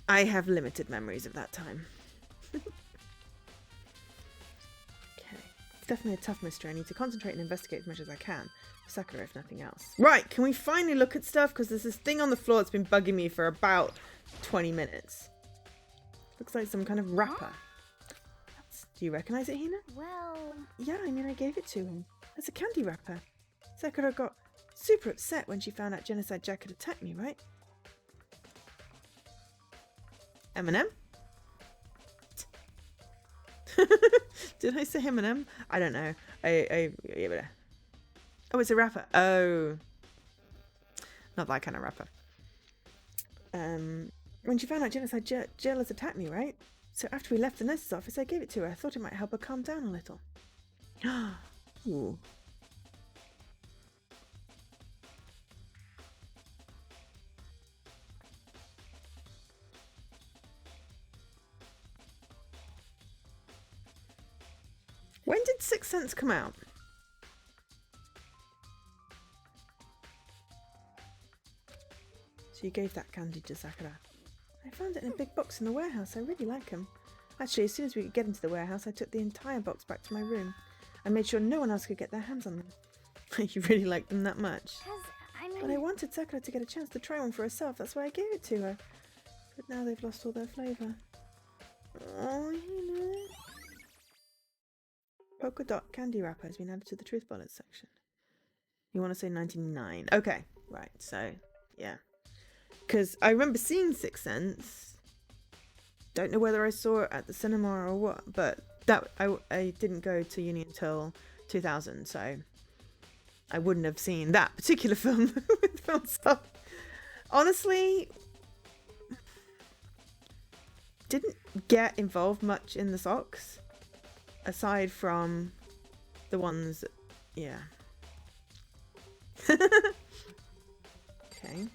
I have limited memories of that time. Okay. It's definitely a tough mystery. I need to concentrate and investigate as much as I can. Sakura, if nothing else. Right, can we finally look at stuff? Because there's this thing on the floor that's been bugging me for about 20 minutes. Looks like some kind of wrapper. Do you recognize it, Hina? Well... Yeah, I mean, I gave it to him. It's a candy wrapper. Sakura got super upset when she found out Genocide Jack had attacked me, right? Eminem? Did I say Eminem? I don't know. Oh, it's a rapper. Oh. Not that kind of rapper. When she found out Genocide Jill has attacked me, right? So after we left the nurse's office, I gave it to her. I thought it might help her calm down a little. Ooh. When did Sixth Sense come out? She gave that candy to Sakura. I found it in a big box in the warehouse. I really like them. Actually, as soon as we could get into the warehouse, I took the entire box back to my room. I made sure no one else could get their hands on them. You really like them that much? But I wanted Sakura to get a chance to try one for herself. That's why I gave it to her. But now they've lost all their flavour. Oh, you know. Polka dot candy wrapper has been added to the truth bullets section. You want to say 99? Okay, right. So, yeah. Because I remember seeing Sixth Sense. Don't know whether I saw it at the cinema or what, but that I didn't go to uni until 2000, so I wouldn't have seen that particular film with film stuff. Honestly, didn't get involved much in the socks, aside from the ones that, yeah. Okay.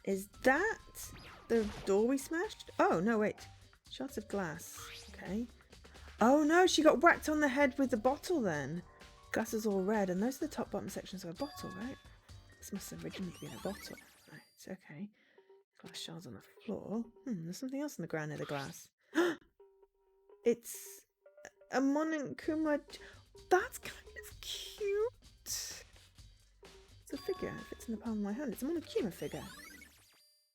Is that the door we smashed? Oh, no, wait. Shards of glass. Okay. Oh, no, she got whacked on the head with the bottle then. Glass is all red, and those are the top bottom sections of a bottle, right? This must have originally been a bottle. Right, okay. Glass shards on the floor. There's something else on the ground near the glass. It's a Monokuma. That's kind of cute. It's a figure. It fits in the palm of my hand. It's a Monokuma figure.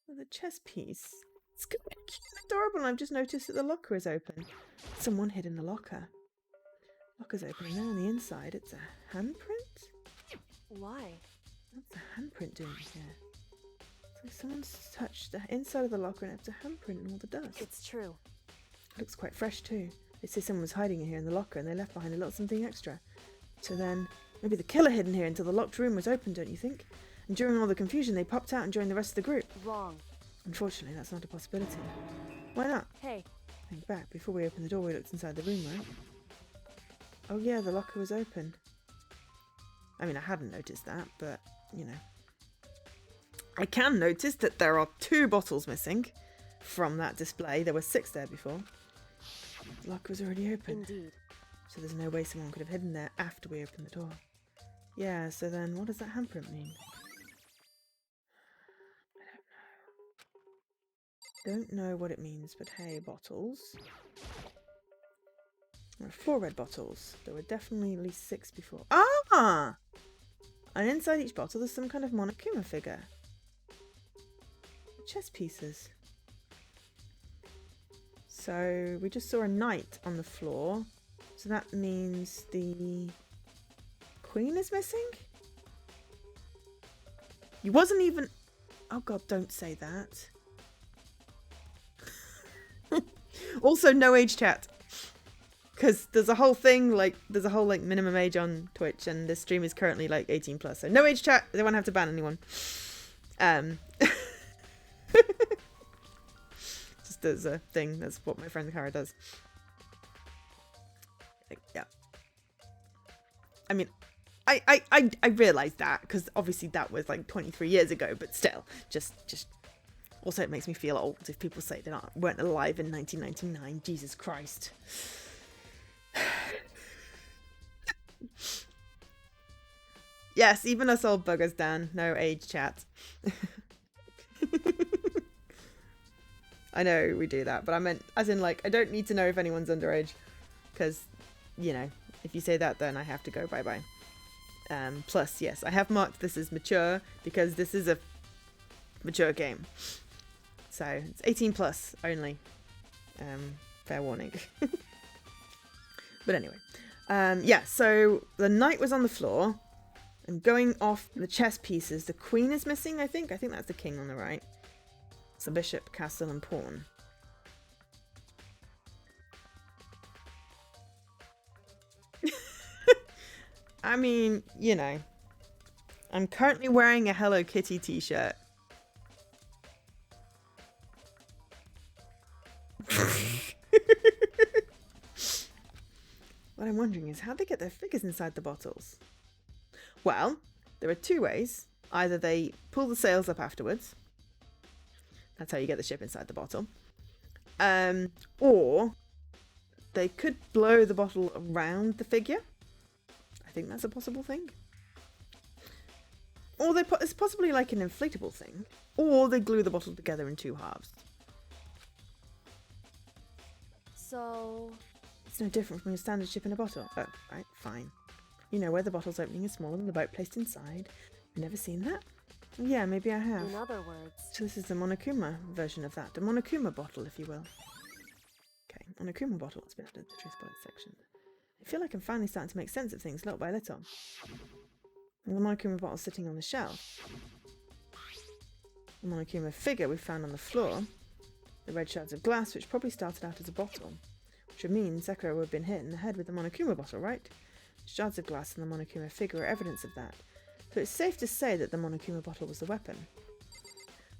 With a chess piece. It's cute and adorable, and I've just noticed that the locker is open. Someone hid in the locker. Locker's open, and there on the inside, it's a handprint? Why? What's the handprint doing here? It's like someone's touched the inside of the locker and it's a handprint and all the dust. It's true. It looks quite fresh too. They say someone was hiding in here in the locker and they left behind a little something extra. So then, maybe the killer hid in here until the locked room was open, don't you think? And during all the confusion, they popped out and joined the rest of the group. Wrong. Unfortunately, that's not a possibility. Why not? Hey. Think back. Before we opened the door, we looked inside the room, right? Oh yeah, the locker was open. I mean, I hadn't noticed that, but, you know. I can notice that there are 2 bottles missing from that display. There were 6 there before. The locker was already open. Indeed. So there's no way someone could have hidden there after we opened the door. Yeah, so then what does that handprint mean? Don't know what it means, but hey, bottles. There are 4 red bottles. There were definitely at least 6 before. Ah! And inside each bottle there's some kind of Monokuma figure. Chess pieces. So we just saw a knight on the floor. So that means the queen is missing? You wasn't even... Oh god, don't say that. Also, no age chat. Because there's a whole thing, like, there's a whole, like, minimum age on Twitch, and this stream is currently, like, 18 plus. So no age chat. They won't have to ban anyone. Just as a thing. That's what my friend Kara does. Like, yeah. I mean, I realised that, because obviously that was, like, 23 years ago, but still, just... Also, it makes me feel old if people say they weren't alive in 1999. Jesus Christ. Yes, even us old buggers, Dan. No age chat. I know we do that, but I meant as in, like, I don't need to know if anyone's underage. Because, you know, if you say that, then I have to go bye-bye. Plus, yes, I have marked this as mature because this is a mature game. So, it's 18 plus only. Fair warning. But anyway. Yeah, so the knight was on the floor. And going off the chess pieces, the queen is missing, I think. I think that's the king on the right. It's the bishop, castle, and pawn. I mean, you know. I'm currently wearing a Hello Kitty t-shirt. What I'm wondering is how they get their figures inside the bottles. Well, there are 2 ways. Either they pull the sails up afterwards. That's how you get the ship inside the bottle. Or they could blow the bottle around the figure. I think that's a possible thing. Or it's possibly like an inflatable thing. Or they glue the bottle together in two halves. So... It's no different from your standard ship in a bottle. Oh, right, fine. You know where the bottle's opening is smaller than the boat placed inside. You've never seen that? Yeah, maybe I have. In other words... So this is the Monokuma version of that. The Monokuma bottle, if you will. Okay, Monokuma bottle. It's been added to the Truth Bullet section. I feel like I'm finally starting to make sense of things little by little. And the Monokuma bottle sitting on the shelf. The Monokuma figure we found on the floor. The red shards of glass, which probably started out as a bottle. Which would mean Sakura would have been hit in the head with the Monokuma bottle, right? Shards of glass and the Monokuma figure are evidence of that. So it's safe to say that the Monokuma bottle was the weapon.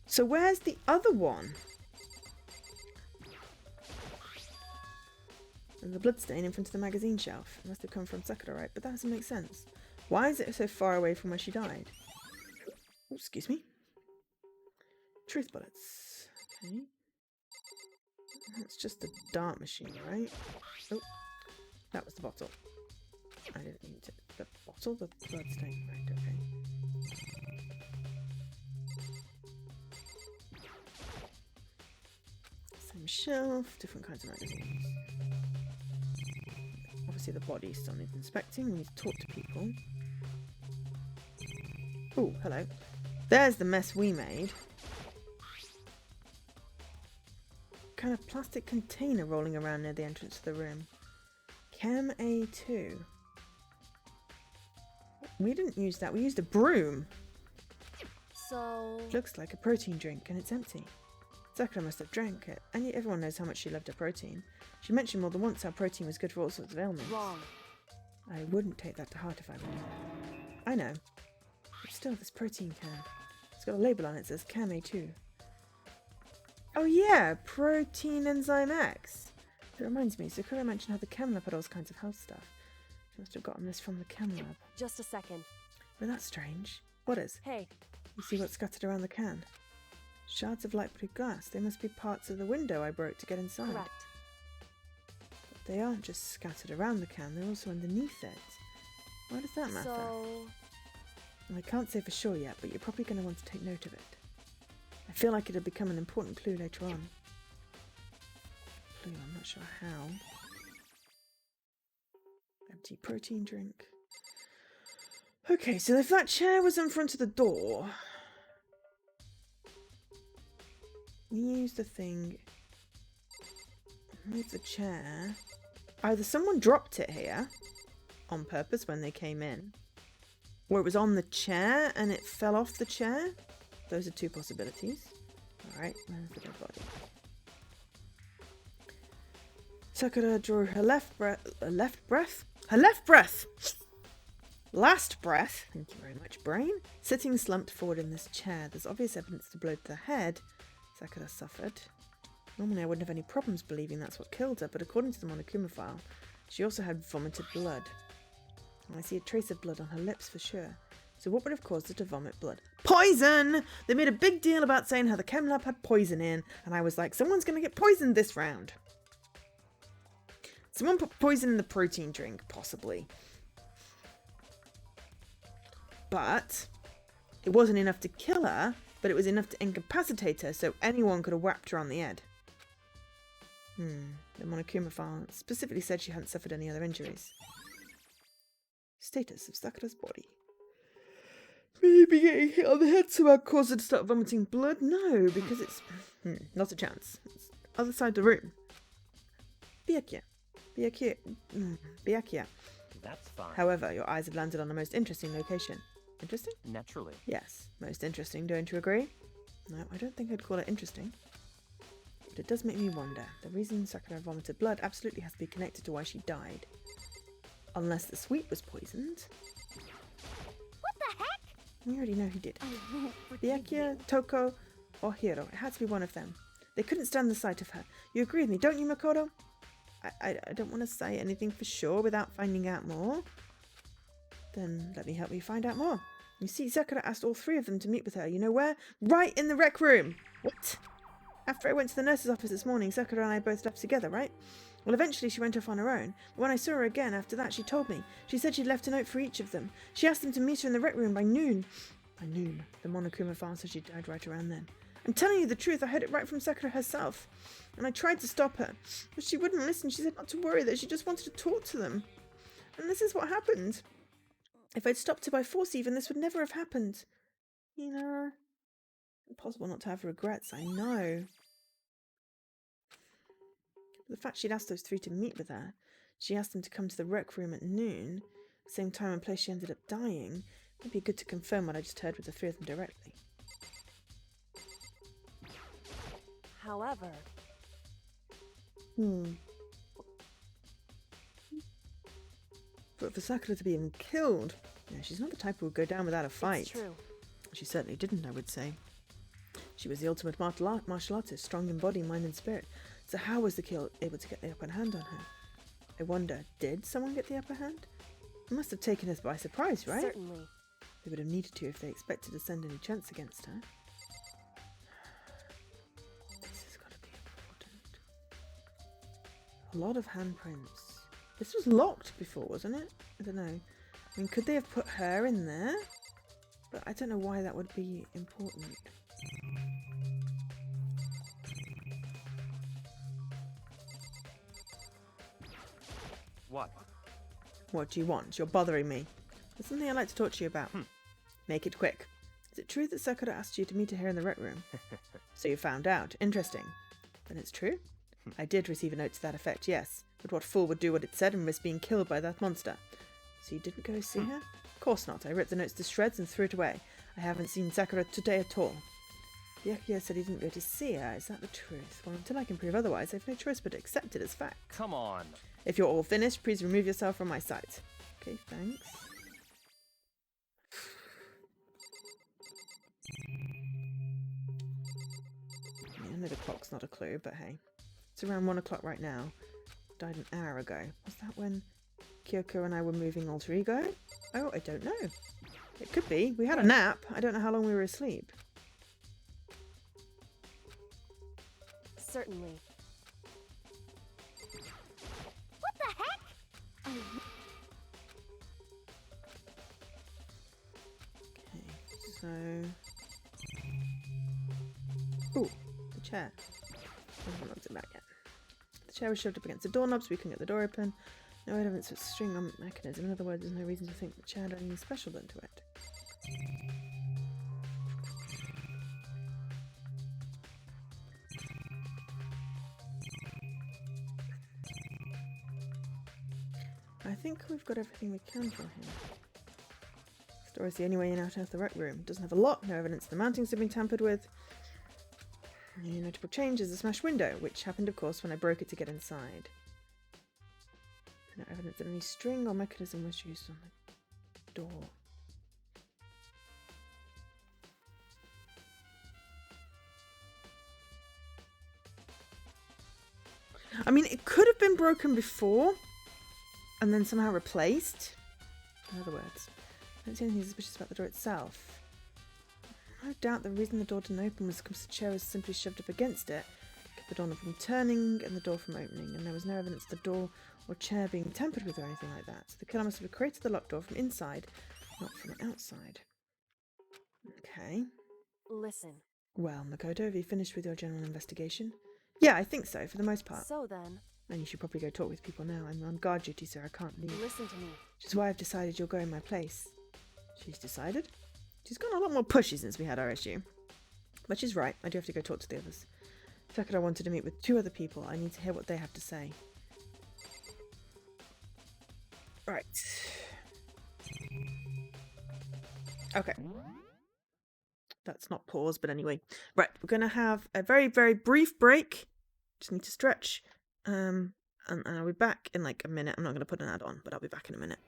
So where's the other one? And the bloodstain in front of the magazine shelf. It must have come from Sakura, right? But that doesn't make sense. Why is it so far away from where she died? Oh, excuse me. Truth bullets. Okay. That's just a dart machine, right? Oh, that was the bottle. I didn't mean to. The bottle? The bloodstain. Right, okay. Same shelf, different kinds of magazines. Obviously the body still needs inspecting. We need to talk to people. Oh, hello. There's the mess we made. Kind of plastic container rolling around near the entrance to the room. Chem A2. We didn't use that. We used a broom. So... Looks like a protein drink and it's empty. Sakura must have drank it, and yet everyone knows how much she loved her protein. She mentioned more than once how protein was good for all sorts of ailments. Wrong. I wouldn't take that to heart if I were you. I know. But still, this protein can. It's got a label on it that says Chem A2. Oh yeah, Protein Enzyme X. It reminds me, Sakura mentioned how the chem lab had all kinds of health stuff. She must have gotten this from the chem lab. Just a second. But that's strange. What is? Hey. You see what's scattered around the can? Shards of light blue glass. They must be parts of the window I broke to get inside. Correct. But they aren't just scattered around the can, they're also underneath it. Why does that matter? So... I can't say for sure yet, but you're probably going to want to take note of it. I feel like it'll become an important clue later on. Clue, I'm not sure how. Empty protein drink. Okay, so if that chair was in front of the door, we use the thing, move the chair. Either someone dropped it here on purpose when they came in, or it was on the chair and it fell off the chair. Those are two possibilities. Alright, where's the dead body? Sakura drew her last breath. Last breath, thank you very much, brain. Sitting slumped forward in this chair. There's obvious evidence to blow to the head Sakura suffered. Normally I wouldn't have any problems believing that's what killed her, but according to the Monokuma file, she also had vomited blood. And I see a trace of blood on her lips for sure. So what would have caused her to vomit blood? Poison! They made a big deal about saying how the chem lab had poison in, and I was like, someone's going to get poisoned this round. Someone put poison in the protein drink, possibly. But it wasn't enough to kill her, but it was enough to incapacitate her, so anyone could have whacked her on the head. The Monokuma file specifically said she hadn't suffered any other injuries. Status of Sakura's body. Maybe getting hit on the head somehow caused her to start vomiting blood? No, because it's... not a chance. It's other side of the room. Byakuya. That's fine. However, your eyes have landed on a most interesting location. Interesting? Naturally. Yes, most interesting, don't you agree? No, I don't think I'd call it interesting. But it does make me wonder. The reason Sakura vomited blood absolutely has to be connected to why she died. Unless the sweet was poisoned. What the heck? We already know who did. I won't forgive Byakuya, you. Toko, or Hiro. It had to be one of them. They couldn't stand the sight of her. You agree with me, don't you, Makoto? I don't want to say anything for sure without finding out more. Then let me help you find out more. You see, Sakura asked all three of them to meet with her. You know where? Right in the rec room! What? After I went to the nurse's office this morning, Sakura and I both left together, right? Well, eventually she went off on her own. But when I saw her again after that, she told me. She said she'd left a note for each of them. She asked them to meet her in the rec room by noon. By noon, the Monokuma farm said she died right around then. I'm telling you the truth, I heard it right from Sakura herself. And I tried to stop her, but she wouldn't listen. She said not to worry, that she just wanted to talk to them. And this is what happened. If I'd stopped her by force even, this would never have happened. You know, impossible not to have regrets, I know. The fact she'd asked those three to meet with her, she asked them to come to the rec room at noon, same time and place she ended up dying, might be good to confirm what I just heard with the three of them directly. However, But for Sakura to be even killed, yeah, she's not the type who would go down without a fight. it's true. She certainly didn't, I would say. She was the ultimate martial artist, strong in body, mind and spirit. So how was the kill able to get the upper hand on her? I wonder, did someone get the upper hand? It must have taken us by surprise, right? Certainly. They would have needed to if they expected to stand any chance against her. This has got to be important. A lot of handprints. This was locked before, wasn't it? I don't know. I mean, could they have put her in there? But I don't know why that would be important. What? What do you want? You're bothering me. There's something I'd like to talk to you about. Make it quick. Is it true that Sakura asked you to meet her here in the rec room? So you found out. Interesting. Then it's true? I did receive a note to that effect, yes. But what fool would do what it said and risk being killed by that monster? So you didn't go see her? Of course not. I ripped the notes to shreds and threw it away. I haven't seen Sakura today at all. Byakuya said he didn't go to see her. Is that the truth? Well, until I can prove otherwise, I've no choice but to accept it as fact. Come on. If you're all finished, please remove yourself from my sight. Okay, thanks. I know the clock's not a clue, but hey. It's around 1 o'clock right now. Died an hour ago. Was that when Kyoko and I were moving alter ego? Oh, I don't know. It could be. We had a nap. I don't know how long we were asleep. Certainly. What the heck? Okay, so... Ooh, the chair. I haven't looked it back yet. The chair was shoved up against the doorknob so we couldn't get the door open. No evidence of a string on mechanism. In other words, there's no reason to think the chair had anything special done to it. I think we've got everything we can from him. The door is the only way in out of the rec room. It doesn't have a lock, no evidence the mountings have been tampered with. The only notable change is the smashed window, which happened of course when I broke it to get inside. No evidence that any string or mechanism was used on the door. I mean, it could have been broken before and then somehow replaced. In other words, I don't see anything suspicious about the door itself. I doubt the reason the door didn't open was because the chair was simply shoved up against it, kept the door from turning and the door from opening, and there was no evidence of the door or chair being tampered with or anything like that. So the killer must have created the locked door from inside, not from outside. Okay. Listen. Well, Makoto, have you finished with your general investigation? Yeah, I think so, for the most part. So then, And you should probably go talk with people now. I'm on guard duty, so I can't leave. listen to me. Which is why I've decided you'll go in my place. She's decided? She's gone a lot more pushy since we had our issue. But she's right, I do have to go talk to the others. Sakura wanted to meet with 2 other people. I need to hear what they have to say. Right. Okay. That's not pause, but anyway. Right, we're going to have a very, very brief break. Just need to stretch. And I'll be back in like a minute. I'm not going to put an ad on, but I'll be back in a minute.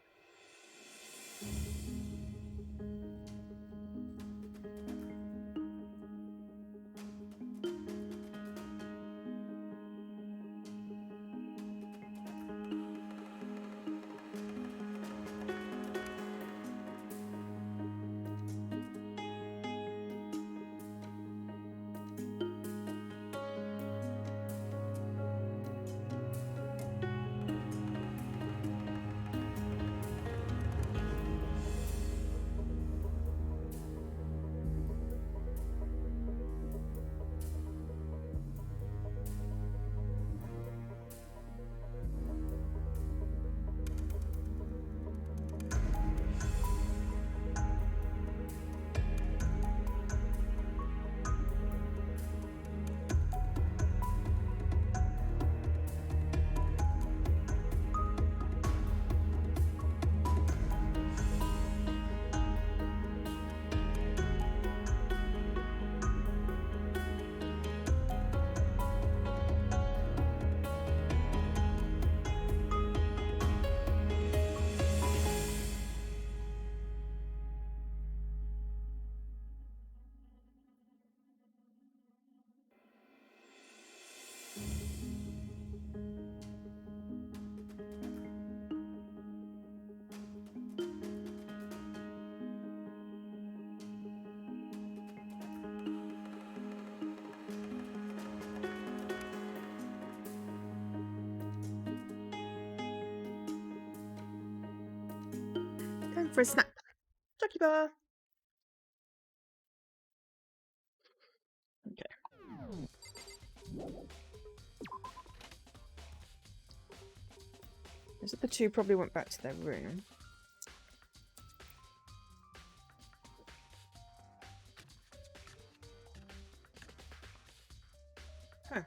for a snack. Chucky bar. Okay. Those other two probably went back to their room. Huh.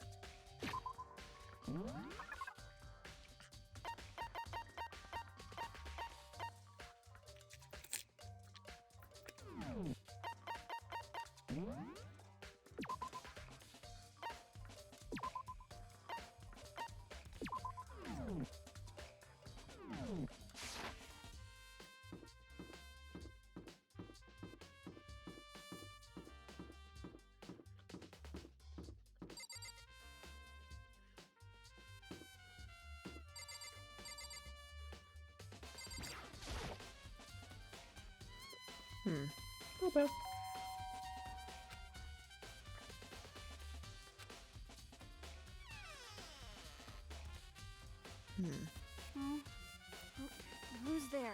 Oh well. Who's there?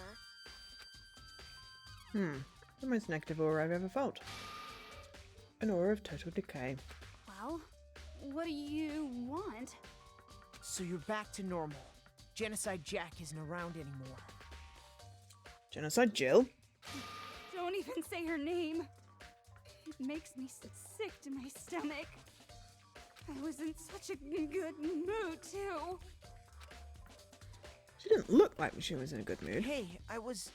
The most negative aura I've ever felt. An aura of total decay. Well, what do you want? So you're back to normal. Genocide Jack isn't around anymore. Genocide Jill? Don't even say her name. It makes me so sick to my stomach. I was in such a good mood, too. She didn't look like she was in a good mood. Hey, I was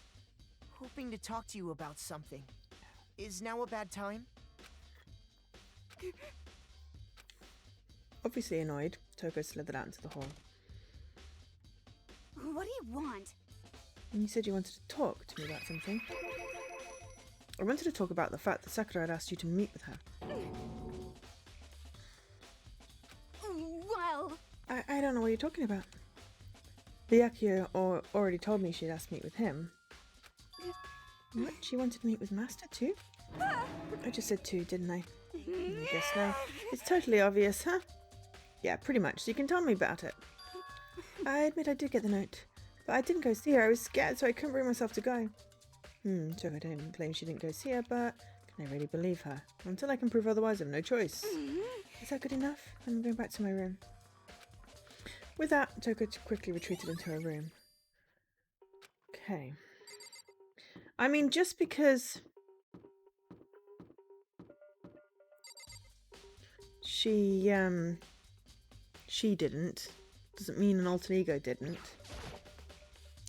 hoping to talk to you about something. Is now a bad time? Obviously annoyed, Toko slithered out into the hall. What do you want? And you said you wanted to talk to me about something. I wanted to talk about the fact that Sakura had asked you to meet with her. Well... I don't know what you're talking about. Byakuya already told me she'd asked to meet with him. What? She wanted to meet with Master too? I just said two, didn't I? I guess now. It's totally obvious, huh? Yeah, pretty much. So you can tell me about it. I admit I did get the note. But I didn't go see her. I was scared, so I couldn't bring myself to go. Toko didn't claim she didn't go see her, but can I really believe her? Until I can prove otherwise, I've no choice. Is that good enough? I'm going back to my room. With that, Toko quickly retreated into her room. Okay. I mean, just because she didn't, doesn't mean an alter ego didn't.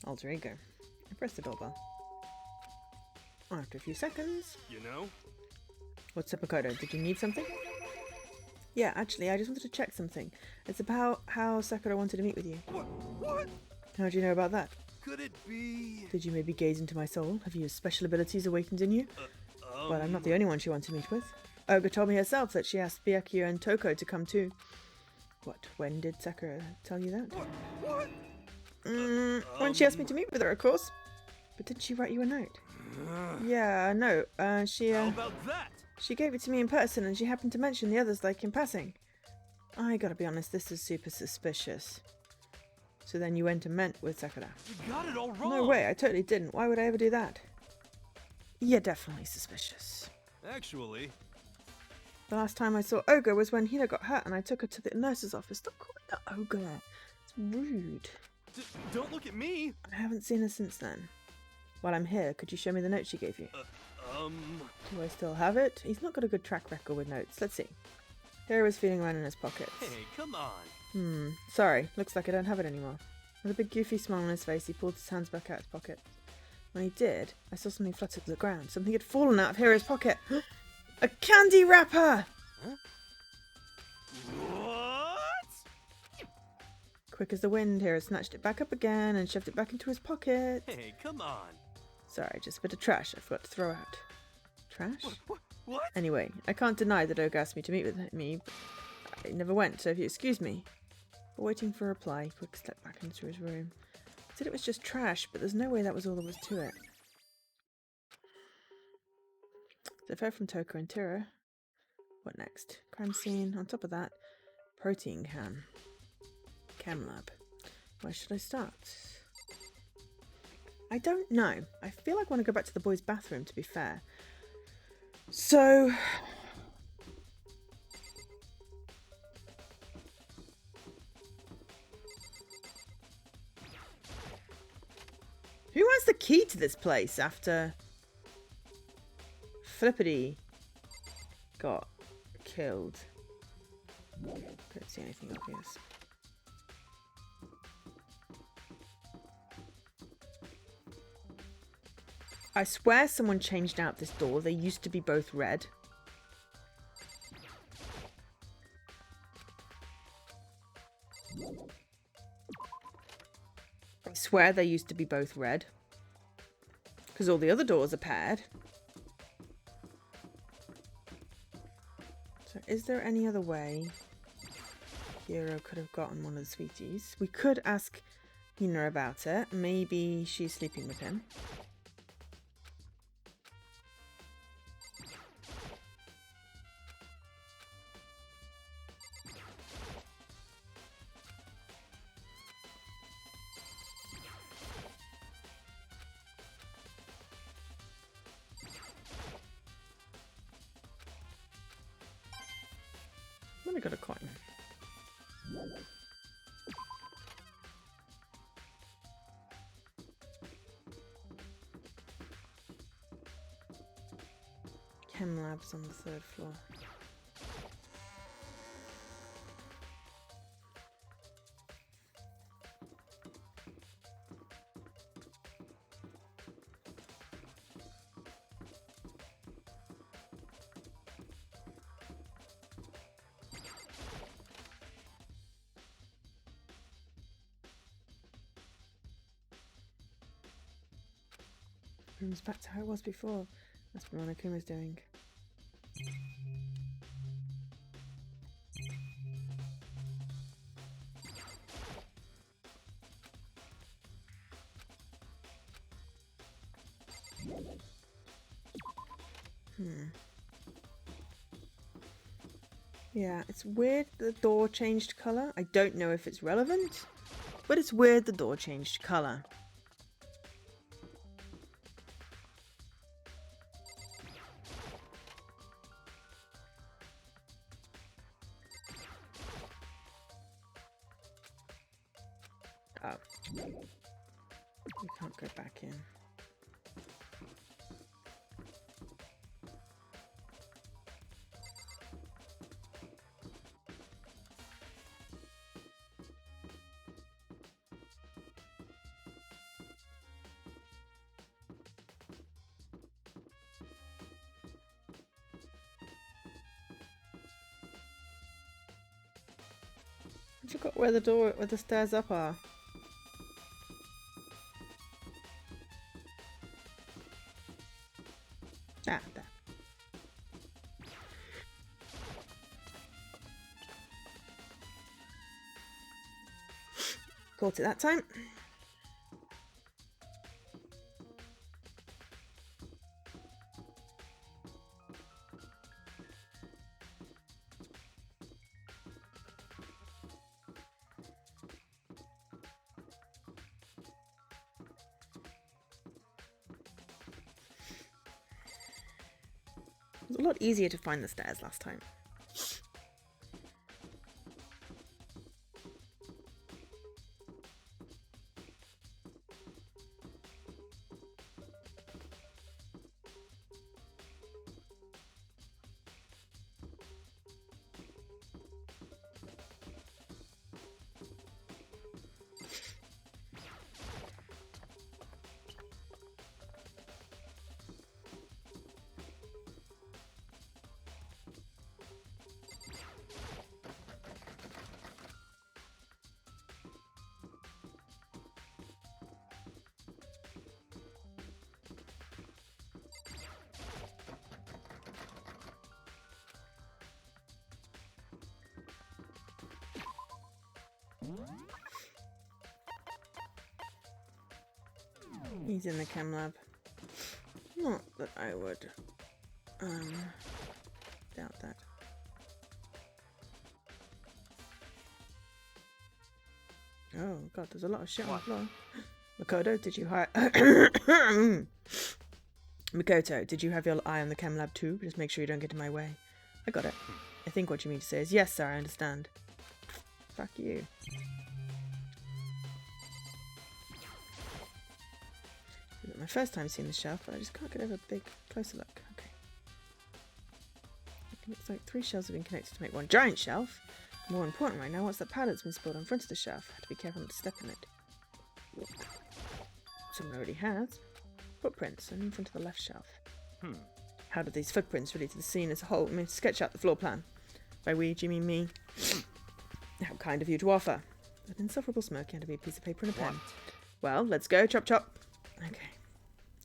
Alter ego. I pressed the doorbell. After a few seconds. You know? What's up, Makoto? Did you need something? Yeah, actually, I just wanted to check something. It's about how Sakura wanted to meet with you. What? How do you know about that? Could it be... Did you maybe gaze into my soul? Have your special abilities awakened in you? Well, I'm not the only one she wanted to meet with. Oga told me herself that she asked Byakuya and Toko to come too. What? When did Sakura tell you that? What? When she asked me to meet with her, of course. But didn't she write you a note? Yeah, no. She How about that? She gave it to me in person, and she happened to mention the others like in passing. I gotta be honest, this is super suspicious. So then you went and met with Sakura. You got it all wrong. No way, I totally didn't. Why would I ever do that? Yeah, definitely suspicious. Actually... The last time I saw Oga was when Hina got hurt and I took her to the nurse's office. Stop calling her Oga. It's rude. Don't look at me! I haven't seen her since then. While I'm here, could you show me the note she gave you? Do I still have it? He's not got a good track record with notes. Let's see. Hiro was feeling around in his pockets. Hey, come on. Sorry. Looks like I don't have it anymore. With a big goofy smile on his face, he pulled his hands back out of his pocket. When he did, I saw something flutter to the ground. Something had fallen out of Hiro's pocket. A candy wrapper! Huh? What? Quick as the wind, Hiro snatched it back up again and shoved it back into his pocket. Hey, come on. Sorry, just a bit of trash I forgot to throw out. Trash? What? Anyway, I can't deny that Oga asked me to meet with me, but I never went, so if you excuse me. But waiting for a reply, he quick stepped back into his room. He said it was just trash, but there's no way that was all there was to it. So I've heard from Toko and Tira. What next? Crime scene. On top of that, protein can. Chem lab. Where should I start? I don't know. I feel like I want to go back to the boys' bathroom, to be fair. So... who has the key to this place after Flippity got killed? Couldn't see anything obvious. I swear someone changed out this door. They used to be both red. I swear they used to be both red. Because all the other doors are paired. So is there any other way Hero could have gotten one of the sweeties? We could ask Hina about it. Maybe she's sleeping with him. I got a coin. Chem labs on the 3rd floor. Room's back to how it was before. That's what Monokuma's doing. Yeah, it's weird the door changed colour. I don't know if it's relevant, but it's weird the door changed colour. Oh. We can't go back in. I forgot where the stairs up are. Ah, there. Caught it that time. It was a lot easier to find the stairs last time. He's in the chem lab. Not that I would doubt that. Oh god, there's a lot of shit on the floor. Makoto, did you hire... Makoto, did you have your eye on the chem lab too? Just make sure you don't get in my way. I got it. I think what you mean to say is, yes, sir, I understand. Fuck you. My first time seeing the shelf, but I just can't get over a big, closer look. Okay. It looks like 3 shelves have been connected to make one giant shelf. More important right now, what's that powder that's been spilled on front of the shelf? Have to be careful not to step in it. Someone already has. Footprints, and in front of the left shelf. How do these footprints relate to the scene as a whole? I mean, sketch out the floor plan. By we, do you mean me? How kind of you to offer. With insufferable smoke, and to be a piece of paper and a pen. Well, let's go, chop chop. Okay.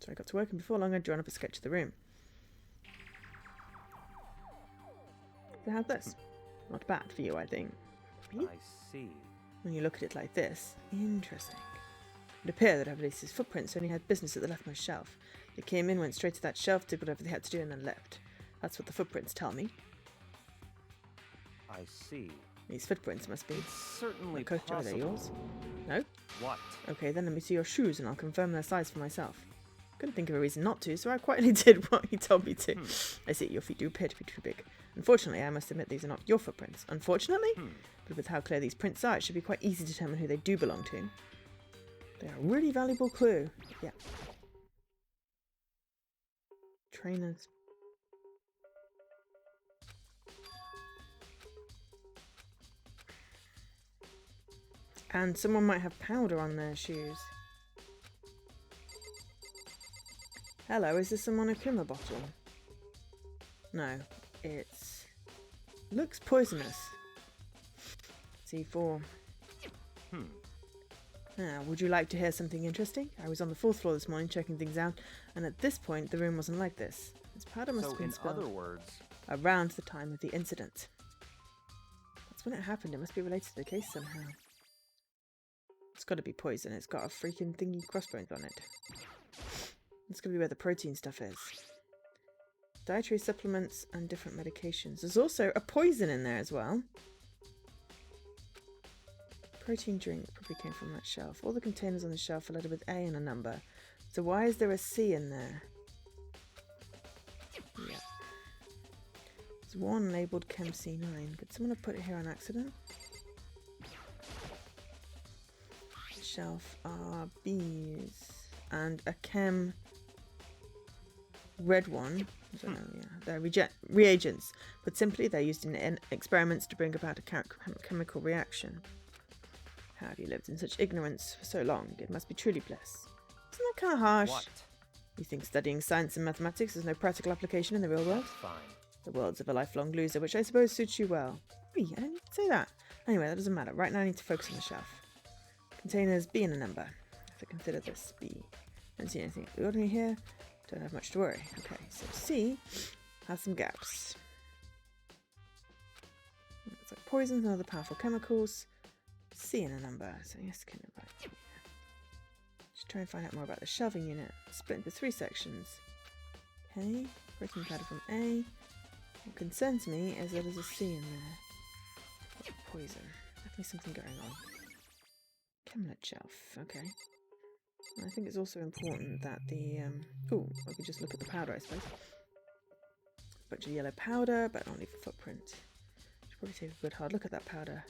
So I got to work, and before long I'd drawn up a sketch of the room. So how's this? Not bad for you, I think. I see. When you look at it like this, interesting. It appeared that Avalice's footprints only had business at the leftmost shelf. They came in, went straight to that shelf, did whatever they had to do, and then left. That's what the footprints tell me. I see. These footprints must be... It's certainly Makoto, are they yours? No? What? Okay, then let me see your shoes and I'll confirm their size for myself. Couldn't think of a reason not to, so I quietly did what he told me to. I see, your feet do appear to be too big. Unfortunately, I must admit these are not your footprints. Unfortunately? But with how clear these prints are, it should be quite easy to determine who they do belong to. They are a really valuable clue. Yeah. Trainers. And someone might have powder on their shoes. Hello, is this a Monokuma bottle? No, it's... looks poisonous. C4. Now, would you like to hear something interesting? I was on the 4th floor this morning checking things out, and at this point the room wasn't like this. This powder must have been spilled. In other words... around the time of the incident. That's when it happened. It must be related to the case somehow. It's got to be poison. It's got a freaking thingy crossbones on it. It's going to be where the protein stuff is. Dietary supplements and different medications. There's also a poison in there as well. Protein drink probably came from that shelf. All the containers on the shelf are lettered with A and a number. So why is there a C in there? Yeah. There's one labelled Chem C9. Could someone have put it here on accident? Shelf are B's and a Chem red one. I don't know, yeah. They're reagents, but simply they're used in experiments to bring about a chemical reaction. How have you lived in such ignorance for so long? It must be truly blessed. Isn't that kind of harsh? What? You think studying science and mathematics has no practical application in the real world? Fine. The world's of a lifelong loser, which I suppose suits you well. Wait, I didn't say that. Anyway, that doesn't matter. Right now I need to focus on the shelf. Containers B and a number. I have to consider this B. Don't see anything ordinary here. Don't have much to worry. Okay, so C has some gaps. It's like poisons and other powerful chemicals. C and a number. So yes, can you just try and find out more about the shelving unit. Split into 3 sections. Okay, protein powder from A. What concerns me is that there's a C in there. Poison. Definitely something going on. Chemlet shelf, okay. I think it's also important that the, oh, I could just look at the powder, I suppose. Bunch of yellow powder, but not leave a footprint. Should probably take a good hard look at that powder.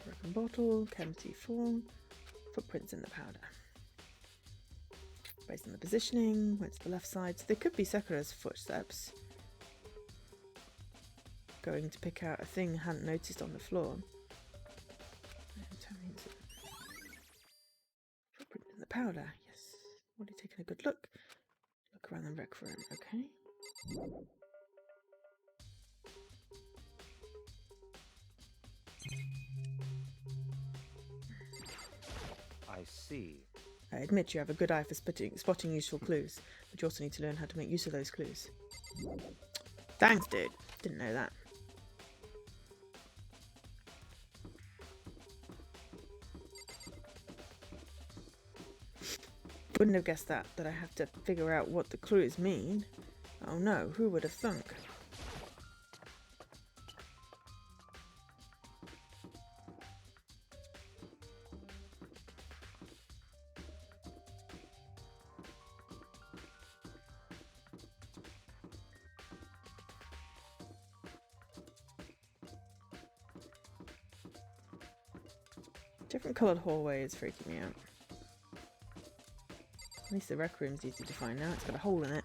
Broken bottle, Chem C4, footprints in the powder. Based on the positioning, went to the left side, so there could be Sakura's footsteps. Going to pick out a thing I hadn't noticed on the floor. Footprint in the powder, yes. Already taken a good look. Look around the rec room, okay. I see. I admit you have a good eye for spotting useful clues, but you also need to learn how to make use of those clues. Thanks, dude. Didn't know that. Wouldn't have guessed that I have to figure out what the clues mean. Oh no, who would have thunk? Different coloured hallway is freaking me out. At least the rec room's easy to find now. It's got a hole in it.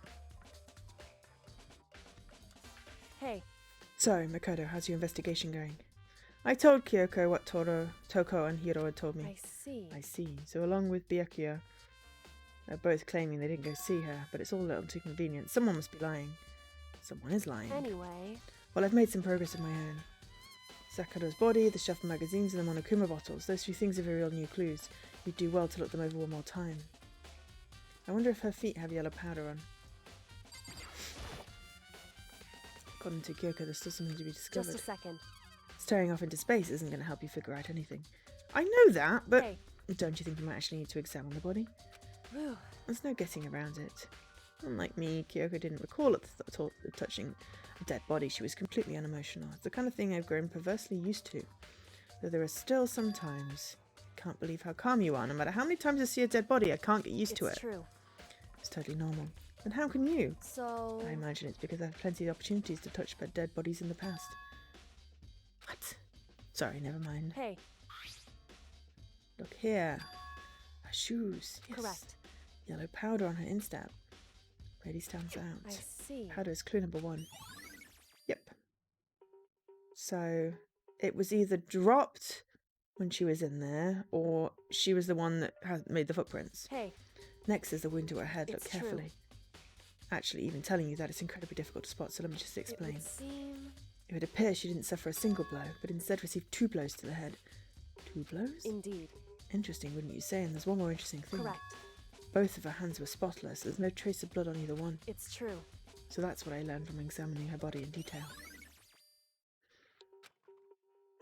Hey. So, Makoto, how's your investigation going? I told Kyoko what Toko and Hiro had told me. I see. I see. So along with Byakuya, they're both claiming they didn't go see her, but it's all a little too convenient. Someone must be lying. Someone is lying. Anyway. Well, I've made some progress of my own. Sakado's body, the shuffle magazines, and the Monokuma bottles. Those few things are real new clues. You'd do well to look them over one more time. I wonder if her feet have yellow powder on. According to Kyoko, there's still something to be discovered. Just a second. Staring off into space isn't going to help you figure out anything. I know that, but Hey. don't you think you might actually need to examine the body? Whew. There's no getting around it. Unlike me, Kyoko didn't recall at the thought of touching a dead body. She was completely unemotional. It's the kind of thing I've grown perversely used to. Though there are still some times. Can't believe how calm you are. No matter how many times I see a dead body, I can't get used to it. It's true. It's totally normal. And how can you? So... I imagine it's because I've had plenty of opportunities to touch dead bodies in the past. What? Sorry, never mind. Hey. Look here. Her shoes. Yes. Correct. Yellow powder on her instep. Really stands out. I see. Powder is clue number 1. Yep. So it was either dropped when she was in there, or she was the one that has made the footprints. Hey. Next is the wound to her head. Look It's carefully. true. Actually, even telling you that, it's incredibly difficult to spot, so let me just explain. It would seem... It would appear she didn't suffer a single blow, but instead received 2 blows to the head. 2 blows? Indeed. Interesting, wouldn't you say? And there's one more interesting thing. Correct. Both of her hands were spotless. There's no trace of blood on either one. It's true. So that's what I learned from examining her body in detail.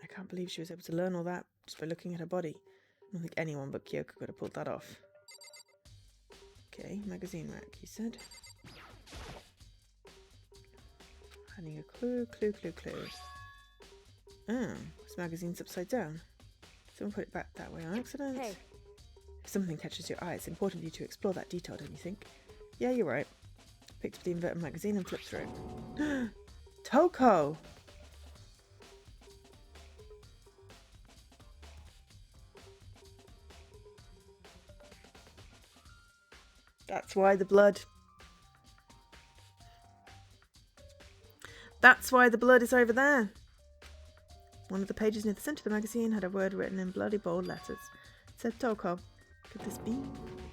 I can't believe she was able to learn all that just by looking at her body. I don't think anyone but Kyoko could have pulled that off. Okay, magazine rack, you said. Finding a clue. Oh, this magazine's upside down. Someone put it back that way on accident. Hey. If something catches your eye, it's important for you to explore that detail, don't you think? Yeah, you're right. Picked up the inverted magazine and flipped through. Toko! That's why the blood. That's why the blood is over there. One of the pages near the centre of the magazine had a word written in bloody bold letters. It said Toko. Could this be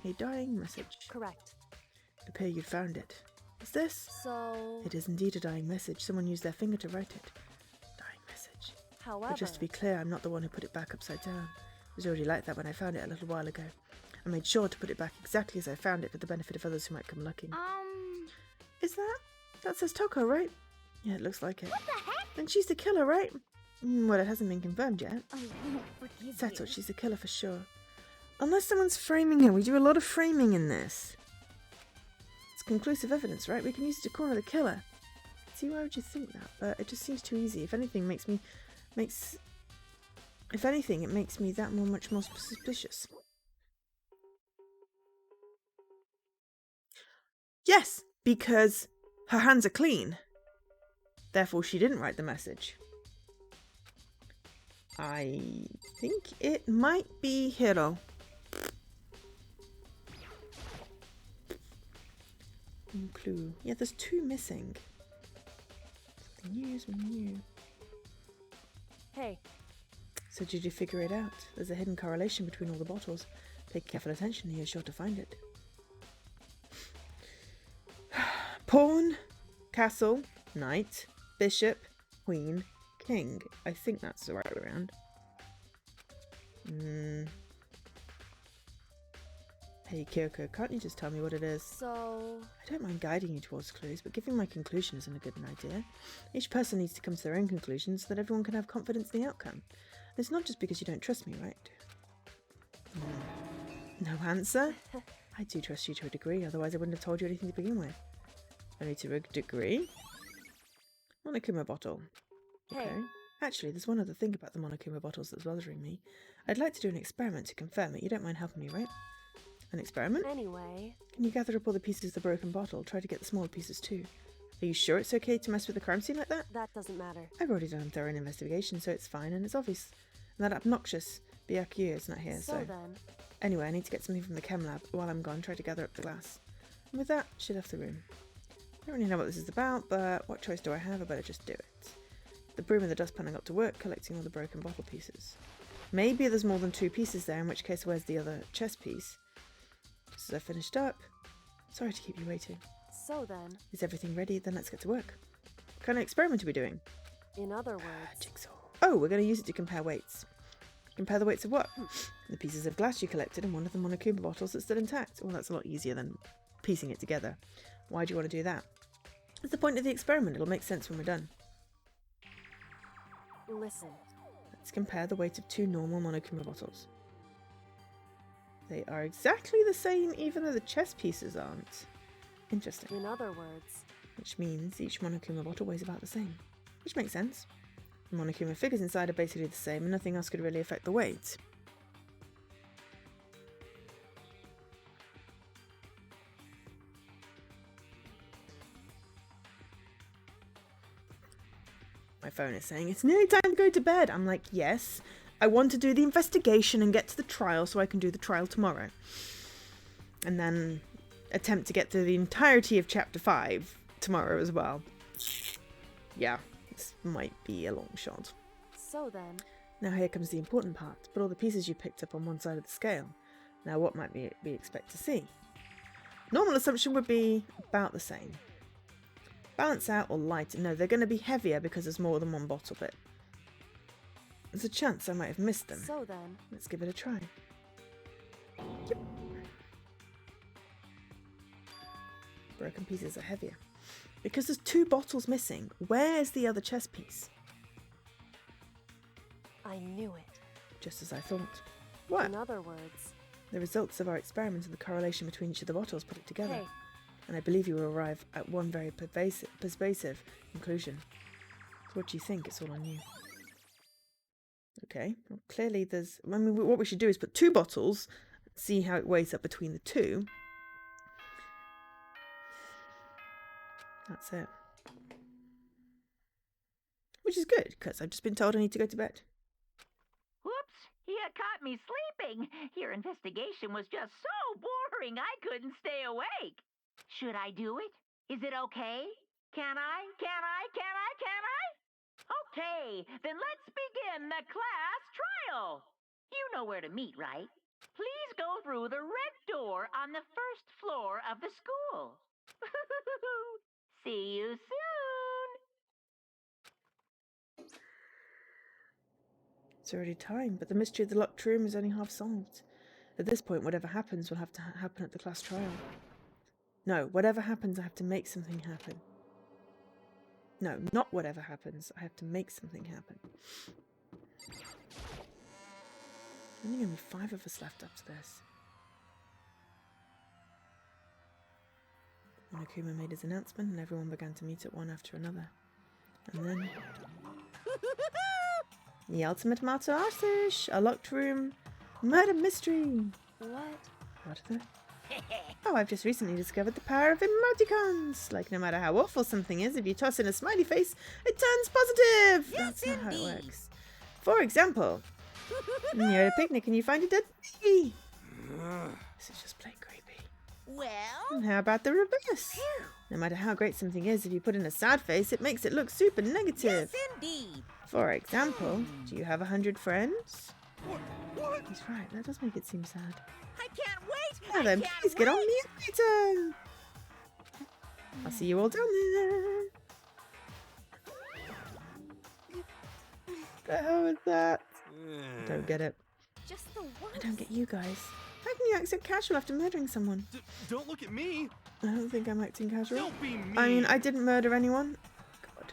a dying message? Correct. It appeared you'd found it. Is this? So... It is indeed a dying message. Someone used their finger to write it. Dying message. However... But just to be clear, I'm not the one who put it back upside down. It was already like that when I found it a little while ago. I made sure to put it back exactly as I found it for the benefit of others who might come looking. Is that? That says Toko, right? Yeah, it looks like it. What the heck? Then she's the killer, right? Well, it hasn't been confirmed yet. I won't forgive Settled, you. she's the killer for sure. Unless someone's framing her. We do a lot of framing in this. It's conclusive evidence, right? We can use it to corner the killer. See, why would you think that? But it just seems too easy. If anything, it makes me that much more suspicious. Yes, because her hands are clean. Therefore, she didn't write the message. I think it might be Hiro. Clue. Yeah, there's 2 missing. Something new. Hey. So did you figure it out? There's a hidden correlation between all the bottles. Pay careful attention and you're sure to find it. Pawn, castle, knight, bishop, queen, king. I think that's the right way around. Hey Kyoko, can't you just tell me what it is? So... I don't mind guiding you towards clues, but giving my conclusion isn't a good idea. Each person needs to come to their own conclusions so that everyone can have confidence in the outcome. And it's not just because you don't trust me, right? No answer? I do trust you to a degree, otherwise I wouldn't have told you anything to begin with. Only to a degree? Monokuma bottle. Okay. Hey. Actually, there's one other thing about the Monokuma bottles that's bothering me. I'd like to do an experiment to confirm it. You don't mind helping me, right? An experiment? Anyway... Can you gather up all the pieces of the broken bottle? Try to get the smaller pieces too. Are you sure it's okay to mess with the crime scene like that? That doesn't matter. I've already done a thorough investigation, so it's fine and it's obvious. And that obnoxious Byakuya is not here, so... then. Anyway, I need to get something from the chem lab. While I'm gone, try to gather up the glass. And with that, she left the room. I don't really know what this is about, but what choice do I have? I better just do it. The broom and the dustpan got to work, collecting all the broken bottle pieces. Maybe there's more than 2 pieces there, in which case where's the other chest piece? Just as I finished up... Sorry to keep you waiting. So then. Is everything ready? Then let's get to work. What kind of experiment are we doing? In other words. Jigsaw. Oh, we're going to use it to compare weights. Compare the weights of what? The pieces of glass you collected and one of the Monokuma bottles that's still intact. Well, that's a lot easier than piecing it together. Why do you want to do that? It's the point of the experiment. It'll make sense when we're done. Listen. Let's compare the weight of 2 normal Monokuma bottles. They are exactly the same, even though the chest pieces aren't. Interesting. In other words. Which means each Monokuma bottle weighs about the same. Which makes sense. The Monokuma figures inside are basically the same and nothing else could really affect the weight. My phone is saying it's nearly time to go to bed. I'm like, yes, I want to do the investigation and get to the trial so I can do the trial tomorrow. And then attempt to get through the entirety of chapter 5 tomorrow as well. Yeah, this might be a long shot. So then. Now here comes the important part. Put all the pieces you picked up on one side of the scale. Now what might we expect to see? Normal assumption would be about the same. Balance out or lighter. No, they're going to be heavier because there's more than one bottle, but there's a chance I might have missed them. So then. Let's give it a try. Yep. Broken pieces are heavier. Because there's 2 bottles missing. Where's the other chest piece? I knew it. Just as I thought. What? In other words. The results of our experiment and the correlation between each of the bottles put it together. Hey. And I believe you will arrive at one very persuasive conclusion. So what do you think? It's all on you. Okay, well, clearly there's... I mean, what we should do is put 2 bottles, see how it weighs up between the 2. That's it. Which is good, because I've just been told I need to go to bed. Whoops, you caught me sleeping. Your investigation was just so boring I couldn't stay awake. Should I do it? Is it okay? Can I? Okay, then let's begin the class trial. You know where to meet, right? Please go through the red door on the 1st floor of the school. See you soon. It's already time, but the mystery of the locked room is only half solved. At this point, whatever happens will have to happen at the class trial. No, whatever happens, I have to make something happen. No, not whatever happens. I have to make something happen. Only going to be 5 of us left after this. Monokuma made his announcement and everyone began to meet at one after another. And then... the ultimate martial artist! A locked room! Murder mystery! What the... Oh, I've just recently discovered the power of emoticons! Like, no matter how awful something is, if you toss in a smiley face, it turns positive! Yes, That's not how it indeed. works. For example, you're at a picnic and you find a dead baby! This is just plain creepy. Well, And how about the reverse? No matter how great something is, if you put in a sad face, it makes it look super negative. yes, indeed. For example, do you have 100 friends? What? He's right, that does make it seem sad. I can't wait. Now I then, can't please get on wait. mute later. I'll see you all down there. The hell is that? Don't get it. Just the I worst. don't get you guys. How can you act so casual after murdering someone? Don't look at me. I don't think I'm acting casual. Don't be mean. I mean, I didn't murder anyone. God.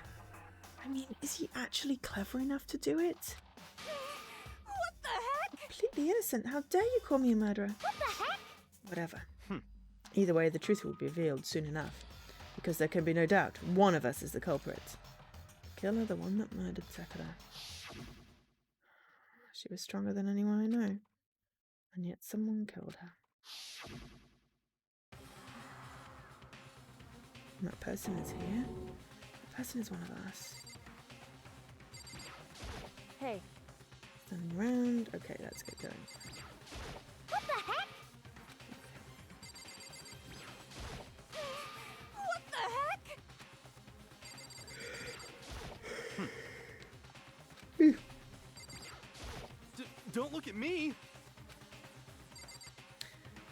I mean, is he actually clever enough to do it? What the heck? Completely innocent. How dare you call me a murderer? What the heck? Whatever. Either way, the truth will be revealed soon enough. Because there can be no doubt, one of us is the culprit. Killer, the one that murdered Sakura. She was stronger than anyone I know. And yet someone killed her. And that person is here. That person is one of us. Hey. Is Turning around. Okay, let's get going. What the heck? What the heck? Don't look at me!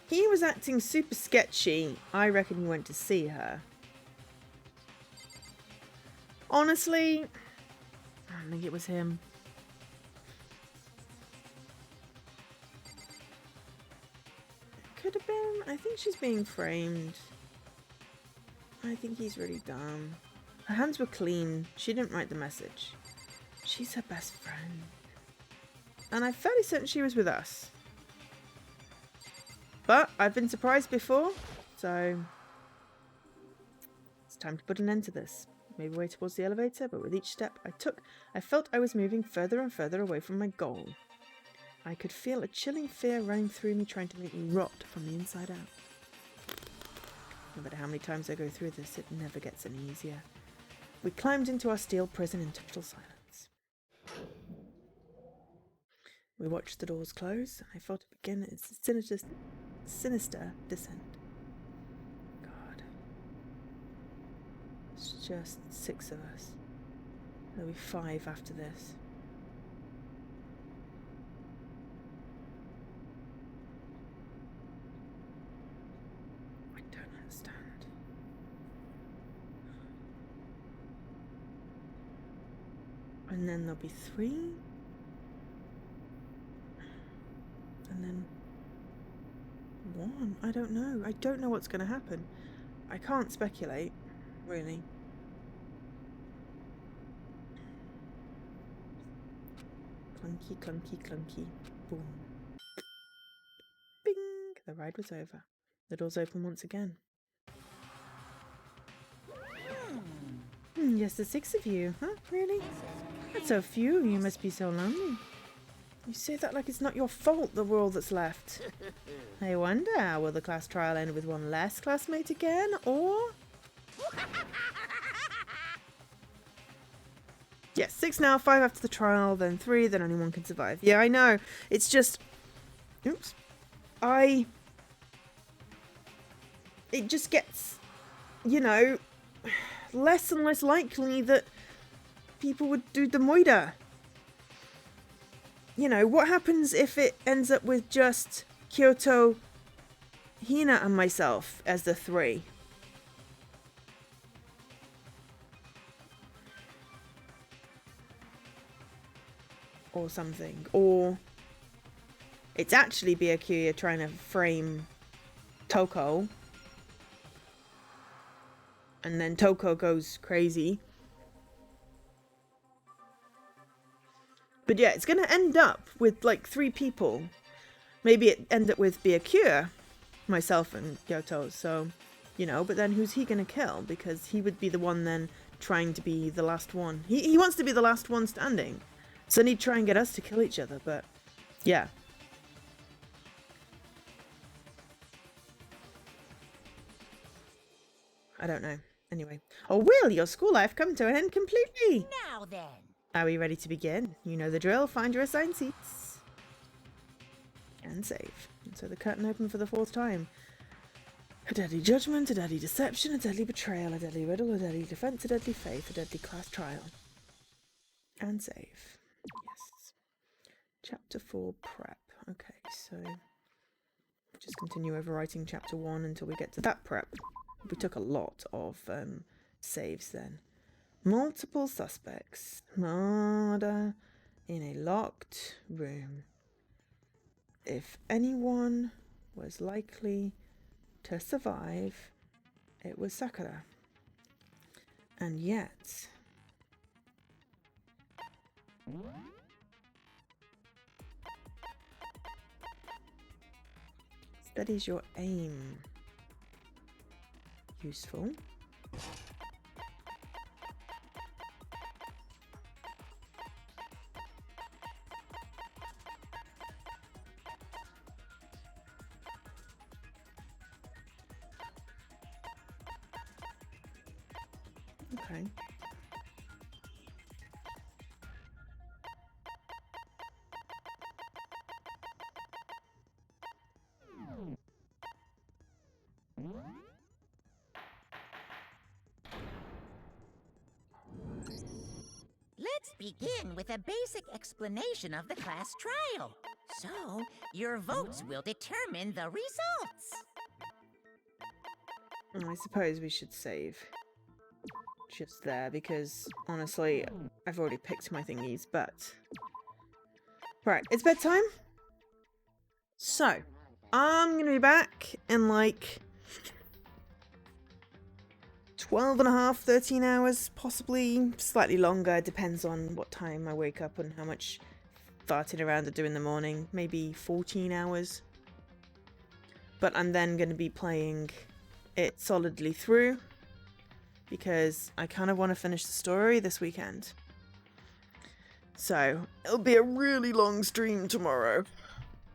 He was acting super sketchy. I reckon he went to see her. Honestly, I don't think it was him. It could have been. I think she's being framed. I think he's really dumb. Her hands were clean. She didn't write the message. She's her best friend. And I'm fairly certain she was with us. But I've been surprised before, so it's time to put an end to this. Maybe way towards the elevator, but with each step I took, I felt I was moving further and further away from my goal. I could feel a chilling fear running through me, trying to make me rot from the inside out. No matter how many times I go through this, it never gets any easier. We climbed into our steel prison in total silence. We watched the doors close. I felt it begin its sinister descent. God. It's just 6 of us. There'll be 5 after this. I don't understand. And then there'll be 3. And then 1. I don't know. I don't know what's going to happen. I can't speculate, really. Clunky, clunky, clunky. Boom. Bing! The ride was over. The doors open once again. Yes, the 6 of you. Huh? Really? That's so few. You must be so lonely. You say that like it's not your fault, the world that's left. I wonder, will the class trial end with one less classmate again, or... Yes, 6 now, 5 after the trial, then 3, then only 1 can survive. Yeah, I know. It's just... Oops. It just gets, you know, less and less likely that people would do the moida. You know, what happens if it ends up with just Kyoto, Hina, and myself as the 3? Or something. Or it's actually Byakuya trying to frame Toko. And then Toko goes crazy. But yeah, it's going to end up with like 3 people. Maybe it end up with Byakuya, myself and Kyoto. So, you know, but then who's he going to kill? Because he would be the one then trying to be the last one. He wants to be the last one standing. So then he'd try and get us to kill each other. But yeah. I don't know. Anyway. Oh, will your school life come to an end completely? Now then. Are we ready to begin? You know the drill. Find your assigned seats. And save. And so the curtain opened for the 4th time. A deadly judgment, a deadly deception, a deadly betrayal, a deadly riddle, a deadly defense, a deadly faith, a deadly class trial. And save. Yes. Chapter 4 prep. Okay, so just continue overwriting chapter 1 until we get to that prep. We took a lot of saves then. Multiple suspects. Murder in a locked room. If anyone was likely to survive, it was Sakura. And yet... Steadies your aim. Useful. Okay. Let's begin with a basic explanation of the class trial. So, your votes will determine the results. I suppose we should save just there because honestly, I've already picked my thingies, but... Right, it's bedtime. So, I'm gonna be back in like 12 and a half, 13 hours, possibly slightly longer. It depends on what time I wake up and how much farting around I do in the morning. Maybe 14 hours. But I'm then going to be playing it solidly through because I kind of want to finish the story this weekend. So it'll be a really long stream tomorrow.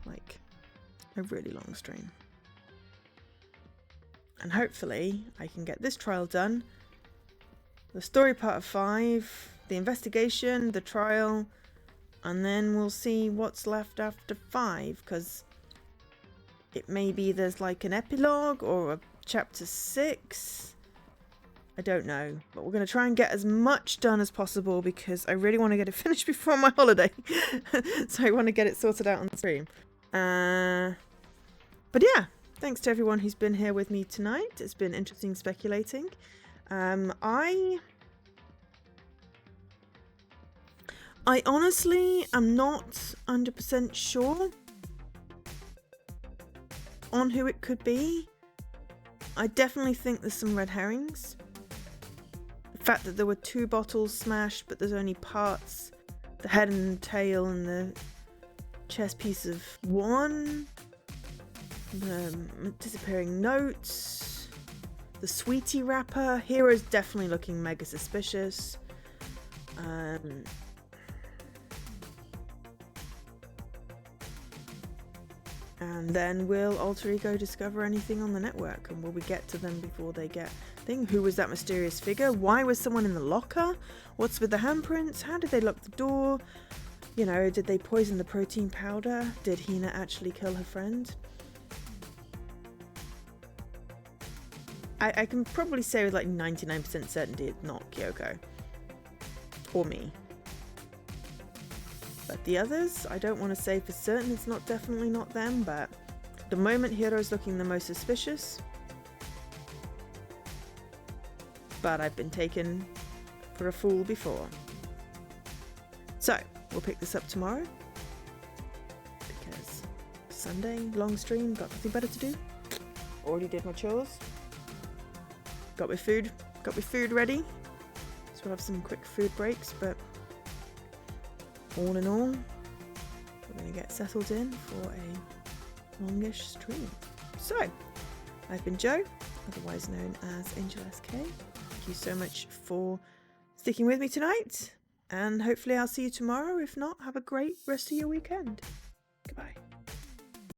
Like, a really long stream. And hopefully I can get this trial done, the story part of 5, the investigation, the trial, and then we'll see what's left after 5, because it may be there's like an epilogue or a chapter 6. I don't know, but we're going to try and get as much done as possible because I really want to get it finished before my holiday. So I want to get it sorted out on the stream. But yeah. Thanks to everyone who's been here with me tonight. It's been interesting speculating. I honestly am not 100% sure on who it could be. I definitely think there's some red herrings. The fact that there were 2 bottles smashed, but there's only parts, the head and tail and the chest piece of 1. The disappearing notes, the sweetie wrapper. Hero's definitely looking mega suspicious. And then will Alter Ego discover anything on the network? And will we get to them before they get thing? Who was that mysterious figure? Why was someone in the locker? What's with the handprints? How did they lock the door? You know, did they poison the protein powder? Did Hina actually kill her friend? I can probably say with like 99% certainty it's not Kyoko. Or me. But the others, I don't want to say for certain it's definitely not them, but the moment Hiro's looking the most suspicious. But I've been taken for a fool before. So, we'll pick this up tomorrow. Because Sunday, long stream, got nothing better to do. Already did my chores. Got my food ready. So we'll have some quick food breaks, but all in all, we're going to get settled in for a longish stream. So, I've been Jo, otherwise known as Angel SK. Thank you so much for sticking with me tonight, and hopefully I'll see you tomorrow. If not, have a great rest of your weekend. Goodbye.